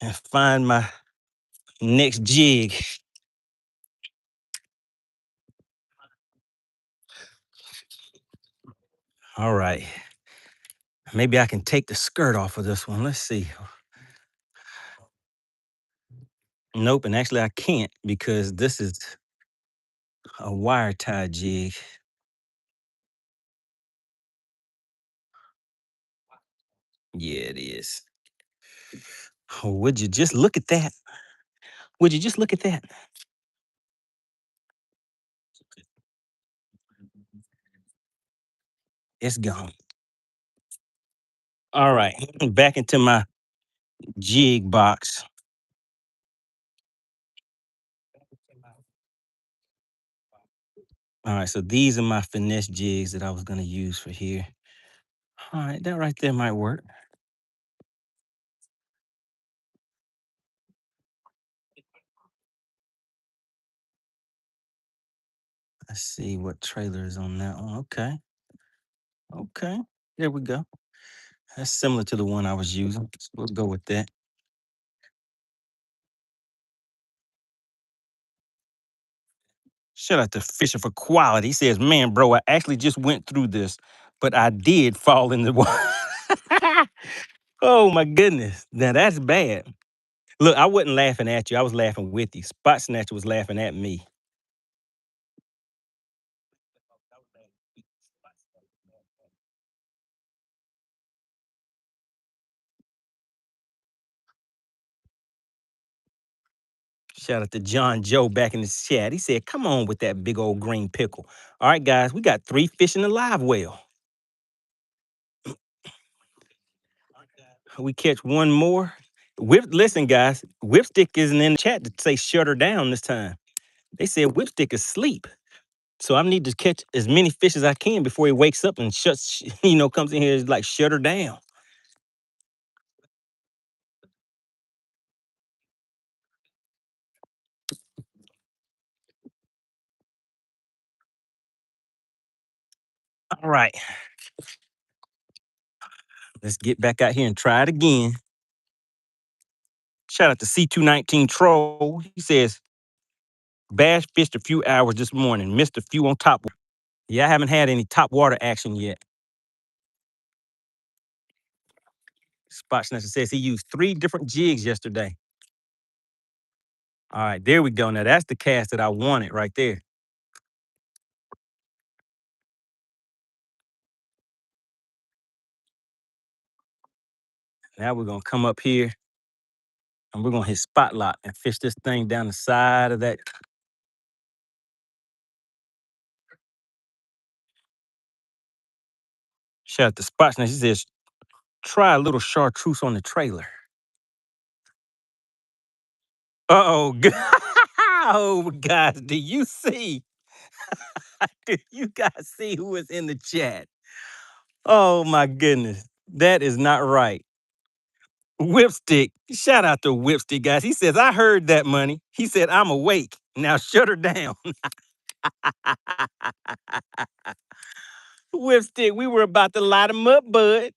and find my next jig. All right. Maybe I can take the skirt off of this one. Let's see. Nope, and actually I can't because this is a wire tie jig. Yeah, it is. Oh, would you just look at that? Would you just look at that? It's gone. All right, back into my jig box. All right, so these are my finesse jigs that I was gonna use for here. All right, that right there might work. Let's see what trailer is on that one. Okay, okay, there we go. That's similar to the one I was using. So we'll go with that. Shout out to Fisher for Quality. He says, man, bro, I actually just went through this, but I did fall in the water. Oh my goodness. Now that's bad. Look, I wasn't laughing at you. I was laughing with you. Spot Snatcher was laughing at me. Shout out to John Joe back in the chat. He said, come on with that big old green pickle. All right, guys, we got 3 fish in the live well. We catch one more. Listen, guys, Whipstick isn't in the chat to say shut her down this time. They said Whipstick is asleep. So I need to catch as many fish as I can before he wakes up and shuts, comes in here is like shut her down. All right. Let's get back out here and try it again. Shout out to C219 Troll. He says, Bass fished a few hours this morning, missed a few on top. Yeah, I haven't had any top water action yet. Spot Snatcher says he used 3 different jigs yesterday. All right, there we go. Now that's the cast that I wanted right there. Now we're gonna come up here and we're gonna hit spot lock and fish this thing down the side of that. Shout out to Spot Snatcher. He says, try a little chartreuse on the trailer. Uh-oh. Oh, guys, do you see? Do you guys see who is in the chat? Oh, my goodness. That is not right. Whipstick. Shout out to Whipstick, guys. He says, I heard that money. He said, I'm awake. Now shut her down. Whipstick, we were about to light him up, bud.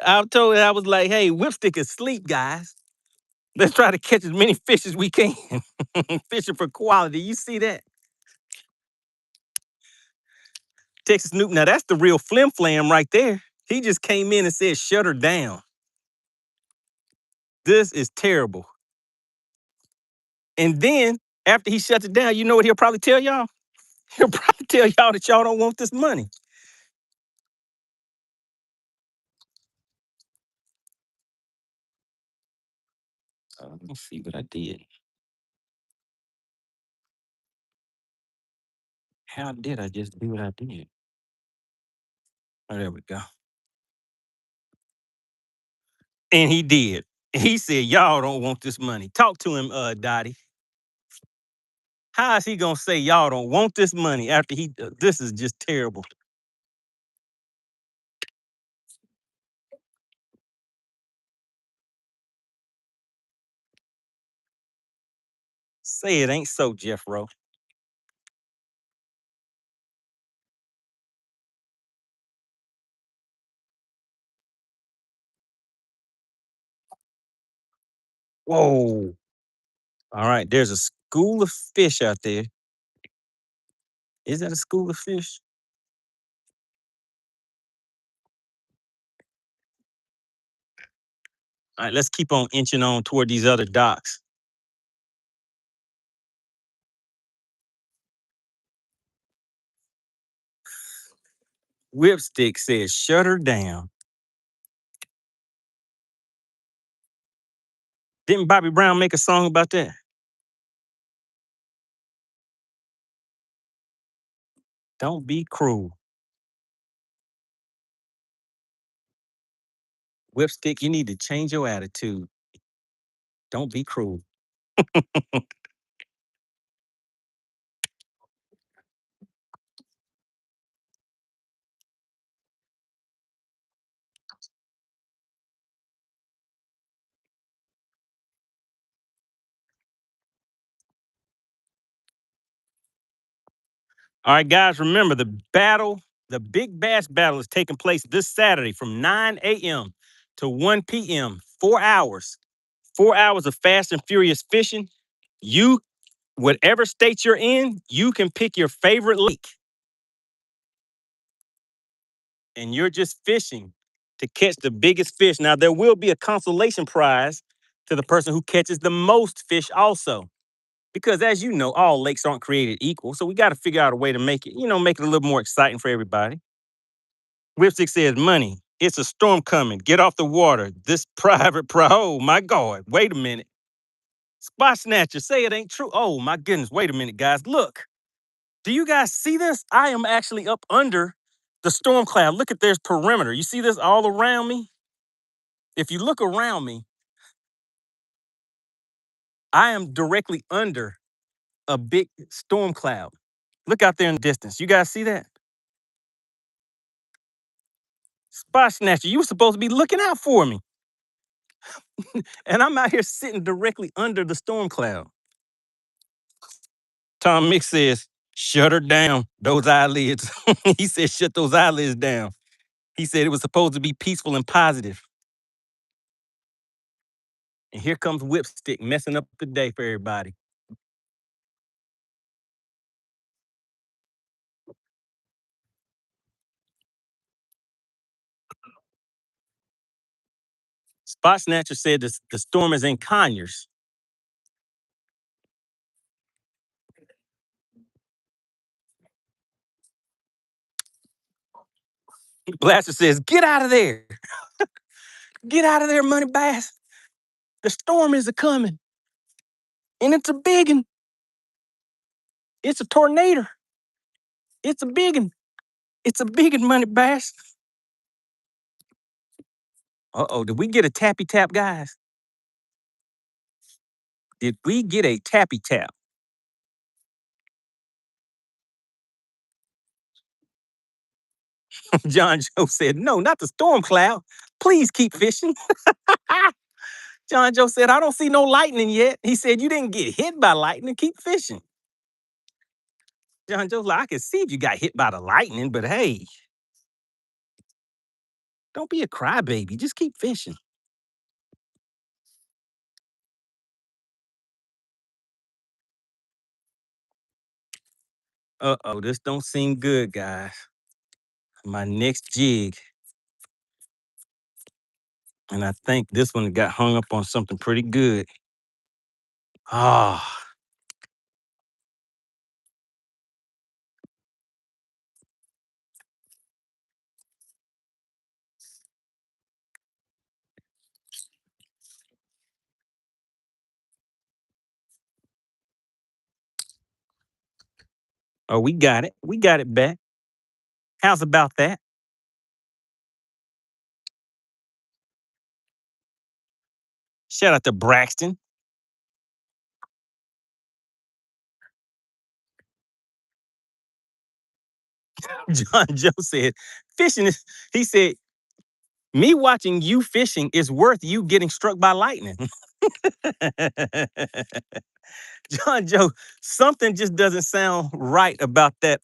I told her, I was like, hey, Whipstick is asleep, guys. Let's try to catch as many fish as we can. Fishing for quality. You see that? Texas Snoop. Now that's the real flim flam right there. He just came in and said, shut her down. This is terrible. And then after he shuts it down, you know what he'll probably tell y'all? He'll probably tell y'all that y'all don't want this money. Let me see what I did. How did I just do what I did? Oh, there we go. And he did. He said, y'all don't want this money. Talk to him, Dottie. How is he gonna say y'all don't want this money after he? This is just terrible. Say it ain't so, Jeffro. Whoa. All right, there's a school of fish out there. Is that a school of fish? All right, let's keep on inching on toward these other docks. Whipstick says, shut her down. Didn't Bobby Brown make a song about that? Don't be cruel. Whipstick, you need to change your attitude. Don't be cruel. All right, guys, remember the Big Bass Battle is taking place this Saturday from 9 a.m. to 1 p.m. 4 hours. 4 hours of fast and furious fishing. You, whatever state you're in, you can pick your favorite lake. And you're just fishing to catch the biggest fish. Now, there will be a consolation prize to the person who catches the most fish also. Because as you know, all lakes aren't created equal. So we got to figure out a way to make it, make it a little more exciting for everybody. Whipstick says, money, it's a storm coming. Get off the water. This oh my God, wait a minute. Spot Snatcher, say it ain't true. Oh my goodness, wait a minute, guys. Look, do you guys see this? I am actually up under the storm cloud. Look at there's perimeter. You see this all around me? If you look around me, I am directly under a big storm cloud. Look out there in the distance. You guys see that? Spot Snatcher, you were supposed to be looking out for me. And I'm out here sitting directly under the storm cloud. Tom Mix says, shut her down, those eyelids. He said, shut those eyelids down. He said it was supposed to be peaceful and positive. And here comes Whipstick messing up the day for everybody. Spot Snatcher said the storm is in Conyers. Blaster says, get out of there. Get out of there, Money Bass. The storm is a-coming. And it's a big one. It's a tornado. It's a big one. It's a big one, Money Bass. Uh-oh, did we get a tappy tap, guys? Did we get a tappy tap? John Joe said, no, not the storm cloud. Please keep fishing. John Joe said, I don't see no lightning yet. He said, you didn't get hit by lightning. Keep fishing. John Joe's like, I can see if you got hit by the lightning, but hey, don't be a crybaby. Just keep fishing. Uh-oh, this don't seem good, guys. My next jig. And I think this one got hung up on something pretty good. Ah. Oh, we got it. We got it back. How's about that? Shout out to Braxton. John Joe said, fishing is, he said, me watching you fishing is worth you getting struck by lightning. John Joe, something just doesn't sound right about that,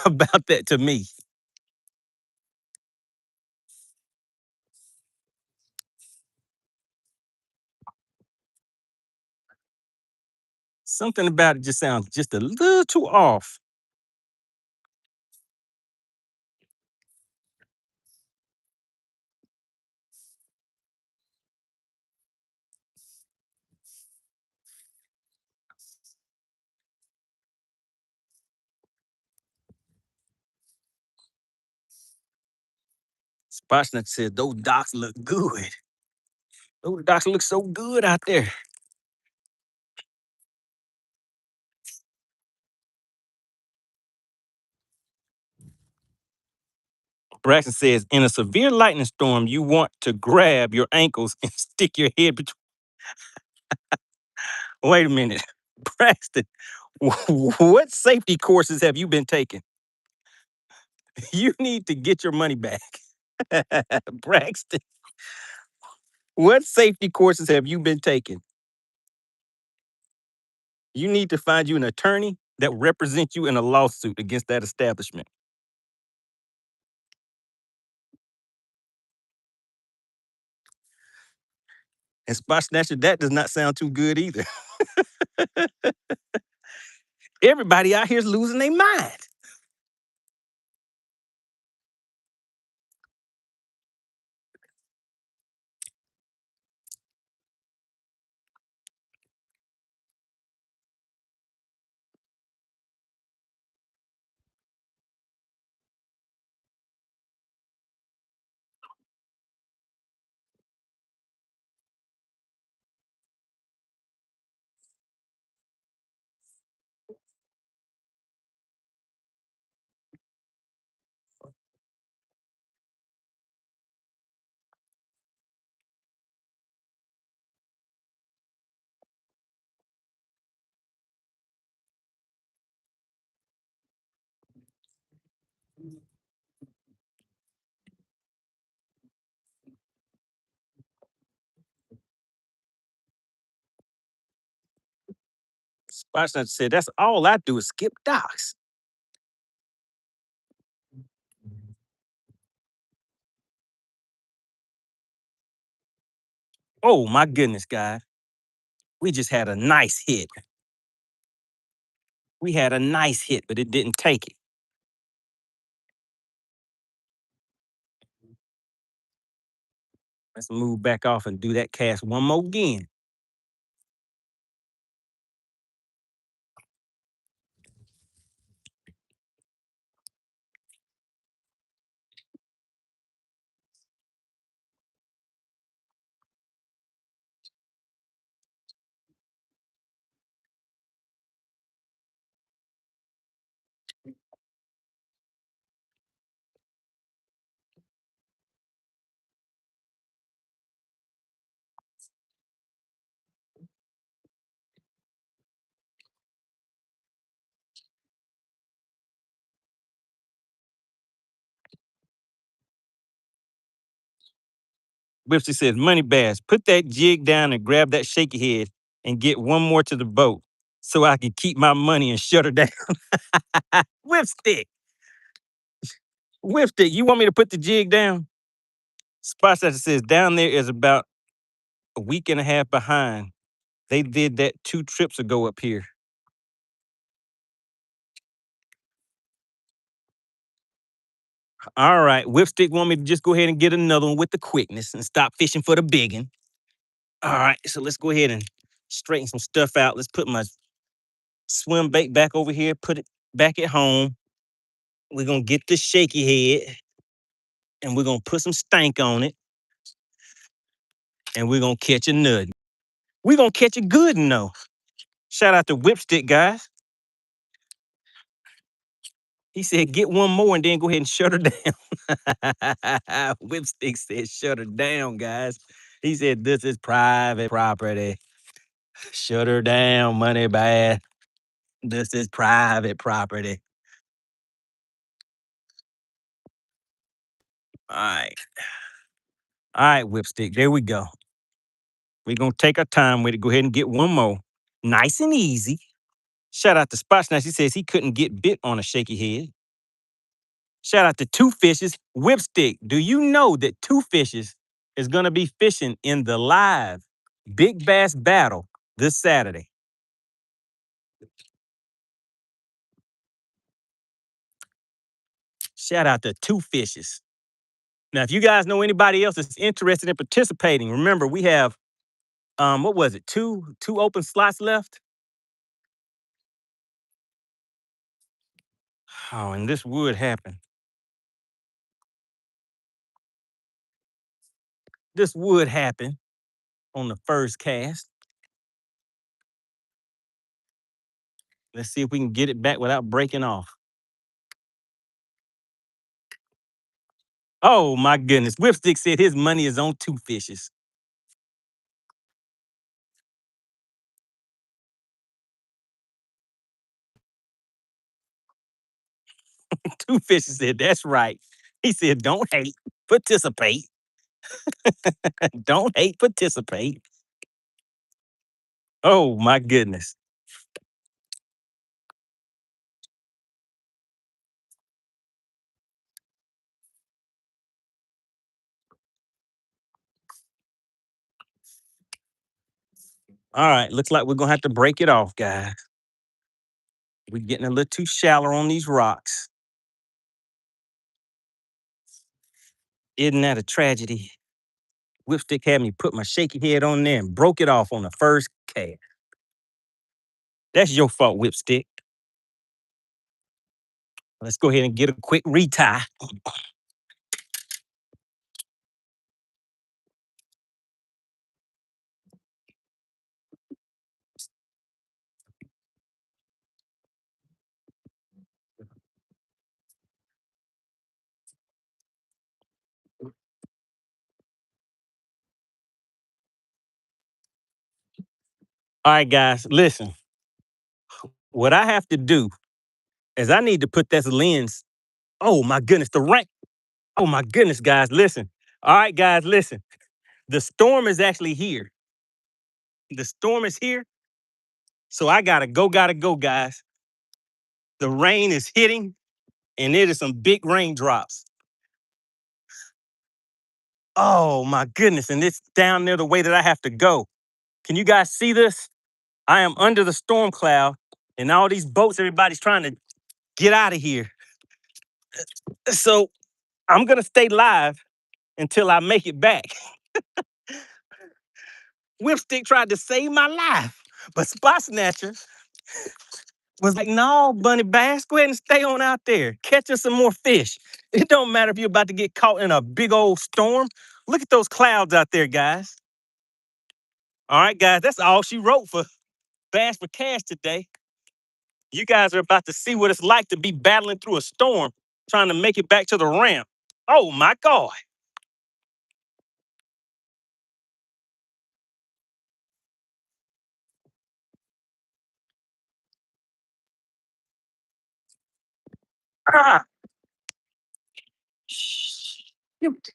about that to me. Something about it just sounds just a little too off. Spotsnut said, those docks look good. Those docks look so good out there. Braxton says, in a severe lightning storm, you want to grab your ankles and stick your head between. Wait a minute. Braxton, what safety courses have you been taking? You need to get your money back. Braxton, what safety courses have you been taking? You need to find you an attorney that represents you in a lawsuit against that establishment. And Spot Snatcher, that does not sound too good either. Everybody out here is losing their mind. Spot Snatcher said, that's all I do is skip docks. Oh my goodness, guys. We just had a nice hit. We had a nice hit, but it didn't take it. Let's move back off and do that cast one more again. Whipsy says, MoneyBass, put that jig down and grab that shaky head and get one more to the boat so I can keep my money and shut her down. Whipstick, Whipstick, you want me to put the jig down? Spot says, down there is about a week and a half behind. They did that 2 trips ago up here. All right, Whipstick want me to just go ahead and get another one with the quickness and stop fishing for the big one. All right, so let's go ahead and straighten some stuff out. Let's put my swim bait back over here, put it back at home. We're gonna get the shaky head and we're gonna put some stank on it. And we're gonna catch a nut. We're gonna catch a good one though. Shout out to Whipstick, guys. He said, get one more and then go ahead and shut her down. Whipstick said, shut her down, guys. He said, this is private property. Shut her down, MoneyBass. This is private property. All right. All right, Whipstick. There we go. We're going to take our time with it. Go ahead and get one more. Nice and easy. Shout out to Spot Snatch. He says he couldn't get bit on a shaky head. Shout out to Two Fishes. Whipstick, do you know that Two Fishes is going to be fishing in the live Big Bass Battle this Saturday? Shout out to Two Fishes. Now, if you guys know anybody else that's interested in participating, remember we have what was it? Two open slots left. Oh, and this would happen. This would happen on the first cast. Let's see if we can get it back without breaking off. Oh my goodness. Whipstick said his money is on Two Fishes. Two Fishes said, that's right. He said, don't hate, participate. Don't hate, participate. Oh my goodness. All right, looks like we're gonna have to break it off, guys. We're getting a little too shallow on these rocks. Isn't that a tragedy? Whipstick had me put my shaky head on there and broke it off on the first cast. That's your fault, Whipstick. Let's go ahead and get a quick retie. All right, guys, listen. What I have to do is I need to put this lens. Oh my goodness, the rain. Oh my goodness, guys, listen. All right, guys, listen. The storm is actually here. The storm is here. So I gotta go, guys. The rain is hitting, and it is some big raindrops. Oh my goodness. And it's down there the way that I have to go. Can you guys see this? I am under the storm cloud and all these boats, everybody's trying to get out of here. So I'm gonna stay live until I make it back. Whipstick tried to save my life, but Spot Snatcher was like, no, Bunny Bass, go ahead and stay on out there. Catch us some more fish. It don't matter if you're about to get caught in a big old storm. Look at those clouds out there, guys. All right, guys, that's all she wrote for Bass for Cash today. You guys are about to see what it's like to be battling through a storm, trying to make it back to the ramp. Oh my God. Ah. Shoot.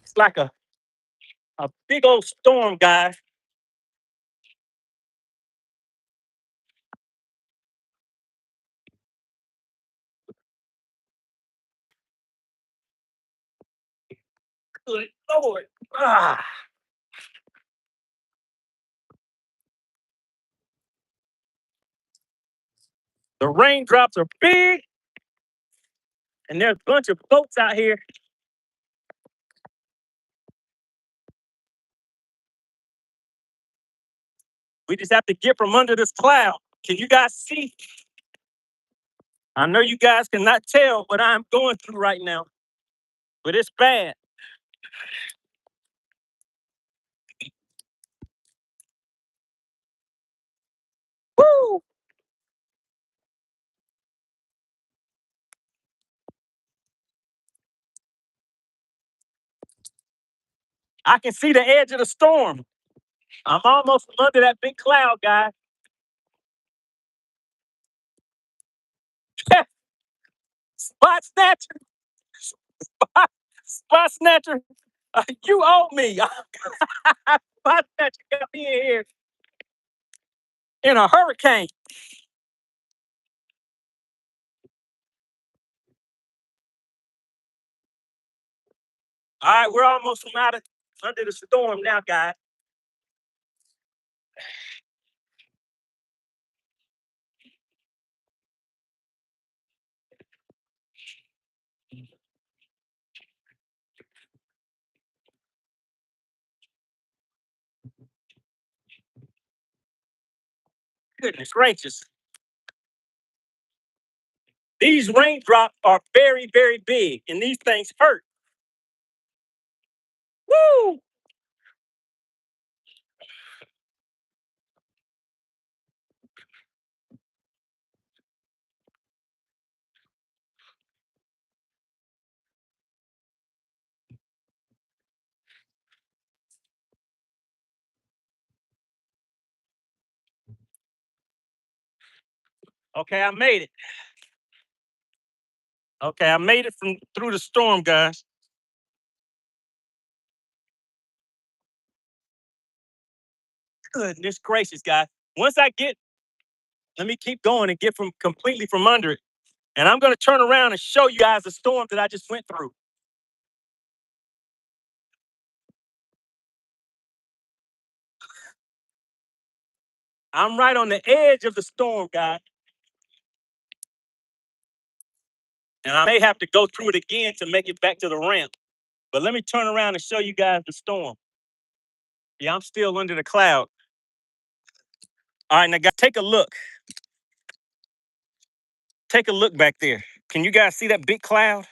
It's like a big old storm, guys. Good Lord. Ah. The raindrops are big, and there's a bunch of boats out here. We just have to get from under this cloud. Can you guys see? I know you guys cannot tell what I'm going through right now, but it's bad. Woo! I can see the edge of the storm. I'm almost under that big cloud, guys. Spot snatcher, spot snatcher, you owe me. Spot snatcher got me in here in a hurricane. All right, we're almost from out of under the storm now, guys. Goodness gracious. These raindrops are very, very big, and these things hurt. Woo! Okay, I made it. Okay, I made it from through the storm, guys. Goodness gracious, guys. Once I get, let me keep going and get from completely from under it. And I'm gonna turn around and show you guys the storm that I just went through. I'm right on the edge of the storm, guys. And I may have to go through it again to make it back to the ramp. But let me turn around and show you guys the storm. Yeah, I'm still under the cloud. All right, now guys, take a look. Take a look back there. Can you guys see that big cloud?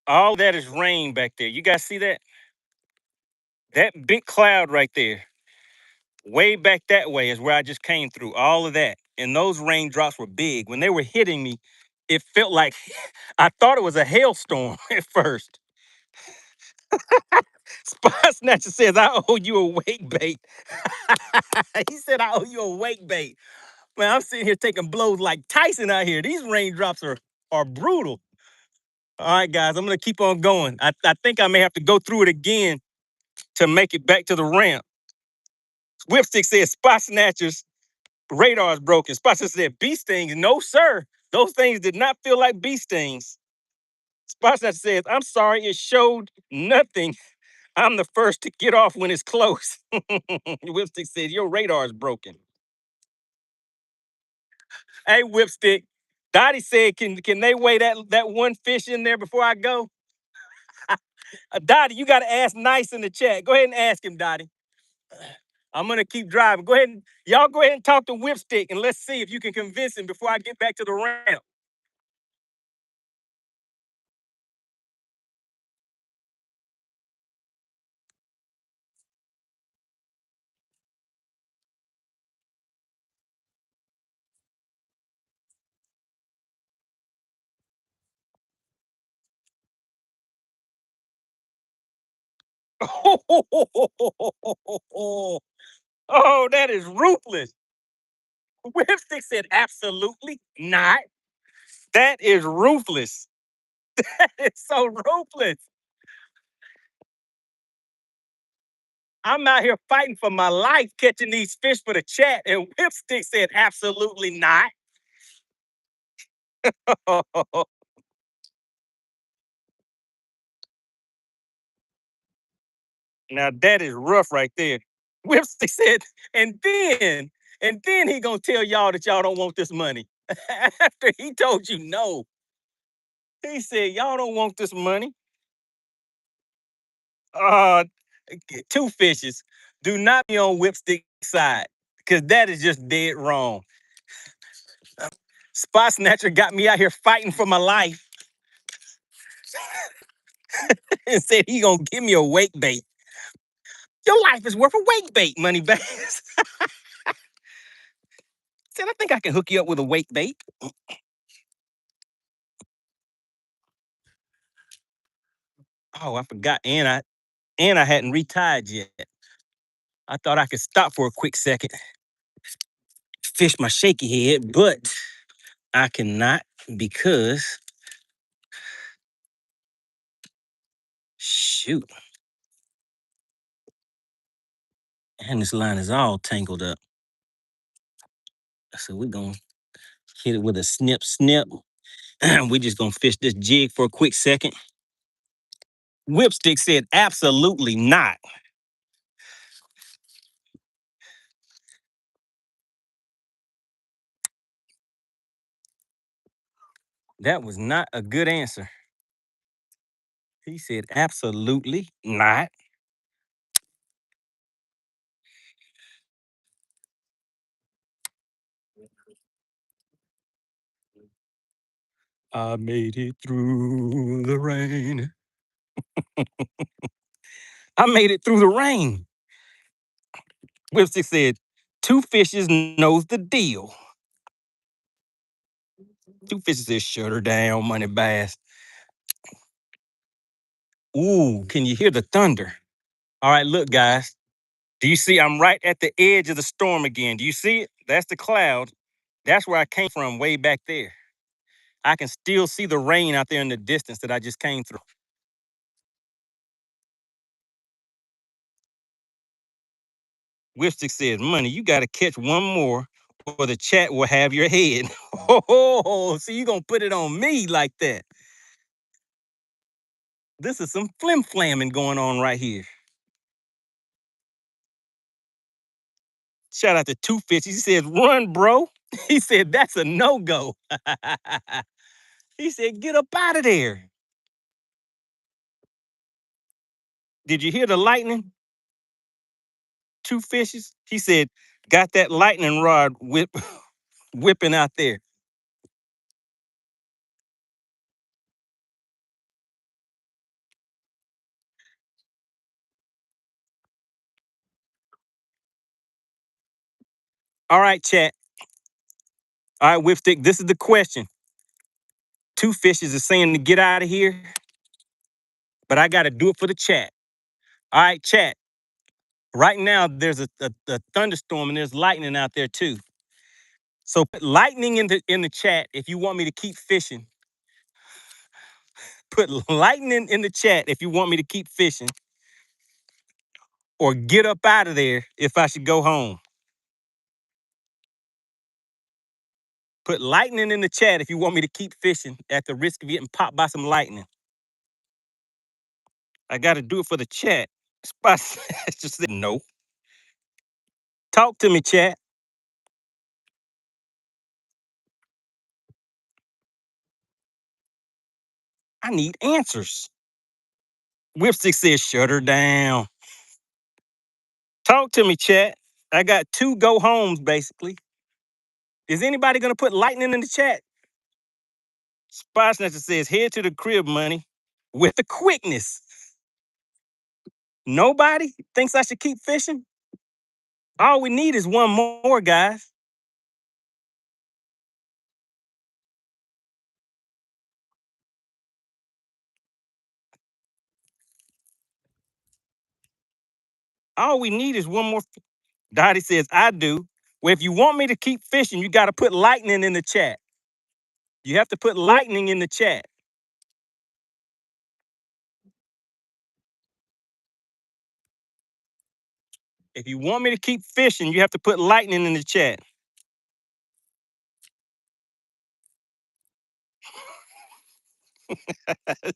All that is rain back there. You guys see that? That big cloud right there. Way back that way is where I just came through. All of that. And those raindrops were big. When they were hitting me, it felt like I thought it was a hailstorm at first. Spot Snatcher says, I owe you a wake bait. He said, I owe you a wake bait. Man, I'm sitting here taking blows like Tyson out here. These raindrops are brutal. All right, guys, I'm going to keep on going. I think I may have to go through it again to make it back to the ramp. Whipstick said spot snatchers, radar's broken. Spot snatcher said bee stings. No, sir. Those things did not feel like bee stings. Spot snatcher says, I'm sorry, it showed nothing. I'm the first to get off when it's close. Whipstick said, your radar is broken. Hey, Whipstick. Dottie said, can they weigh that one fish in there before I go? Dottie, you got to ask nice in the chat. Go ahead and ask him, Dottie. I'm going to keep driving. Y'all go ahead and talk to Whipstick, and let's see if you can convince him before I get back to the ramp. Oh, that is ruthless. Whipstick said, absolutely not. That is ruthless. It's so ruthless. I'm out here fighting for my life catching these fish for the chat, and Whipstick said, absolutely not. Now that is rough right there. Whipstick said, and then he gonna tell y'all that y'all don't want this money. After he told you no. He said, y'all don't want this money. Uh, two fishes. Do not be on Whipstick's side, because that is just dead wrong. Spot Snatcher got me out here fighting for my life and said he gonna give me a wake bait. Your life is worth a wake bait, MoneyBass. Said, I think I can hook you up with a wake bait. Oh, I forgot. And I hadn't retied yet. I thought I could stop for a quick second, fish my shaky head, but I cannot because shoot. And this line is all tangled up. So we're gonna hit it with a snip snip. We just gonna fish this jig for a quick second. Whipstick said absolutely not. That was not a good answer. He said absolutely not. I made it through the rain. I made it through the rain. Whipstick said, two fishes knows the deal. Two fishes said, shut her down, MoneyBass. Ooh, can you hear the thunder? All right, look, guys. Do you see I'm right at the edge of the storm again? Do you see it? That's the cloud. That's where I came from, way back there. I can still see the rain out there in the distance that I just came through. Whipstick says, money, you got to catch one more or the chat will have your head. Oh, so you going to put it on me like that. This is some flim-flamming going on right here. Shout out to Two Fish. He said, run, bro. He said, that's a no-go. He said, get up out of there. Did you hear the lightning? Two fishes? He said, got that lightning rod whipping out there. All right, chat. All right, Whipstick, this is the question. Two fishes is saying to get out of here, but I got to do it for the chat. All right, chat. Right now, there's a thunderstorm and there's lightning out there too. So put lightning in the chat if you want me to keep fishing. Put lightning in the chat if you want me to keep fishing. or get up out of there if I should go home. Put lightning in the chat if you want me to keep fishing at the risk of getting popped by some lightning. I got to do it for the chat. Spot just said no. Talk to me, chat. I need answers. Whipstick says shut her down. Talk to me, chat. I got 2 go homes, basically. Is anybody going to put lightning in the chat? Spot Snatcher says head to the crib, money, with the quickness. Nobody thinks I should keep fishing? All we need is one more, guys. All we need is one more. Dottie says, I do. Well, if you want me to keep fishing, you got to put lightning in the chat. You have to put lightning in the chat. If you want me to keep fishing, you have to put lightning in the chat.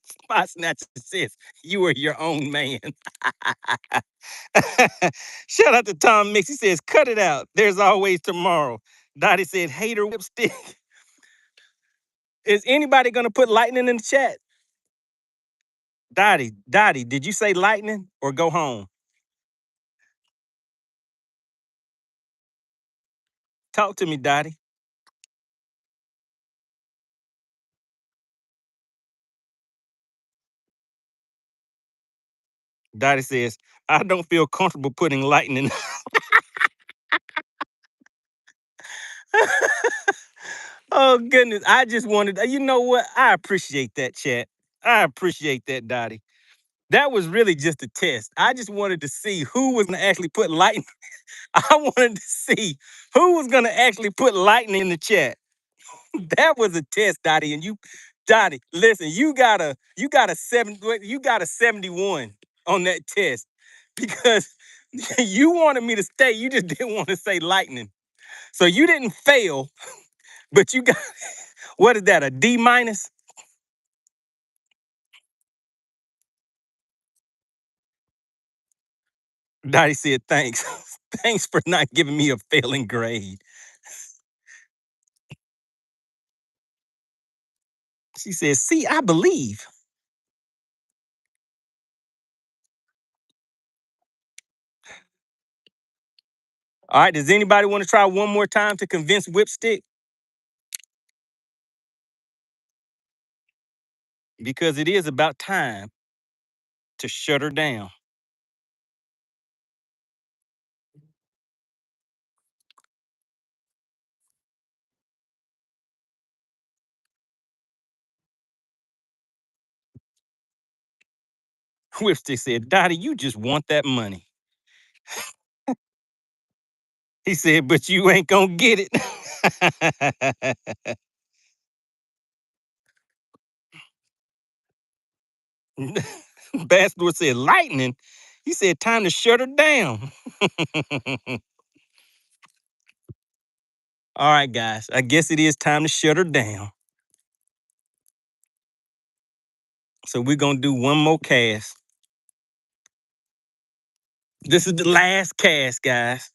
Spot Snatcher says, you are your own man. Shout out to Tom Mix. He says, cut it out. There's always tomorrow. Dottie said, hater whipstick. Is anybody going to put lightning in the chat? Dottie, did you say lightning or go home? Talk to me, Dottie. Dottie says, I don't feel comfortable putting lightning. Oh, goodness. I just wanted, you know what? I appreciate that, chat. I appreciate that, Dottie. That was really just a test. I just wanted to see who was going to actually put lightning. I wanted to see who was going to actually put lightning in the chat. That was a test, Dottie. And Dottie, listen, you got a 71 on that test because you wanted me to stay. You just didn't want to say lightning. So you didn't fail, but you got, what is that, a D minus? Dottie said, thanks. Thanks for not giving me a failing grade. She says, see, I believe. All right, does anybody want to try one more time to convince Whipstick? Because it is about time to shut her down. Whipstick said, Dottie, you just want that money. He said, but you ain't gonna get it. Bastard said, lightning? He said, time to shut her down. All right, guys, I guess it is time to shut her down. So we're gonna do one more cast. This is the last cast, guys.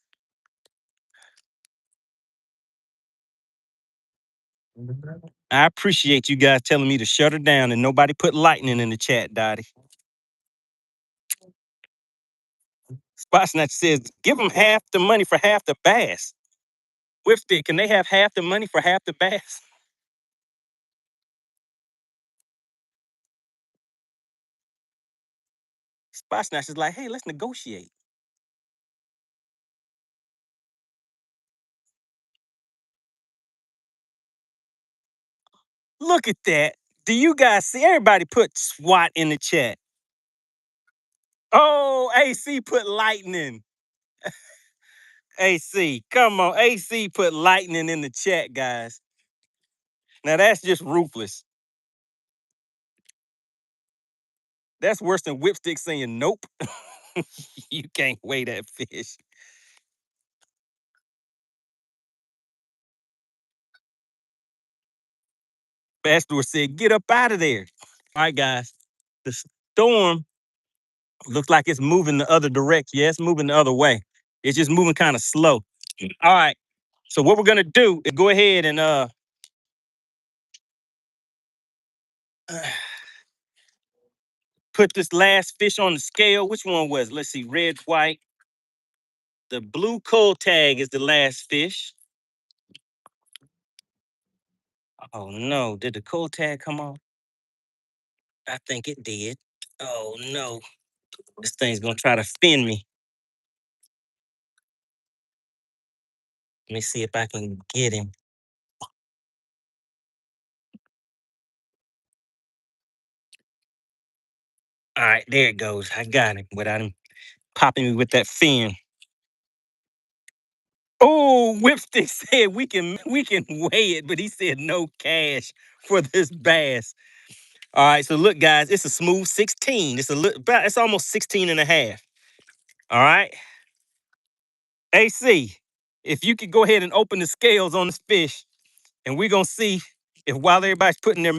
I appreciate you guys telling me to shut her down and nobody put lightning in the chat, Dottie. Spot Snatch says, give them half the money for half the bass. Whipstick, can they have half the money for half the bass? Spot Snatch is like, hey, let's negotiate. Look at that. Do you guys see? Everybody put SWAT in the chat. Oh, AC put lightning. AC, come on. AC put lightning in the chat, guys. Now that's just ruthless. That's worse than Whipstick saying nope. You can't weigh that fish. Pastor said, get up out of there. All right, guys. The storm looks like it's moving the other direction. Yeah, it's moving the other way. It's just moving kind of slow. All right. So what we're gonna do is go ahead and put this last fish on the scale. Which one was it? Let's see, red, white. The blue coal tag is the last fish. Oh no, did the coal tag come off? I think it did. Oh no, this thing's gonna try to fin me. Let me see if I can get him. All right, there it goes. I got him without him popping me with that fin. Oh, Whipstick said we can weigh it, but he said no cash for this bass. All right, so look, guys, it's a smooth 16. It's almost 16 and a half. All right. AC, if you could go ahead and open the scales on this fish, and we're gonna see if while everybody's putting their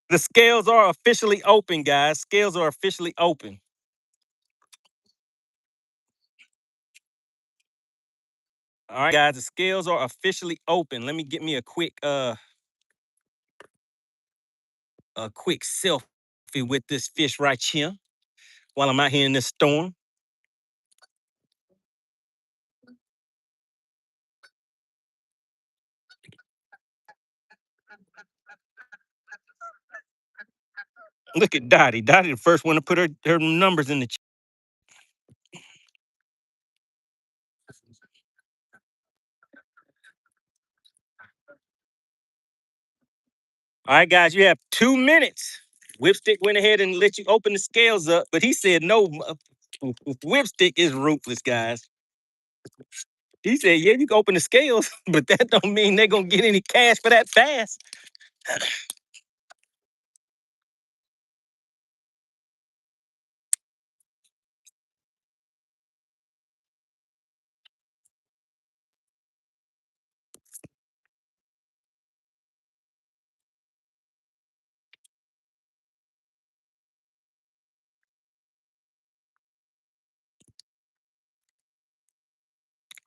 the scales are officially open, guys. Scales are officially open. All right, guys, the scales are officially open. Let me get me a quick selfie with this fish right here while I'm out here in this storm. Look at Dottie. Dottie, the first one to put her numbers in the chat. All right, guys, you have 2 minutes. Whipstick went ahead and let you open the scales up, but he said no. Whipstick is ruthless, guys. He said, yeah, you can open the scales, but that don't mean they're gonna get any cash for that fast.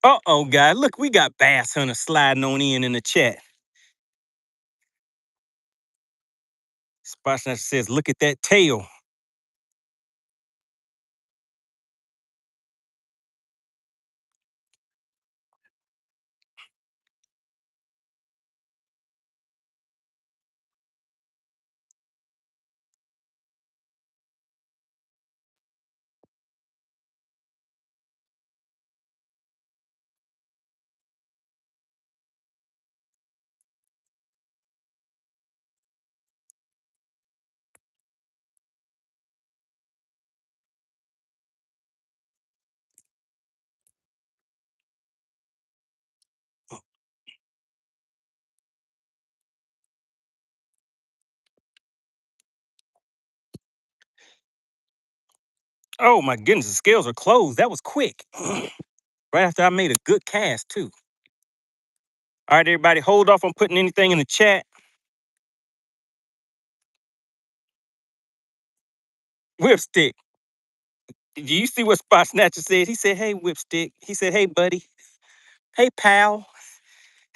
Uh-oh, guys. Look, we got Bass Hunter sliding on in the chat. Spot Snatcher says, look at that tail. Oh my goodness, the scales are closed. That was quick. Right after I made a good cast, too. All right, everybody, hold off on putting anything in the chat. Whipstick, do you see what Spot Snatcher said? He said, hey, Whipstick. He said, hey, buddy. Hey, pal.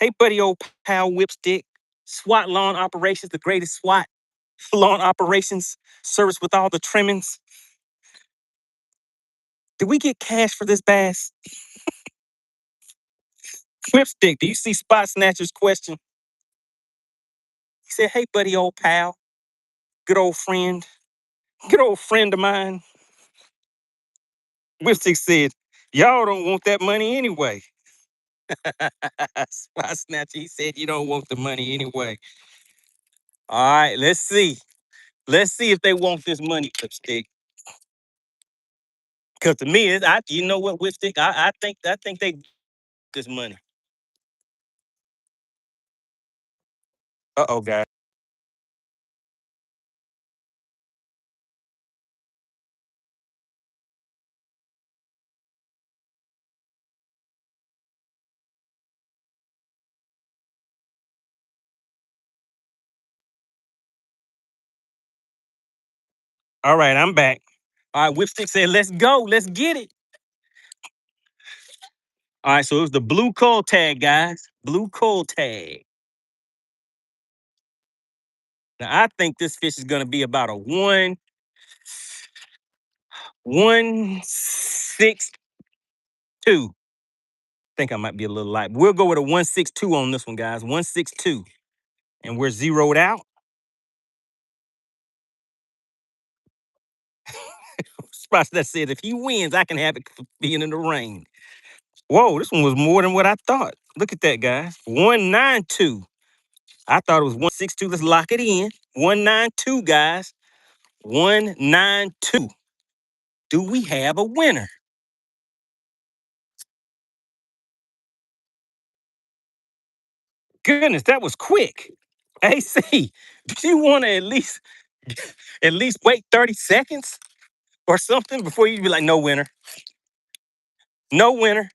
Hey, buddy, old pal, Whipstick. SWAT lawn operations, the greatest SWAT lawn operations service with all the trimmings. Did we get cash for this bass? Whipstick, do you see Spot Snatcher's question? He said, hey, buddy, old pal. Good old friend. Good old friend of mine. Whipstick said, y'all don't want that money anyway. Spot Snatcher, he said, you don't want the money anyway. All right, let's see. Let's see if they want this money, Whipstick. Because to me, you know what, Whipstick? I think they this money. Uh-oh, guys. All right, I'm back. All right, Whipstick said, let's go. Let's get it. All right, so it was the blue coal tag, guys. Blue coal tag. Now, I think this fish is going to be about a 162. Think I might be a little light. We'll go with a 162 on this one, guys. 162. And we're zeroed out. Spots that said if he wins, I can have it for being in the rain. Whoa, this one was more than what I thought. Look at that, guys. 192. I thought it was 162. Let's lock it in. 192, guys. 192. Do we have a winner? Goodness, that was quick. AC, do you want to at least wait 30 seconds or something before you be like, no winner? No winner.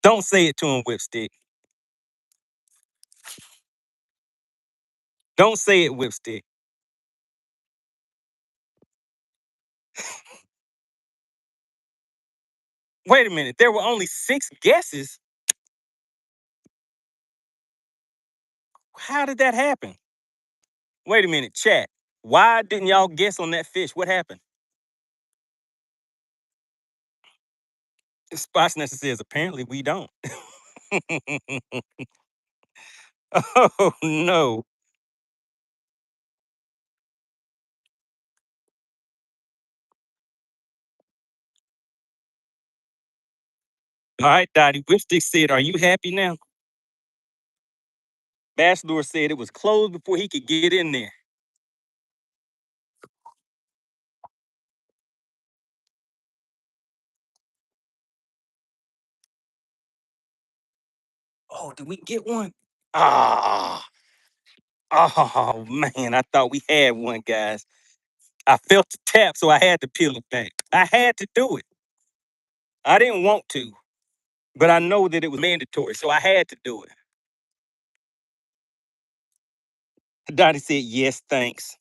Don't say it to him, Whipstick. Don't say it, Whipstick. Wait a minute. There were only 6 guesses. How did that happen? Wait a minute, chat. Why didn't y'all guess on that fish? What happened? Spotsnester says, apparently we don't. Oh, no. All right, Dottie. Whipstick said, are you happy now? Bachelor said it was closed before he could get in there. Oh, did we get one? Ah, oh, man. I thought we had one, guys. I felt the tap, so I had to peel it back. I had to do it. I didn't want to, but I know that it was mandatory, so I had to do it. Dottie said, yes, thanks.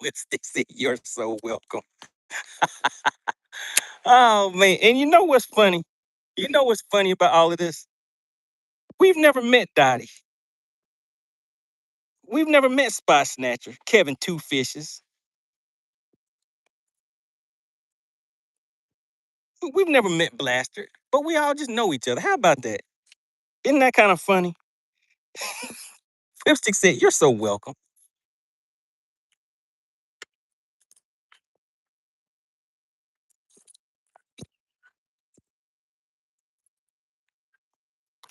Whipstick said, you're so welcome. Oh, man. And you know what's funny? You know what's funny about all of this? We've never met Dottie. We've never met Spot Snatcher, Kevin Two Fishes. We've never met Blaster, but we all just know each other. How about that? Isn't that kind of funny? Lipstick said, you're so welcome.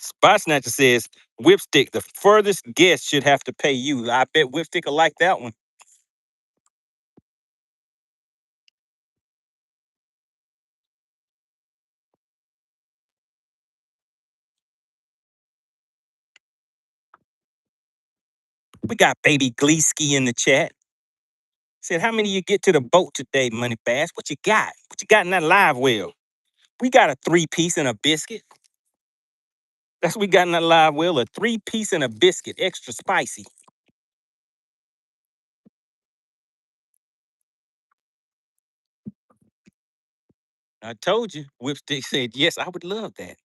Spot Snatcher says, Whipstick, the furthest guest should have to pay you. I bet Whipstick will like that one. We got Baby Gleesky in the chat. Said, how many you get to the boat today, Money Bass? What you got? What you got in that live well? We got a 3-piece and a biscuit. That's what we got in that live well, a 3-piece and a biscuit, extra spicy. I told you. Whipstick said, yes, I would love that.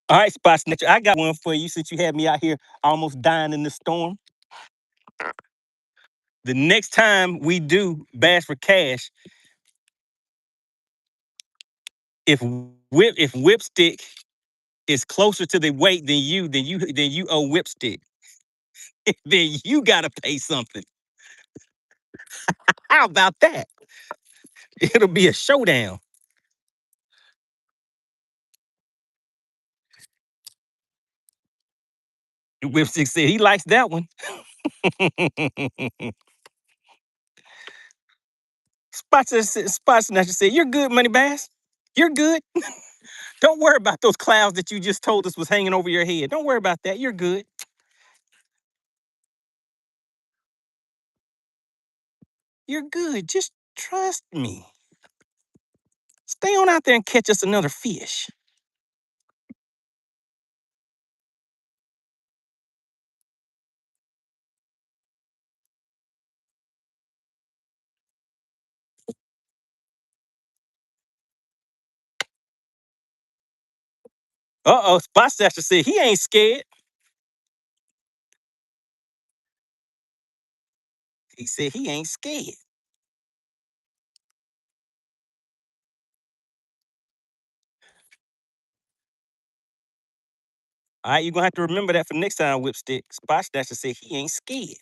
All right, Spot Snatcher, I got one for you since you had me out here almost dying in the storm. The next time we do Bass for Cash, if Whipstick is closer to the weight than you owe Whipstick, then you gotta pay something. How about that? It'll be a showdown. Whipstick said he likes that one. Spot Snatcher said, you're good, Money Bass. You're good. Don't worry about those clouds that you just told us was hanging over your head. Don't worry about that. You're good. You're good. Just trust me. Stay on out there and catch us another fish. Uh-oh, Spot Snatcher said he ain't scared. He said he ain't scared. All right, you're gonna have to remember that for next time, Whipstick. Spot Snatcher said he ain't scared.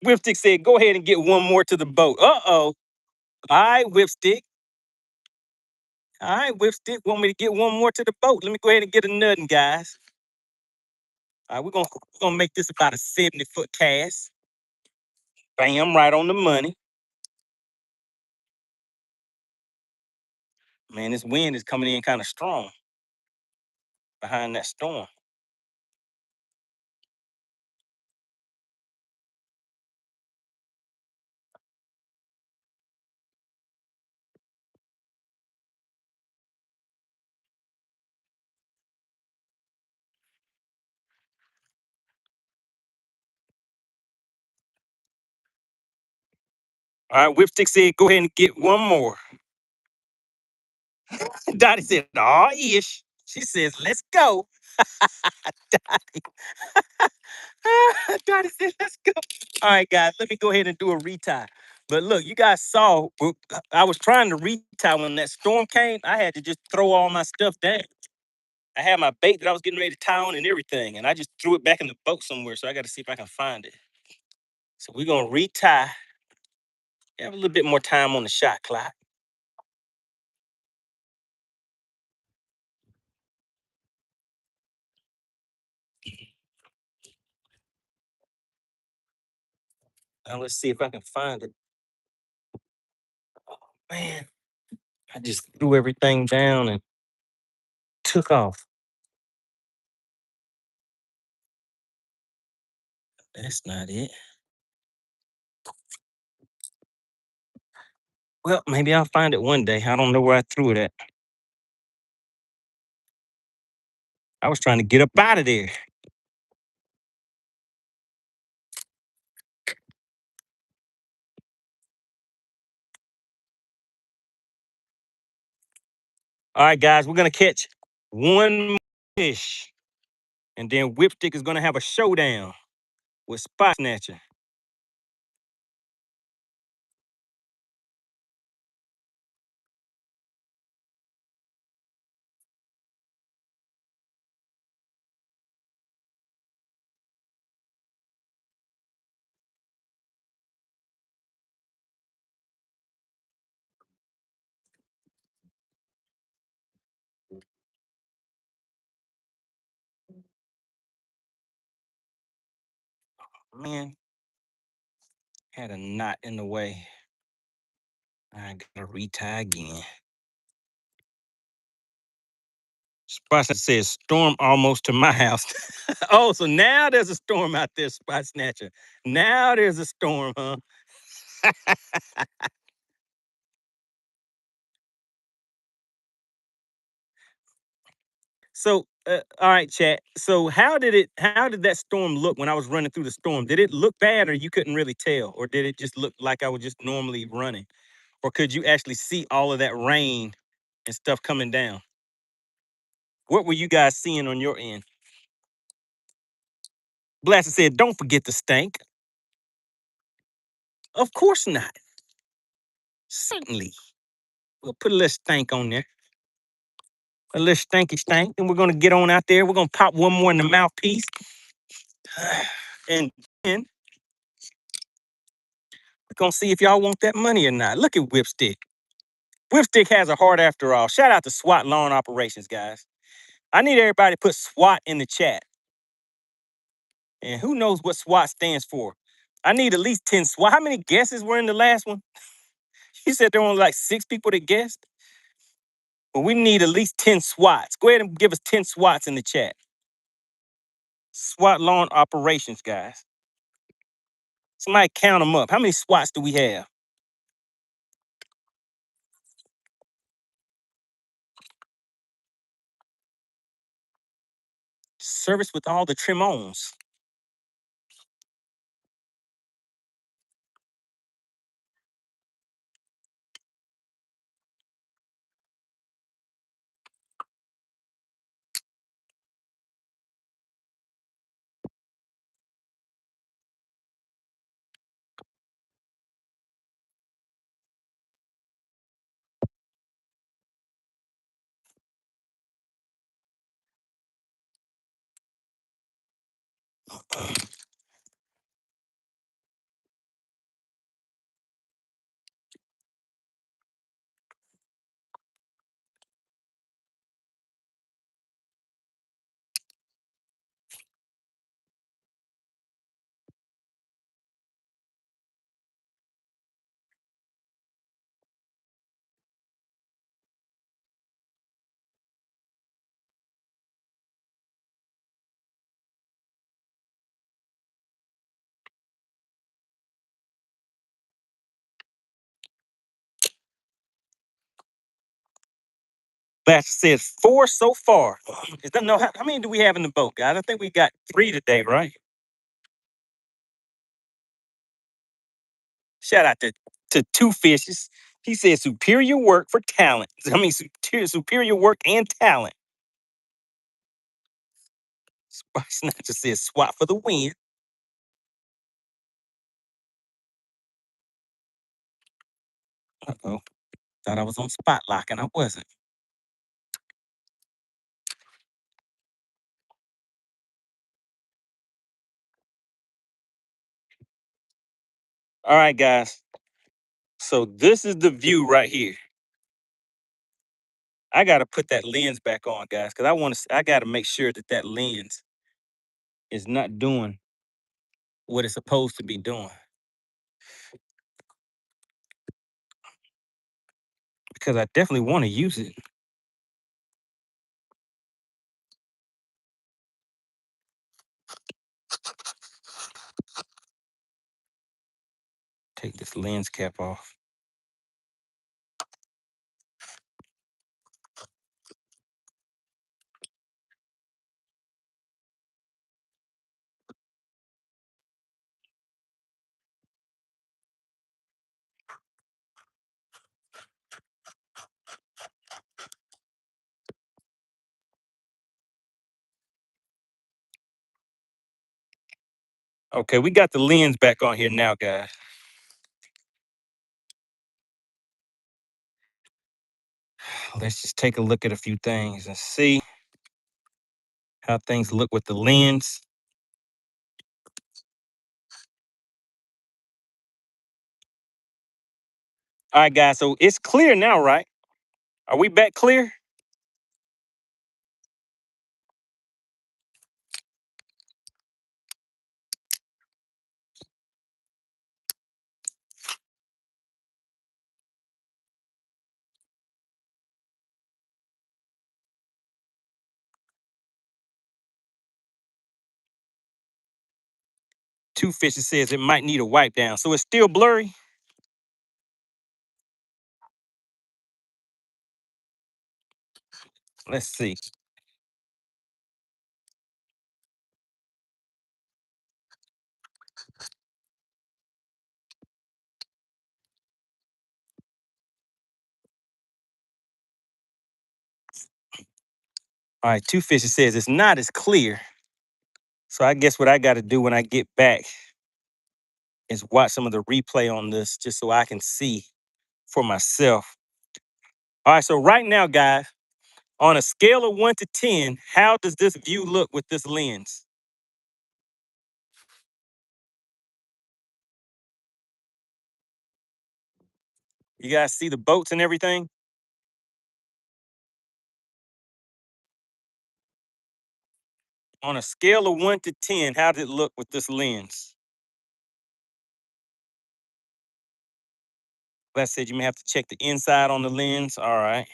Whipstick said, go ahead and get one more to the boat. Uh-oh. All right, Whipstick. All right, Whipstick. Want me to get one more to the boat? Let me go ahead and get a nutting, guys. All right, we're gonna make this about a 70-foot cast. Bam, right on the money. Man, this wind is coming in kind of strong behind that storm. All right, Whipstick said, go ahead and get one more. Dottie said, oh, ish. She says, let's go. Dottie. Dottie said, let's go. All right, guys, let me go ahead and do a retie. But look, you guys saw, I was trying to retie when that storm came. I had to just throw all my stuff down. I had my bait that I was getting ready to tie on and everything, and I just threw it back in the boat somewhere. So I got to see if I can find it. So we're going to retie. Have a little bit more time on the shot clock. Now let's see if I can find it. Oh, man, I just threw everything down and took off. That's not it. Well, maybe I'll find it one day. I don't know where I threw it at. I was trying to get up out of there. All right, guys, we're going to catch one more fish. And then Whipstick is going to have a showdown with Spot Snatcher. Man, had a knot in the way. I gotta retie again. Spot Snatcher says, storm almost to my house. Oh, so now there's a storm out there, Spot Snatcher. Now there's a storm, huh? So, all right, chat. So, how did that storm look when I was running through the storm? Did it look bad, or you couldn't really tell, or did it just look like I was just normally running, or could you actually see all of that rain and stuff coming down? What were you guys seeing on your end? Blaster said, "Don't forget the stank." Of course not. Certainly, we'll put a little stank on there, a little stanky stank, and we're gonna get on out there. We're gonna pop one more in the mouthpiece. And then we're gonna see if y'all want that money or not. Look at Whipstick. Whipstick has a heart after all. Shout out to SWAT Lawn Operations, guys. I need everybody to put SWAT in the chat. And who knows what SWAT stands for? I need at least 10 SWAT. How many guesses were in the last one? He said there were only like 6 people that guessed. But we need at least 10 SWATs. Go ahead and give us 10 SWATs in the chat. SWAT Lawn Operations, guys. Somebody count them up. How many SWATs do we have? Service with all the trim-ons. That says 4 so far. Is that, no, how many do we have in the boat, guys? I think we got 3 today, right? Shout out to Two Fishes. He said superior work for talent. I mean, superior work and talent. Snatcher says swat for the win. Uh-oh. Thought I was on spot lock and I wasn't. All right, guys. So this is the view right here. I got to put that lens back on, guys, because I got to make sure that that lens is not doing what it's supposed to be doing. Because I definitely want to use it. Take this lens cap off. Okay, we got the lens back on here now, guys. Let's just take a look at a few things and see how things look with the lens. All right, guys, so it's clear now, right? Are we back clear? Two Fishes says it might need a wipe down. So it's still blurry. Let's see. All right, Two Fishes says it's not as clear. So I guess what I got to do when I get back is watch some of the replay on this just so I can see for myself. All right, so right now, guys, on a scale of 1 to 10, how does this view look with this lens? You guys see the boats and everything? On a scale of 1 to 10, how did it look with this lens? That said, you may have to check the inside on the lens. All right.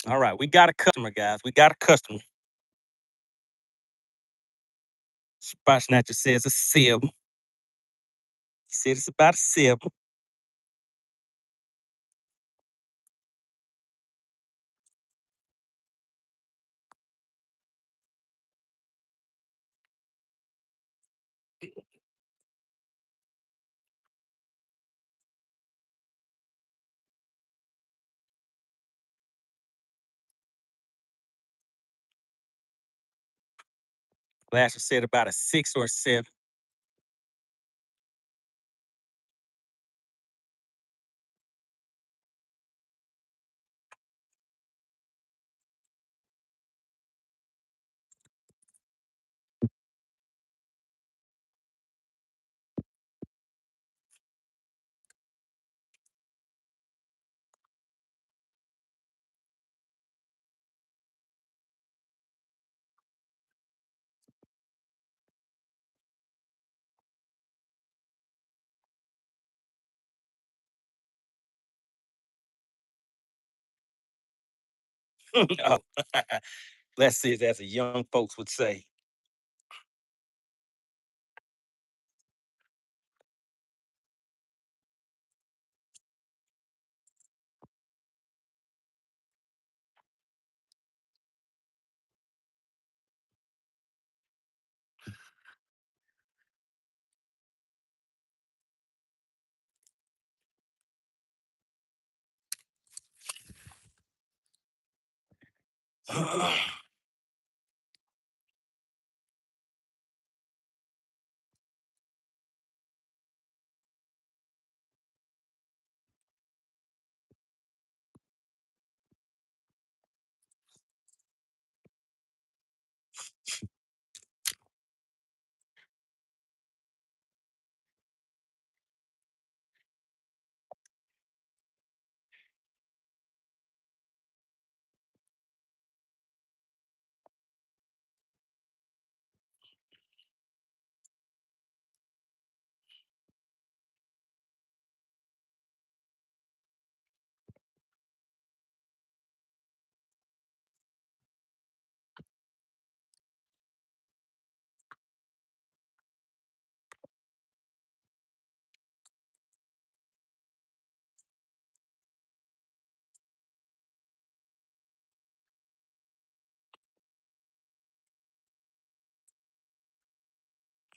All right, we got a customer, guys. We got a customer. Spot Snatcher says a sib. He said it's about a sib. Lasher said about a 6 or a 7. Oh, let's see, as the young folks would say.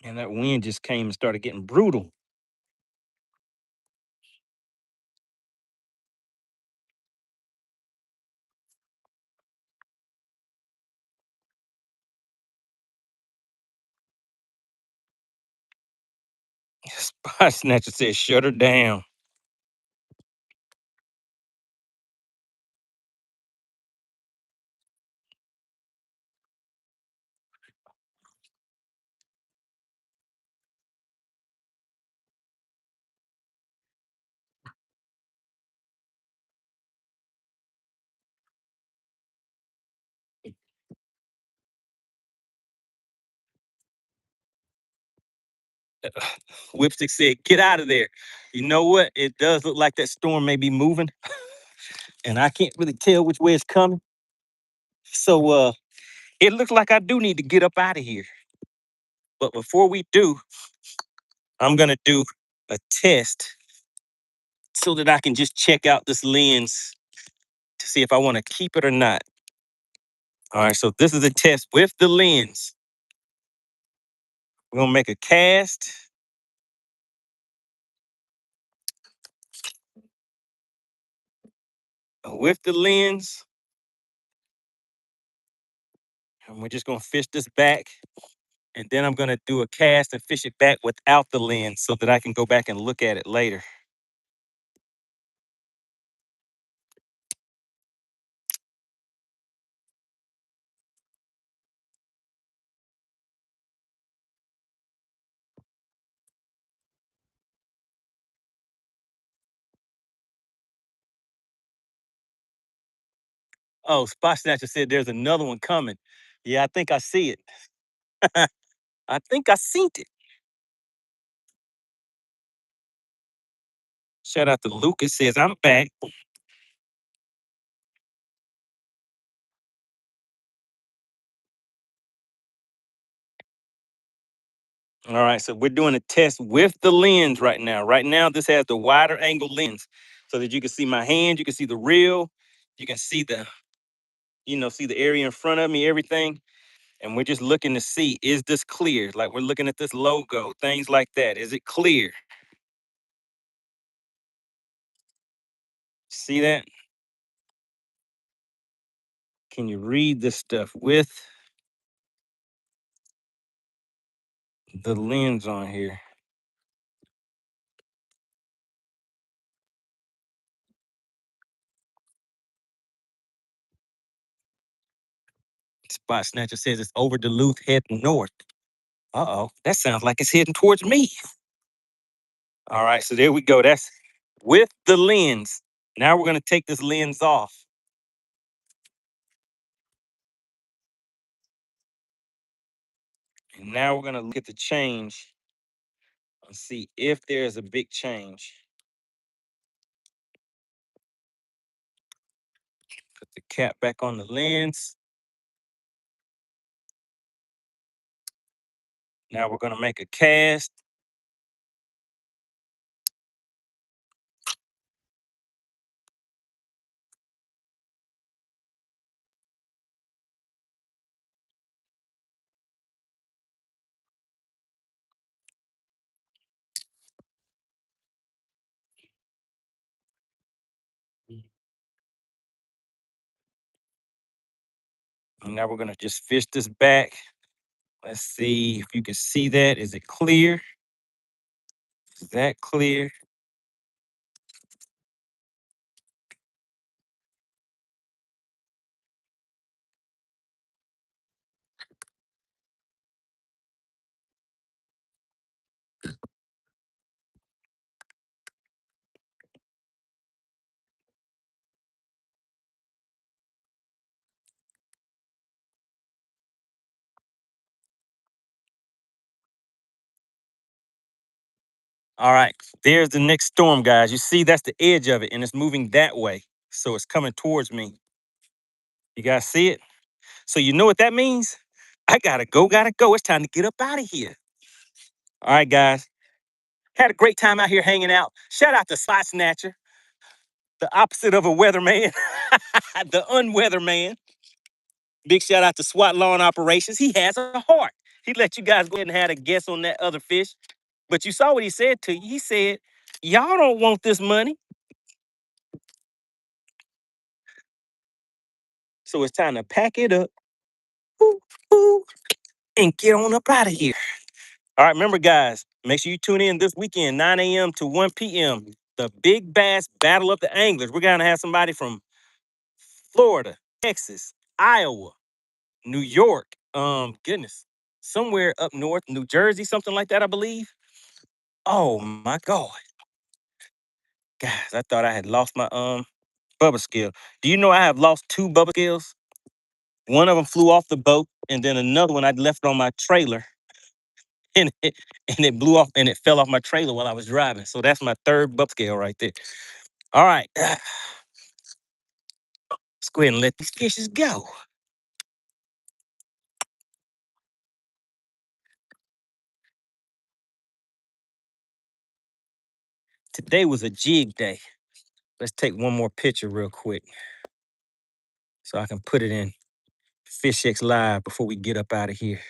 And that wind just came and started getting brutal. Spot Snatcher said, shut her down. Whipstick said, get out of there. You know what? It does look like that storm may be moving, and I can't really tell which way it's coming. So it looks like I do need to get up out of here. But before we do, I'm gonna do a test so that I can just check out this lens to see if I want to keep it or not. All right, so this is a test with the lens. We're gonna make a cast. With the lens. And we're just gonna fish this back. And then I'm gonna do a cast and fish it back without the lens so that I can go back and look at it later. Oh, Spot Snatcher said there's another one coming. Yeah, I think I see it. I think I seen it. Shout out to Lucas says I'm back. All right, so we're doing a test with the lens right now. Right now, this has the wider angle lens so that you can see my hand, you can see the reel, you can see see the area in front of me, everything. And we're just looking to see, is this clear? Like we're looking at this logo, things like that. Is it clear? See that? Can you read this stuff with the lens on here? Spot Snatcher says it's over Duluth, heading north. Uh-oh, that sounds like it's heading towards me. All right, so there we go. That's with the lens. Now we're gonna take this lens off. And now we're gonna look at the change and see if there's a big change. Put the cap back on the lens. Now we're gonna make a cast. And now we're gonna just fish this back. Let's see if you can see that. Is it clear? Is that clear? All right, there's the next storm, guys. You see, that's the edge of it, and it's moving that way. So it's coming towards me. You guys see it? So you know what that means? I gotta go, gotta go. It's time to get up out of here. All right, guys. Had a great time out here hanging out. Shout out to Spot Snatcher, the opposite of a weatherman, the unweather man. Big shout out to SWAT Lawn Operations. He has a heart. He let you guys go ahead and have a guess on that other fish. But you saw what he said to you. He said, y'all don't want this money. So it's time to pack it up ooh, ooh, and get on up out of here. All right, remember, guys, make sure you tune in this weekend, 9 a.m. to 1 p.m. The Big Bass Battle of the Anglers. We're going to have somebody from Florida, Texas, Iowa, New York, goodness, somewhere up north, New Jersey, something like that, I believe. Oh my God. Guys, I thought I had lost my bubba scale. Do you know I have lost two bubba scales? One of them flew off the boat, and then another one I left on my trailer, and it blew off and it fell off my trailer while I was driving. So that's my third bubba scale right there. All right, let's go ahead and let these fishes go. Today was a jig day. Let's take one more picture real quick so I can put it in FishXLive before we get up out of here.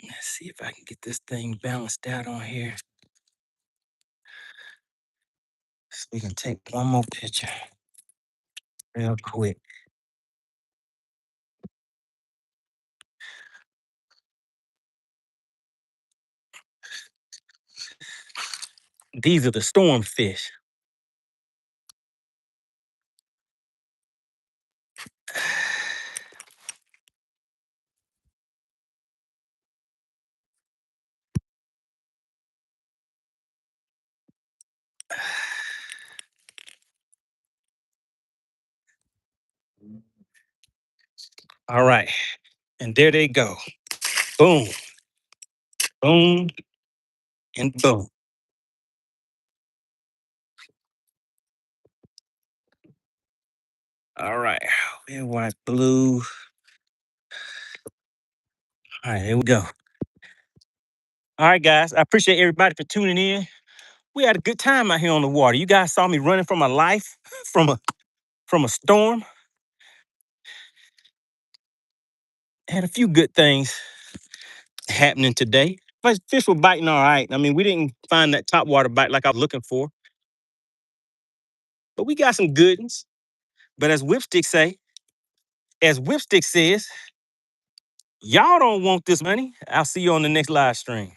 Let's see if I can get this thing balanced out on here. So we can take one more picture real quick. These are the storm fish. All right. And there they go. Boom, boom, and boom. All right. Red, white, blue. All right, here we go. All right, guys. I appreciate everybody for tuning in. We had a good time out here on the water. You guys saw me running for my life from a storm. Had a few good things happening today. But fish were biting all right. I mean, we didn't find that top water bite like I was looking for. But we got some good ones. But as Whipstick says, y'all don't want this money. I'll see you on the next live stream.